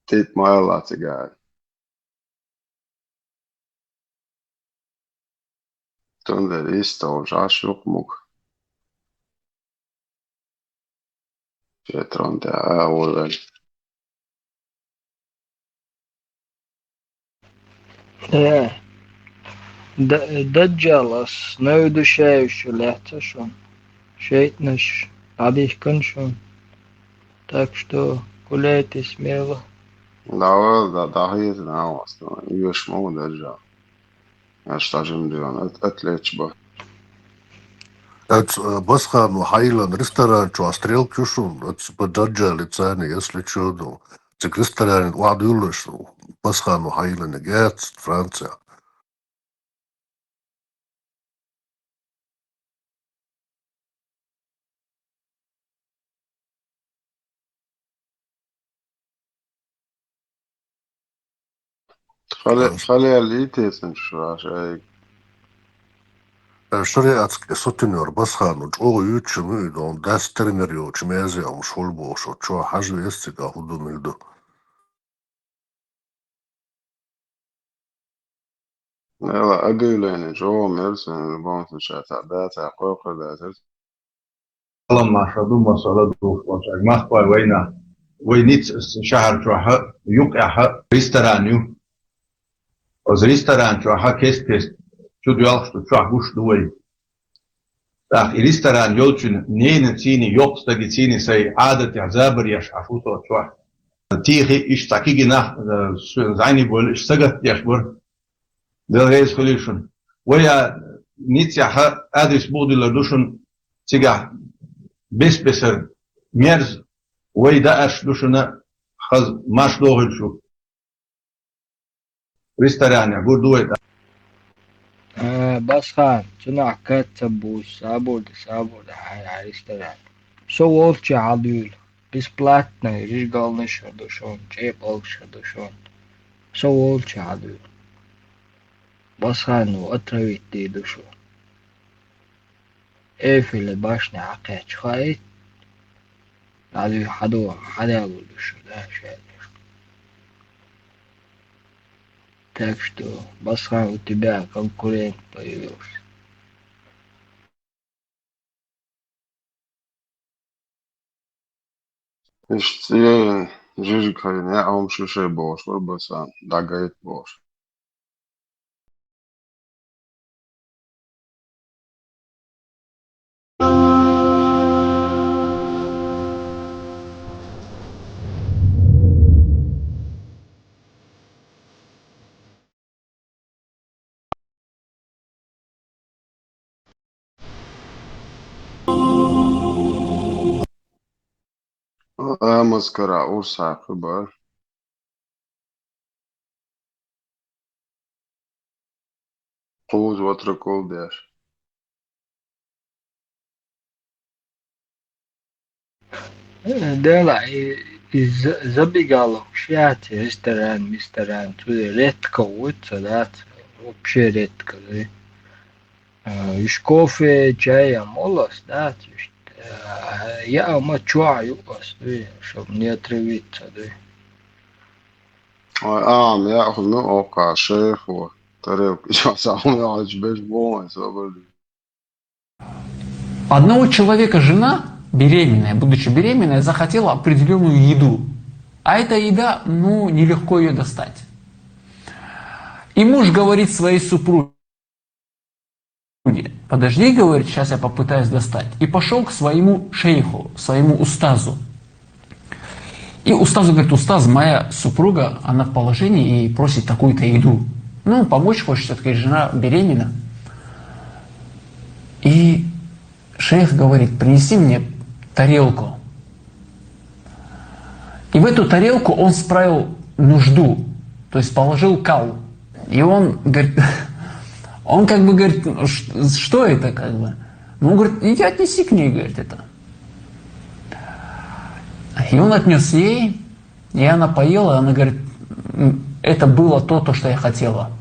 Tit mai la țigai. Tunde isto, jașuc muc. Ce tronte a urveni. دجالس نودو شايف لحظة شون شيتنش عديش كنشون так что гуляйте смело. Да, هي تنعوص يوش مو دجال اشتاجم ديون اتليتش به Басхан, Хайлан, ресторан, что стрел кюшун, это подаджали цены, если что, ну, цик ресторан, ладно, юлыш, Басхан, Хайлан, Герц, Франция. خلي الإيتيسن شو عشان Шариатский сутенер Басхан, о ючему, он даст термерю, чмезе, он шолбо, что хажу есть, как удумилду. لا أقولين جو ميرسن بونس شاتا داتا قوقر داتا لما شدوا مسألة وشاك ما خبر وينيت شهر شوها يقع ريستورانيو از ريستوران شوها كيست شو ديالش شوها وش دوي داخل ريستوران يولشن نين تيني يوقس تيني سي عادة عزابر يش عفوتو شوها تيخي إش تاكيجي نح زيني بول إش سجت يشبر del reis solution. Oja nicija adres budi lardushan tiga besbeser merz oj da ash dushana khaz mash dohil shu. Restorania gurduet. Басхан, цена катабус, сабурда, ресторан. Все волчи адюль, бесплатно, рижгалный шардушон, чепал шардушон. Все волчи адюль. Басхану отравить душу. Эйфель башня акач хает. Надо хадалу душу, да, шайдер. Так что, Басхан, у тебя конкурент появился. إشتي جيجي كاين أهم شو شي بوش وربسان داقايت بوش مسكرة أورسا خبر قوز واتركول دير Dela, забегала в чате, ресторан, туда редко уйти, да, вообще редко, да. И кофе, чая, молос, да, я мочаю вас, да, чтобы не отравиться, да. ياخذ من أوقع شيخ وطريق ساعة يعيش بيش بوين Одного человека жена, беременная, будучи беременная, захотела определенную еду. А эта еда, нелегко ее достать. И муж говорит своей супруге: Подожди, говорит, сейчас я попытаюсь достать. И пошел к своему шейху, своему устазу. И устазу говорит: устаз, моя супруга, она в положении и просит такую-то еду. Ну, помочь хочет, все-таки жена беременна. И шейх говорит: принеси мне тарелку. И в эту тарелку он справил нужду, то есть положил кал. И он говорит, он как бы говорит: что это как бы? Ну, он говорит: иди отнеси к ней, говорит, это. И он отнес ей, и она поела, и она говорит: это было то, что я хотела.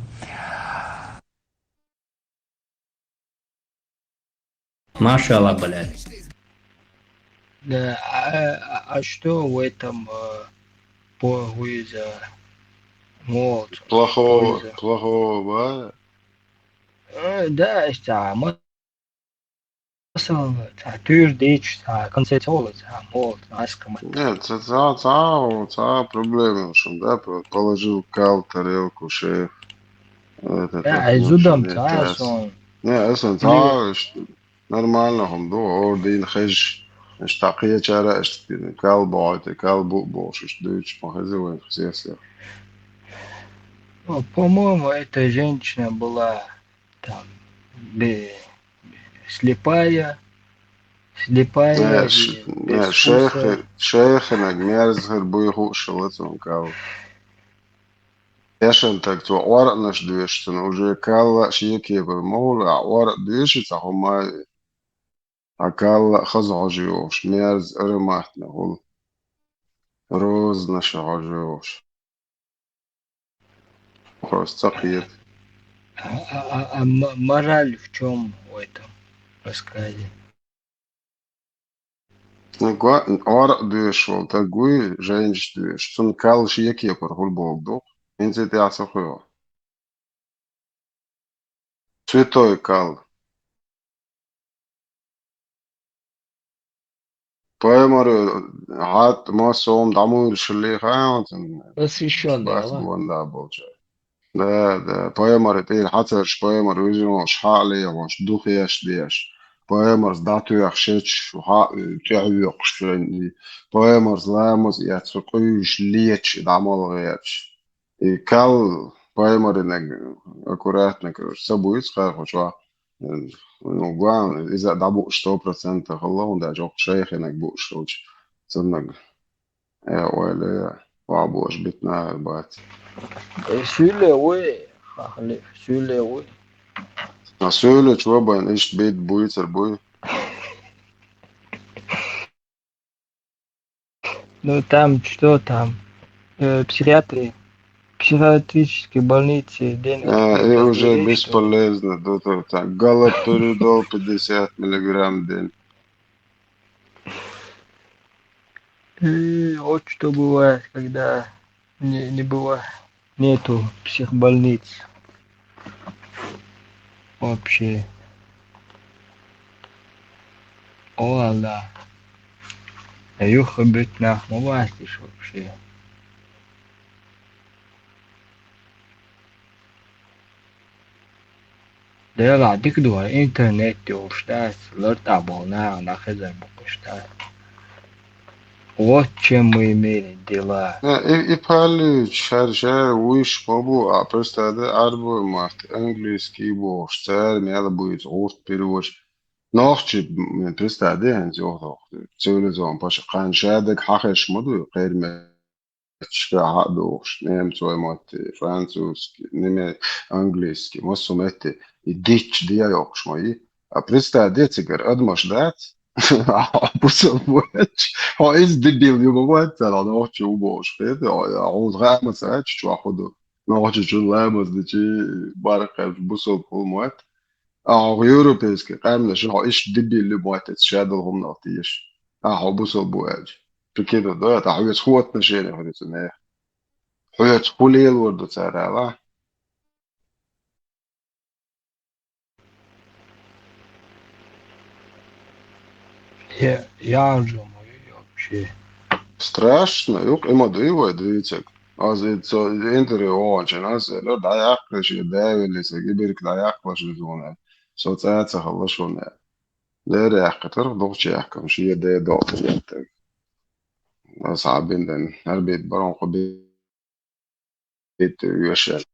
Машалла, блядь. Да, а что в этом польза? Вот. Плохого, Да, مثلا تير ديتش концептуалы вот аскама. Нет, проблема, что да, положил кал, тарелку, шеф. Да, изудам сон. Не, нормально, он до ордин хэж. Штакия чара, кал баайте, кал бош, дойч, махазуем, все. По-моему, эта женщина была там слепая, без вкуса. Шейхинак мерзгер буйху шалатом кал. Яшен так то орат наш дуешься, но уже кал шиеки бермол, а орат дуешься, хома акал хазажиош, мерз ремахтна гол. Роз наш хажиош. Просто киет. А мораль в чем в этом рассказе? Орат дуешься, такой женщина дуешься, он кал шиеки бермол богдо. Инте ты асахуя. Святой кал. Поэморы хат масом дамур шли Посвященный, бас бонда болча. Да, поэморы ты хаташ поэмор вижу шхали ваш духияш диаш. Поэмор дату яхшеч ха тяюк штани. Поэмор зламос яцукуш леч дамол яч. И кал поэморы аккуратно, короче, собой схахоча. Ну, главное, из-за дабу 100% الله ده جوك شيخ انك بوش روش صنق يا ويلي وابوش بيتنا بات Süle. نسولة شو بين ايش بيت بوي تربوي Ну там что там? Психиатрические больницы и уже бесполезно доктор так галоперидол 50 миллиграмм в день. Вот что бывает, когда нету психбольниц вообще. О, да. Юха быть нахуй, властишь вообще. ده بعديك دول الإنترنت وشتاس لرت عبونا на хазар букуштас. Вот чем мы имели дела. И пали шарша уж побу, а просто это арбу махт английский бог, царь надо будет уст перевод. Нахчи просто это они ох, цивилизован паш каншадак хахеш моду غير ما عقدوش نيمتو مات فرانцузский نيم английский مسومت ديتش دي يوكش ماي بريستا ديتسجر ادمش دات بوصل بوش هو از ديبيل يوم وقت انا نوتش وبوش فيت عود غامة ساعات شو اخده نوتش شو لامس دي بارك بوصل بومات اه يوروبيسكي قامنا شو ايش ديبيل اللي موات شادلهم نعطيش اه بوصل بواج كده ده تعويض خوتنا شيء هذا سنة حياة خليل ورد ترى Я же вообще. Страшно, юк има дива двицек. Also so hintere Ohren, also da jagt sich der Devil ist, gibir da jagt was so ne. صوت خلصونا دير يحكتر دوغش يحكم شيء دي دوغ يحتاج صعبين دن البيت برون قبيت يوشل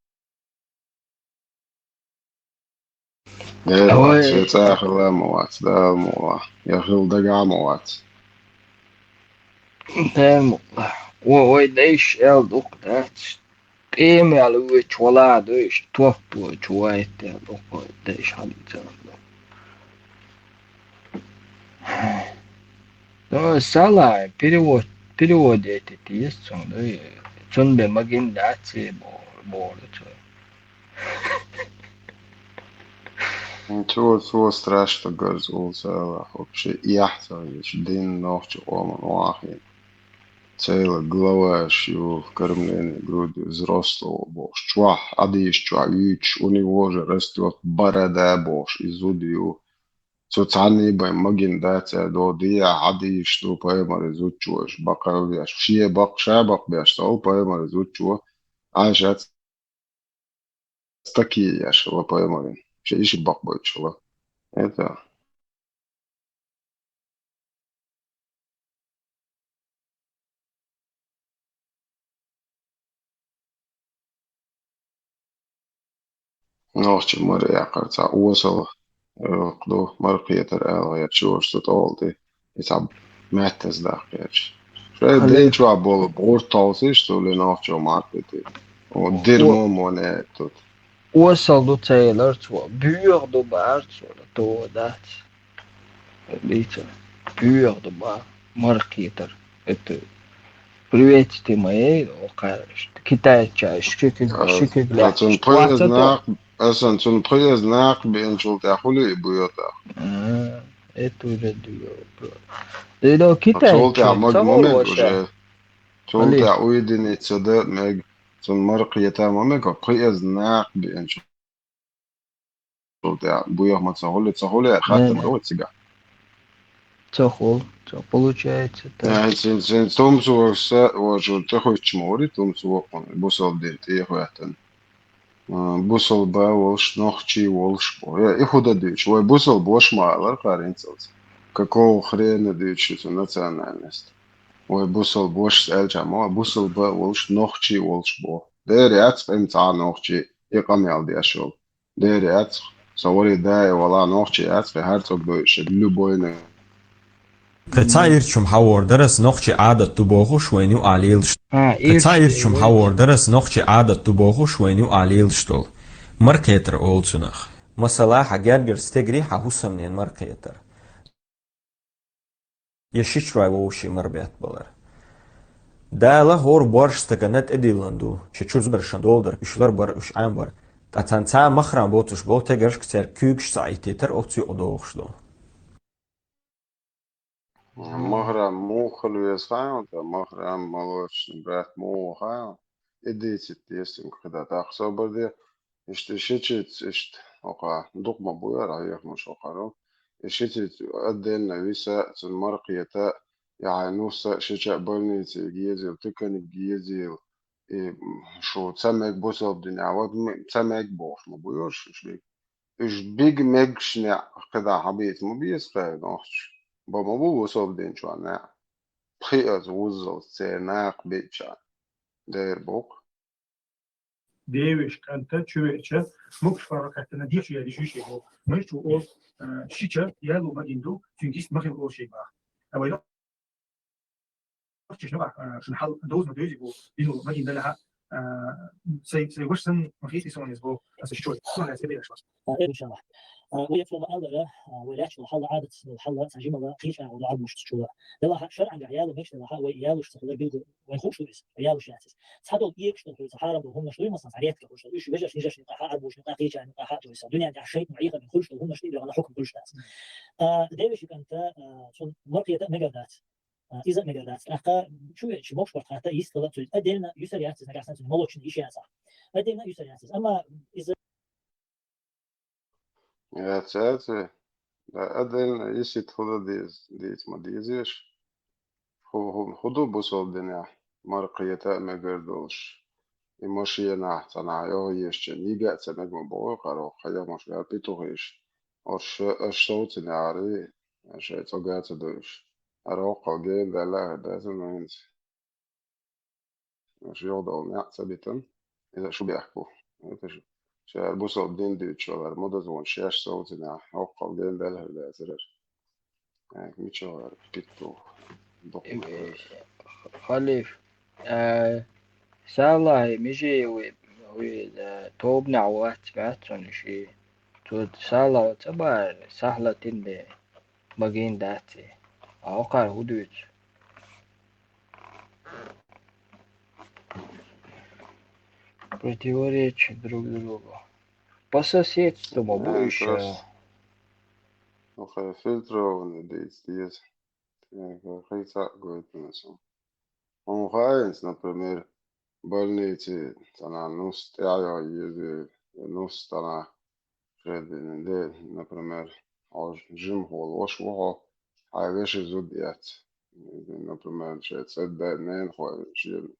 دير وات شيء آخر موات دا موات يخل دقع موات تمام ويديش الدقات قيمة على ويش ولا دوش توفو شوية الدقات ديش حديثا но сала перевод эти есть он да сон бе магин дати бо ничего страшного говорил вообще яхта день ночь оман вахин целая голова шью в кормлении груди взрослого бож чуа адиш чуа юч у него же растет борода бож и зубью تعني باي مجن داتا دو دي عادي يشتو باي مرزوت شوش بقى بيش شيء بق شابق بيشتو باي مرزوت شو عاشت تكي يا شو باي مرين شيء إيش بق بيشوا это نوش مريا قرصا وصل قدو مرقيتر آل يتشوش تطولتي يتعب ماتز داقيتش شايف دين شو عبول بورتالسي شتو لنوش marketi وديرمو مونيتوت وصل до целer så bur då bara så då det lite bur då bara marketer ett приветствие моей окажешь китайча шикегле تون признак أصلا تون признак بين شو تأخذي بيوتا это уже другое ده китайча момент уже تون تعويدني تصدق مج تون مرقيتا момент признак بين شو بيوه ما تصهولي خاتم روت сига цохол получается сен томсу вот ты хочешь мори томсу он бусал день ты хуятан бусал ба волш нохчи волш и худа дыч ой бусал бош малар каринцелс какого хрена дыч это национальность ой бусал бош элчама бусал ба волш нохчи волш бо деряц пемца нохчи يقام دي اشول دеряц صوري داي ولا نохчи яц هرцог дыч любой Tecayirchum havordaras noqchi aadat tu bohu shwenu alil. Tecayirchum havordaras noqchi aadat tu bohu shwenu alil shtol. Marketer olsunach. Masala hagerger stegri hahusam marketer. Yeshichray woshi marbet balar. Dala hor barsh staganet edilandu. Shechuz bershan dolder ishlar bar ush ambar. Tatanca makhram botush botegersh kser kügsh saiteter otsi odoxshdo. Махрам мухалу ясхаем, та махрам молочный брат мухаем. Идите тестим, когда так собаде. Иште шичит, ишт ока духма буя раях мش окаро. Иште отдельно виса цмарقيتا يعني نص شيء بني تجيزل تكن الجيزل شو تسمك بوصل الدنيا واد تسمك بوش ما بيوش إيش بيج مجشنا كذا حبيت ما بيسقى نوش بابا مو وصل دين شو أنا بخير وصل سناق بيتشان دير بوك ديوش كانت شوية ممكن فرقتنا دي شوية دي شوية هو مش هو شيء يالو ما عنده تنجيس ما هو شيء بقى أو إذا شنو بقى شنو حل دوز ما دوزي بو إنه ما عنده لها سي وشن ما فيش يسون يسبو بس شوي ما لازم يبيع شوي إن شاء الله ويفهم الله ولاش الحل عادة الحل سجيم الله خيش أو لعب مش تشوله ده شرعا عياله مش ده وياله شغله جلده ويخوش ويس عياله شاتس تحدوا يكش في الحرب وهم شوي مثلا عريات كوش إيش بيجش نجش نقاح أبوش نقاح خيش يعني نقاح تويس الدنيا عند شيء معيقة من كلش وهم شوي على حكم كلش ناس ده وش كانت شون مرقية مجادات إذا مجادات أخا شو مش وقت حتى يستلا تقول أدينا يسريات نجح سنة ملوش إيش يعني صح أدينا يسريات أما إذا يا ساتر أدل يسيت خدا ديت ما ديزيش خدو بوصل الدنيا مرقية مجردوش يمشي نحت أنا يو يشتن يجا تنجم بوه قارو خيا مش قال بيتوهيش الشوط نعري شيء توقعت دوش أروق الجيل ده لا ده زمان مش يوضع مع ثابتا إذا شو بيحكوا إذا شو البوسة الدين دي تشغل المدة زون شاش صوت نع أروق الجيل ده لا ده زرر يعني ميتشو بيتو دق خليف سالله ميجي وي توب نعوات باتون شي تو سالة وتبار سهلة تندي بقين داتي أوقع هدوت противоречат друг другу. По соседству больше. Фильтрованный действие. Хотя говорит нас. Он хаинс, например, больницы, она нус тяга еды, нус она шеды, например, жим хол, ошвухо, а вещи зудят. Например, шед седда нен хол, шед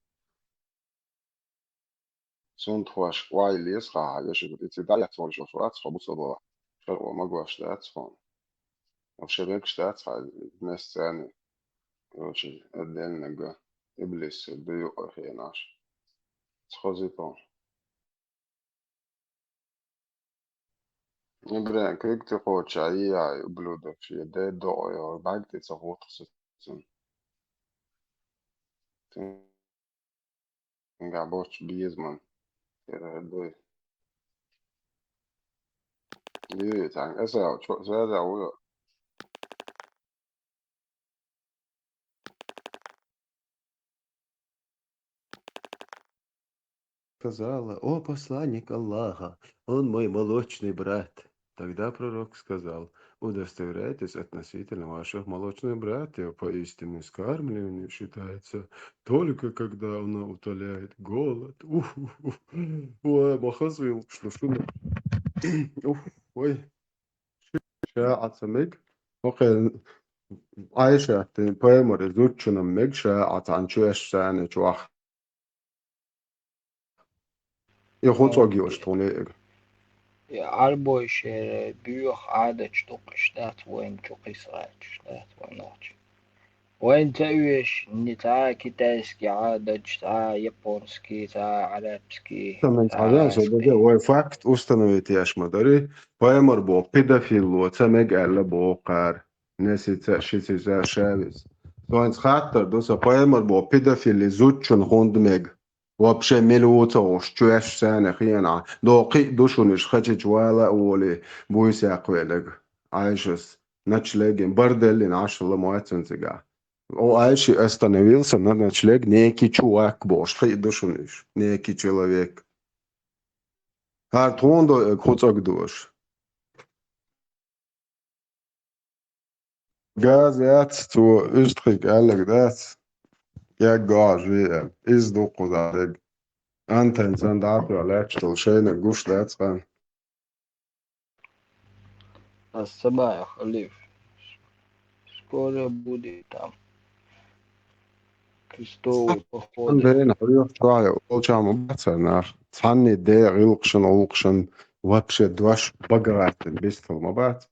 سون تخواش واي ليس خا يش اتدايا تون شو شرات خبو صبوا شو ما قواش دات فون وشبك شتات خا ناس ثاني وشي ادين نجا ابليس بيو اخيناش تخوزي طون نبرا كيك تقو شاي بلودك شي دي دو يا بعد تصوت خصتن تنقع بوش بيزمان كده دي تعال اسا شو زاد او Сказала: «О, посланник Аллаха, он мой молочный брат». Тогда пророк сказал: «Удостоверяйтесь относительно ваших молочных братьев, поистине скармливание считается только когда оно утоляет голод». Ой, махазвил, что ой, شاعة سمك وقيل عايشة بيمر زوجنا مك شاعة عن شوش سانة شواخ يخوص وجيوش توني Arbojš ir bijuh ādać tuqš dat وين تقيس راج dat وين راج وين تأويش نتا كيتايسكي عادج تا يابونسكي تا عربسكي من تا تعرف ده هو فاكت استنويت ياش مدري بيمر بو بيدافيل وتمج على بوقار ناسي تأشيتي زا شابس وين خاطر دوسا بيمر بو بيدافيل زوتشن هوند مج وبشي ملوتا وشتوش سانة خيانا دوقي دوشونش خجج والا اولي بويسا قويلك عايشس نتشلقين بردلين عشر مواتن زقا O Айши остановился на ночлег некий чувак, бож, хейдушуниш, некий человек. Артундо куцагдуш. Gaz jetzt zu Österreich, ehrlich, das, ja, gar wie, ist doch gesagt, Anten sind dafür letzte schöne Gusch letzte. الصباح خليف скоро будет там крестовый поход. Андерин, хрюх, швая, олчам, бацанах, цанни, де, рилкшен, олкшен, вообще, дваш, багратен, бистел, мабат.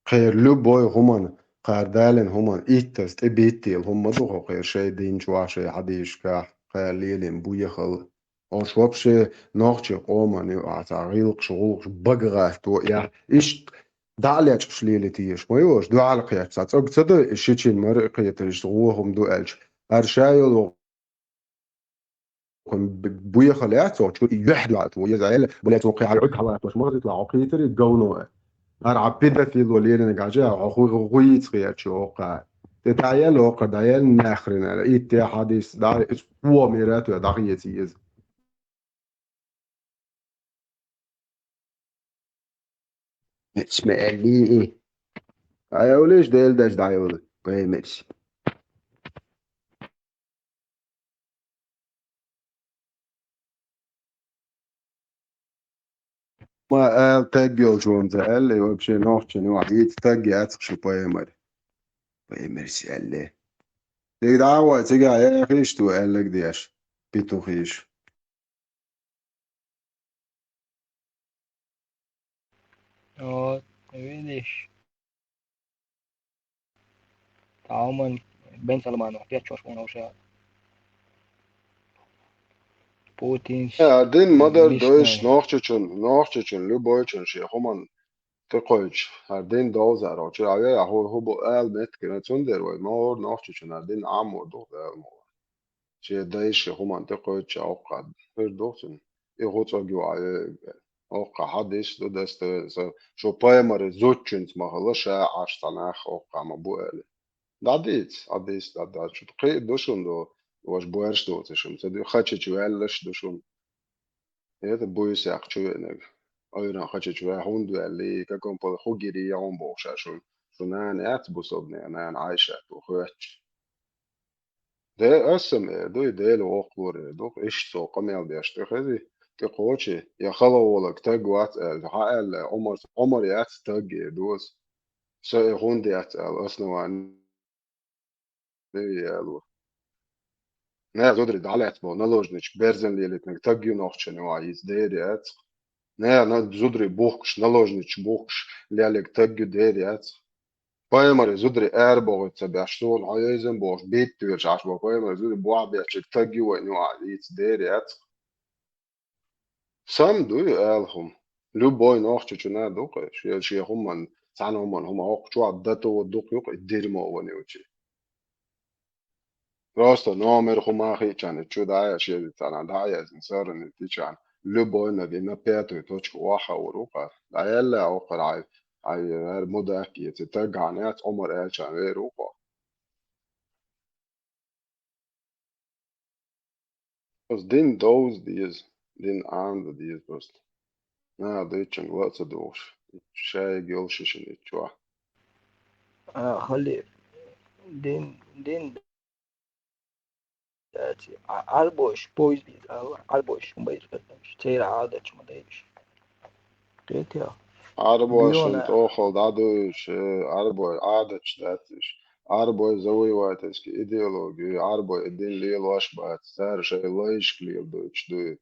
خير لبوي همان قاردالن همان إيتست إبيتيل هم دوخو خير شيء دين شواشي حديش كاح خير ليلين بويخل أو شوابشي نوخشي قومان يوعتا غيلق شغولش بقرات ويا إيش دعليات شليلي تيش ما يوش دو عالقيات ساتس أو تصدق إشيتشين مرقية تشغوهم دو ألش أرشايو بويخل ياتو شو يحدوات ويزعيل بلات وقيع العقحلات وش مرض يطلعوا قيتري قونوه عبيدة في الوليرة نجاجة أخوي صغير شوقة تتعيل وقد عيل ناخرنا إيت حديث دار أسبوع ميرات ودقيقة تيز اسمع لي إيه أيوليش ديل داش دايول قيمش ما قال تاجيل جون زال لي وبشي نوخش نوعيت تاجي أتخ شو بايمر سأله تيجي دعوة تيجي يا خيش تو قال لك ديش بيتو خيش Вот, видишь. Таумен Бен Салману, опять чё он уже Путин din madar doish лишнее. nochchechun luboychun she homan teqoch din dozar och ave ho el met kretun der way mor nochchechun din amor do der mo she daish homan teqoch awqad her dosen e gotsogu ave awqa hadis do deste so poemer zotchuns mahala sha ashtanach awqa ma bu el dadits da chut qe doshun do was boerst do tshum so du khachechu el doshun. Это буйсяк чуенек. Ойран хачечве хунду али каком пол хугири яон бокша шунан ят бусобне нан айша то хоч. ده اسم دو يديل وقور دو ايش تو قميل بيش تخذي تقوشي يا خلا ولك تقوات هاي عمر يات تقي دوس سو هوندي يات اصلا يالو نه زودري دالت بو نلوجنيش берзен лилитник тaqi nochchene wa iz deriat. Ne, na zudri bohkš, naložnič bohkš, lelijk tagju deriat. Paimari zudri erbogot beashton hayezen bosh bittur shashbo paimari zudri boah beachik tagju wa nu its deriat. Sam du elhum. Luboy nochchuna duqe, shi humman san humman huma oqchu addato duq yuq dirmo wa neuchi. Просто номер хумахи чане чудая шеди тана дая зинсарен тичан любой на пятую точку واحة وروقة عيال أوقر عي مدة كي تتجعنات عمر عشان روقة بس دين دوز ديز دين عند ديز بس نا ديتشن وقت دوش شاي جلش شني شوا خلي دين داتي عالبوش بويز عالبوش مبيش قدمش تير عادة ما دايش قيت يا عربو بيونا شنت أخل دادوش عربو عادة شتاتش عربو زوي واتسك إيديولوجي عربو الدين ليل واشبات سار شيء لايش كليل دوش دو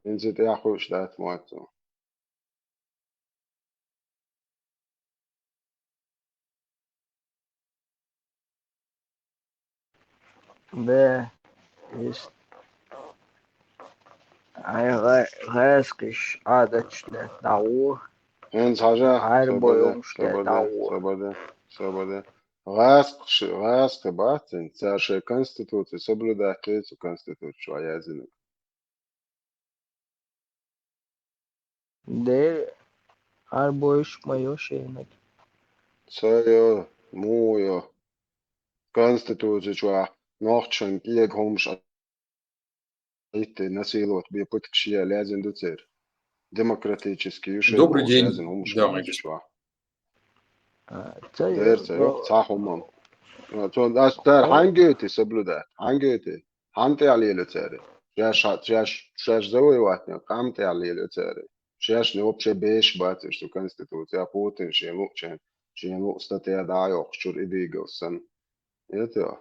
إنزت يحوش دات مواتو ده ist غاسكش عادة دعوه هنز حاجة عاربو سبده يومش سبده دعوه سبده سبده غاسق باتن سار شيء конституция соблюдать третью конституцию язык. ده عاربوش моё шейник. Свое, мое, конституция чуа нохчен киек хомш насиловать бепуткшия лязен дуцер. Демократический ушей Добрый бош день, лязен хомш дамы и мать господа. чуа. Це Дерце йох цахомон. Der hangöte соблюдать, hangöte. Hante алиле цере. Шаш завоевать, камте алиле цере. Шаш не вообще беш бать, что конституция Путин шен статья даёк, чур идигосан. Это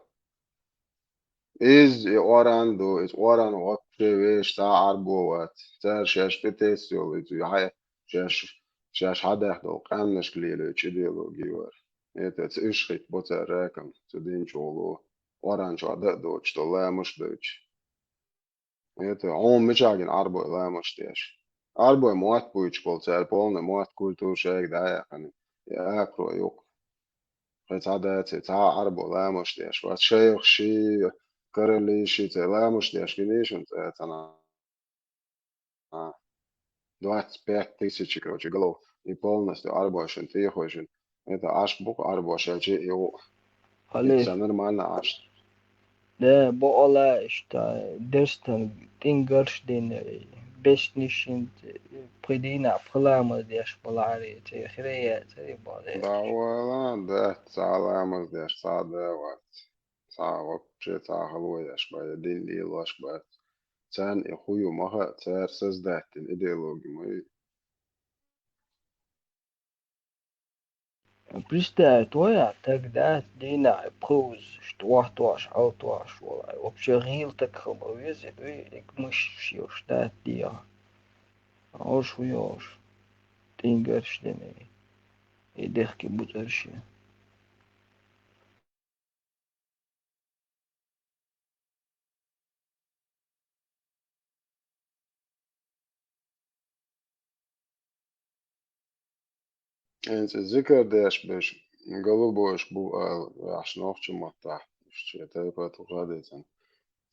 is oran вообще веш та арбоват. Цер шаш петесиол, это хай шаш хадах до каннаш клиле идеологию. Это ишхит боца рекам, цедин чоло. Orange ada doç to lamuş doç. Это он мечагин арбой ламуш теш. Арбой моат буйч полцер полна моат культур шег да яхани. Я кро yok. Хэц ада ца арбой ламуш теш. Ва шех ши карали ши ца ламуш теш гинешн ца цана. 25 тысяч, короче, голов. И полностью арбошен, тихошен. Это аж бук арбошен, че его. Это все нормально аж. ده بقولا işte dersten tingers din besnişin predina flamız diye şbalari te xireye te bade. Да вала, да, саламыз деш сада ват. Са вообще са халуяш ба дин лилаш ба. Sen huyu maha ser sözdähtin ideologi mai. Представь, твоя тогда дина пруз, что тош, аутош, вообще рил так хабовезе, и мышь штат dia. Ош уёш. تنقرشلني يدخكي بوترشي Ens dzirdējuši, bet galvojuši būtu ašnohči matā. Šķiet, tāpat gadīsim.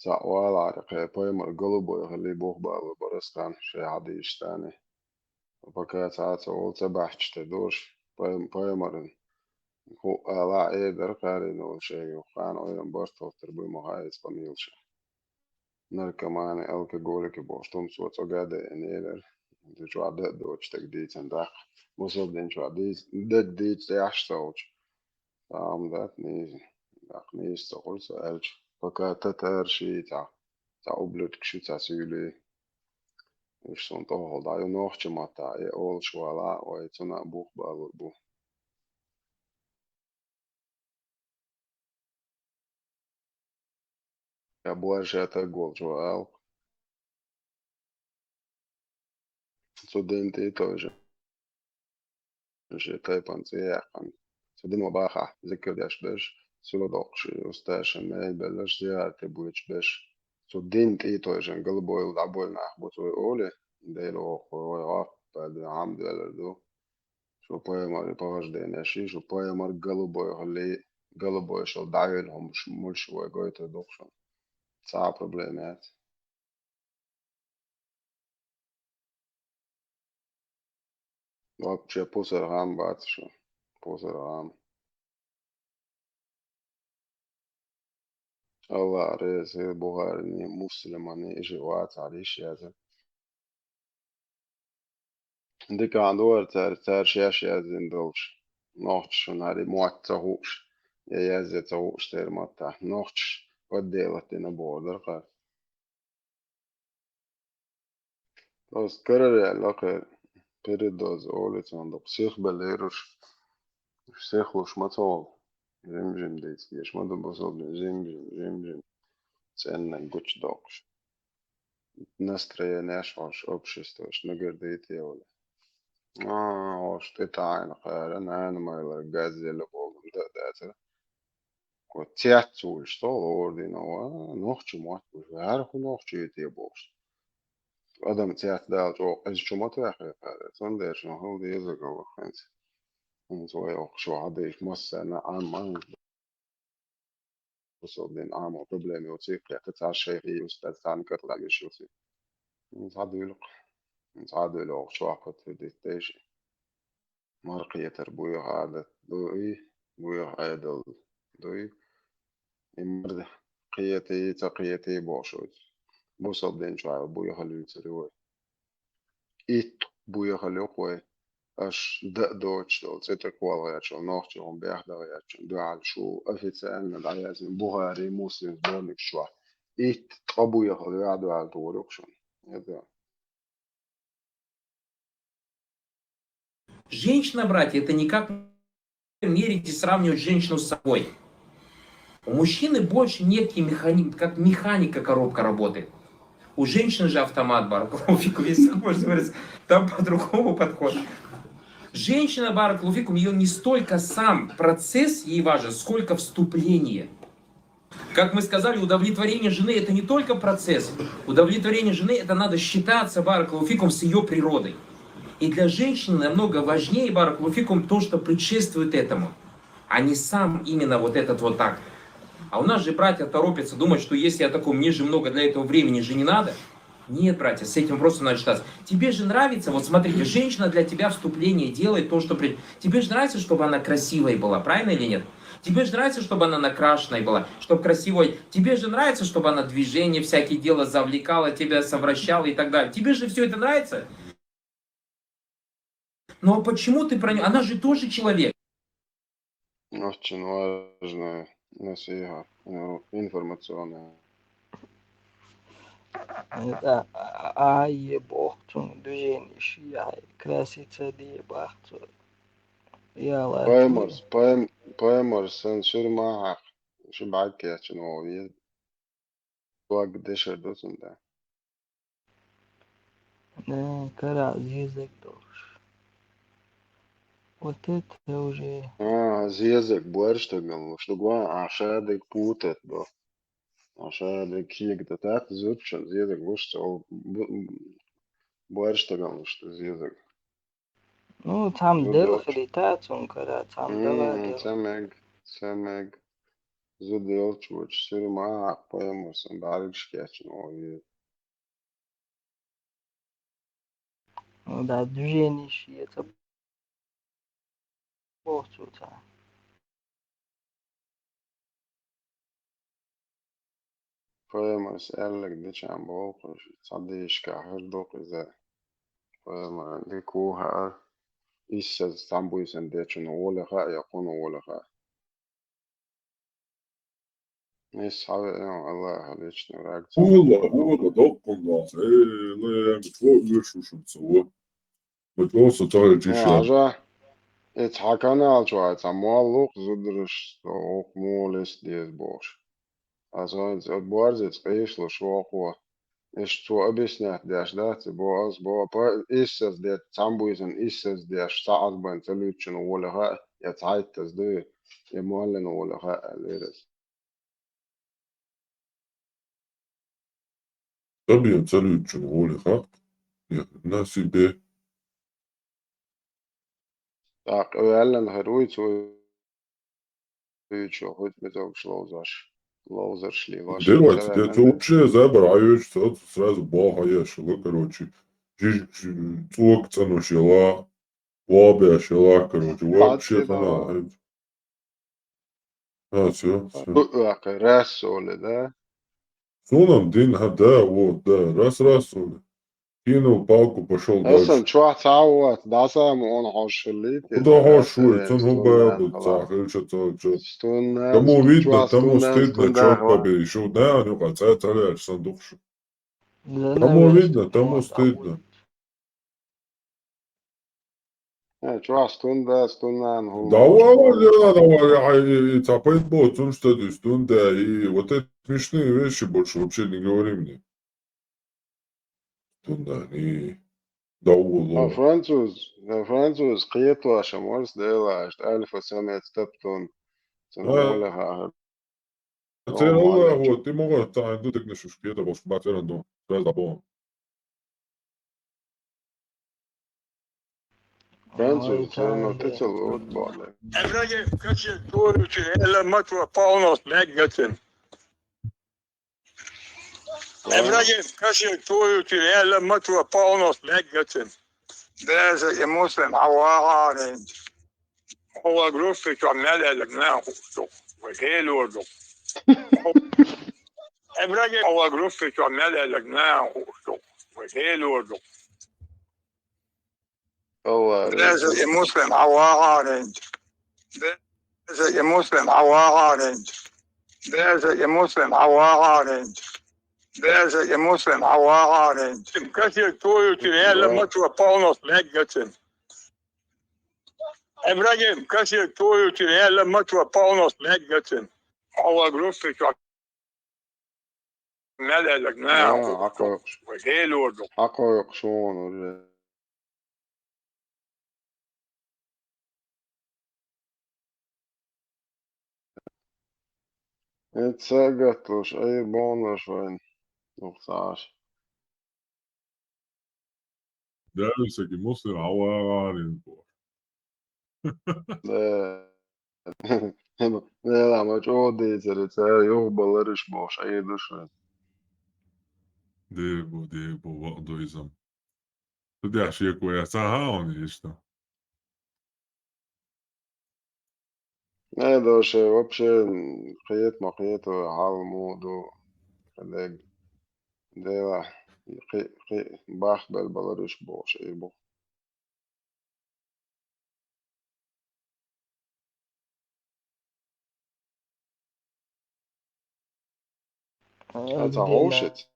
Sāvēlā arī, ka paimar galvoju, ka lībuhbālu baraskan šajā dīštāni. Pakāts āca ulca bāķi te doši, paimar هو لا إقدر قارن شيء وقان أيضا برضو تربي مهايز بميلش نركمان ألك جولك بوشتم صوت قاعدة إنيلر شو عدد دوتش تجديد عندك مصاب دين شو عديد تجديد تياش توش فام ذات نيز داق نيز تقول سألش فكا تترشي تا أبلت كشي تسيلي إيش صنط أهل دايو نوخش ماتا أول شو لا ويتنا بوخ بالبو Я больше это гол жуал. Studenti тоже. Житай панцеяхан. Судимо баха. Зикрдяш беш. Сулодокш. Усташа мей белаш зиарте буич беш. Studenti тоже. Голубой лабой нахбутуй оли. Дейло хуйгав. Пади амд велерду. Шупая мари паваждения ши. Шупая мар голубой гали. Голубой шел давилهم مش وجايته دخشن. صعب проблемات. Вообще пусырган батышы. Пусырган. Allah rezi Buhari'ni Müslümanı işi vaat aliş yazı. Dika andoor ter şeş yazın dolş. Nohç şunari muat tahuş. Ya yazı tahuş ter matta. Nohç وديلتنا بودر قال. بس كرر علاقة بريدوز أولي تندق سيخ بليروش. سيخ وش مطول. جيم ديت يش مدن بصوب جيم ценна гуч докш. Настроение аж общество, аж наградит его. Ош ты тайна, она моя газеля богом, да, это. Вот тяцу, что ордино, ночью мать, верху ночью это богш. Адам тяц дал, что из чего ты ахер, сондер, что хол язык говорит. Он свой что адиш масса на аман. وصلنا عام проблемы وثيقة قطع شيء أستاذ ثاني كتلا يشوفي نتعادل شو عقد في ديتاش مرقية تربوية هذا دوي بويا هذا دوي إمرد قيتي تقيتي بوشود بوصل شو بويا خليه تروي إيت بويا خليه قوي أش دوتش دول ستك والله ياتشون نوختهم بيحدا ياتشون دوال شو أفتسان ندعيازن بوهاري مسلم دونك شو إيت قبو يخلو يعدو على دوركشون هذا Женщина, братья, это никак не мерить и сравнивать женщину с собой. У мужчины больше некий механик, как механика коробка работает. У женщины же автомат, баракулуфику, если можно говорить, там по-другому подход. Женщина, баракулуфикум, ее не столько сам процесс ей важен, сколько вступление. Как мы сказали, удовлетворение жены это не только процесс. Удовлетворение жены это надо считаться, баракулуфикум, с ее природой. И для женщины намного важнее, баракулуфикум, то, что предшествует этому, а не сам именно вот этот вот акт. А у нас же братья торопятся, думают, что если я такой, мне же много для этого времени же не надо. Нет, братья, с этим просто надо считаться. Тебе же нравится, вот смотрите, женщина для тебя вступление делает то, что... Тебе же нравится, чтобы она красивой была, правильно или нет? Тебе же нравится, чтобы она накрашенной была, чтобы красивой. Тебе же нравится, чтобы она движения всякие дела завлекала, тебя совращала и так далее. Тебе же все это нравится? Но почему ты про нее? Она же тоже человек. Очень важная насиха, информационная. Это ае бохтун движение шияй красица ди бахту. Я ладно. Паймар сен шурма хак. Шубак я чно вид. Вак дешер досун да. كرا زيزك دوش Вот это уже... Зезек буэрштагал, что гва ашадек путет, бо. Ашадек кик, да так зутшен, зезек вышел буэрштагал, что зезек. Ну, там дел Зудоч. хилитац он кара, там дела дел. Цемег, зудел чуч, сирма, поемус, барик шкетч, но Ну да, движение это полчаса. поемус, элек, дичам болкуш, цадишка, хердок изе. Поема, дикуха, иссез тамбуйсен дечун олеха, якун олеха. Nis habe Allah лично реакция. والله دوقهم راس لا متفوق شو مسوى متوسط تاع تيشيرت عجا اتحكنا على شوية سموالوك زدرش توق مولس ديز بوش also het boards het special شو قوة إيش تو أبيسنا داش دات بوز بو إيسس ديت سامبويزن إيسس داش ساعد بين تلوتشن ولا ها يتعيد تزدي يمولن ولا ها ليرس طبيعي تسألوا شنو خا الناس دي Так, реально هروي تو شو هوت بتوقش لوزاش лоузер шли ваши دلوقتي ده вообще забирают сразу баха ешила, короче. Цуок цанушила, лабяшила, короче. Вообще хана. Все. رسول ده Сонам дин, да, вот, да. Раз, он. Кинул палку, пошел اصلا дальше. شو تعوت دعسام اون عشليت Куда хошует, يتغات он ستوندان хубавит, خلاص захил, что. ستوندان Кому видно, شو тому ستوندان стыдно, ستوندان черт خلاص побери. Еще, да, ну, хотя царя, сандухшу. Главное, Кому что видно, тому стыдно. شو ستوندان ستوندان هو Давай, مشغول давай, и цапает бот, он что то есть, он да, и вот эти смешные вещи больше вообще не говори мне. Он да, не даула. فرانسوس قيتوا شمولس ديلاش 1900 ستبتون سنولها Це вот, ты можешь, та, ну, так не шушки, это больше батера, но, да, забыл. فرانسوس انه تتلوت بالك Emre, kaçın, doğru ki, hele matva, paunos, meggetin. Emre, kaçın, doğru ki, hele matva, paunos, meggetin. Deze je muslim hawarin. هو جروفك عمال قلبناه وغيله ابراجل هو جروفك عمال قلبناه وغيله هو لازم مسلم عوارن لازم مسلم عوارن لازم مسلم عوارن لازم مسلم عوارن كثير تويو تريال لما توقعنا لجة ابراجل كثير تويو تريال لما توقعنا لجة هو جروفك عمال قلبناه وغيله حقه يقشون ولا اتسقطلوش اي بونش وين مختارش Derse ki muslim havarin. لا ما جودي ترى يغبلرش boş اي دشن Debo, vaqdoizam. Tudi ashia kuyasa haoni ishta. не дош вообще قيت ما قيت حال مودو خليك ديلا قي باخ بالبلرش boş اي بو تعوشت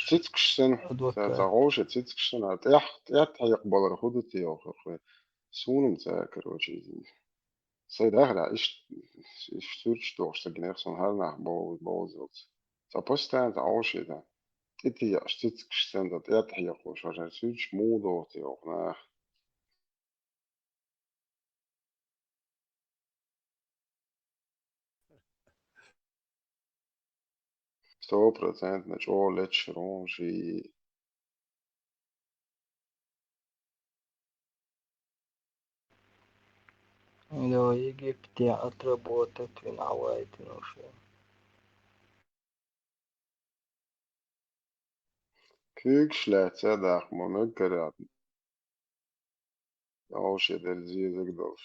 تتكشن تعوشت تتكشن يحيق بلر خدتي يا اخي سونم تاكر وشي سيد اغلى ich stürzt durch der Gnächson her nach Bowsels. Så på stand avskeda. Det är stitskständat ett helt år så det syns mod åt jag. 100% чолечь рунжи. لو Египте отработать виноват нужно. Kükschläht sedach monökkerät. Ausche der Zizek dos.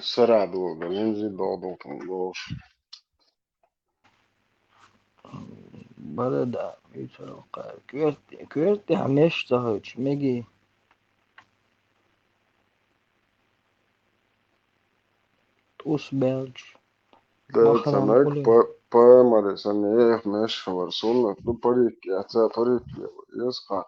Sarado, galinzi dodo dos. بلد يتوقع كويرتي همش تهج ميجي توس بيلج Det مخرم sanak كله paemare saneh mesh varsulla tu parik yatsa parik yaska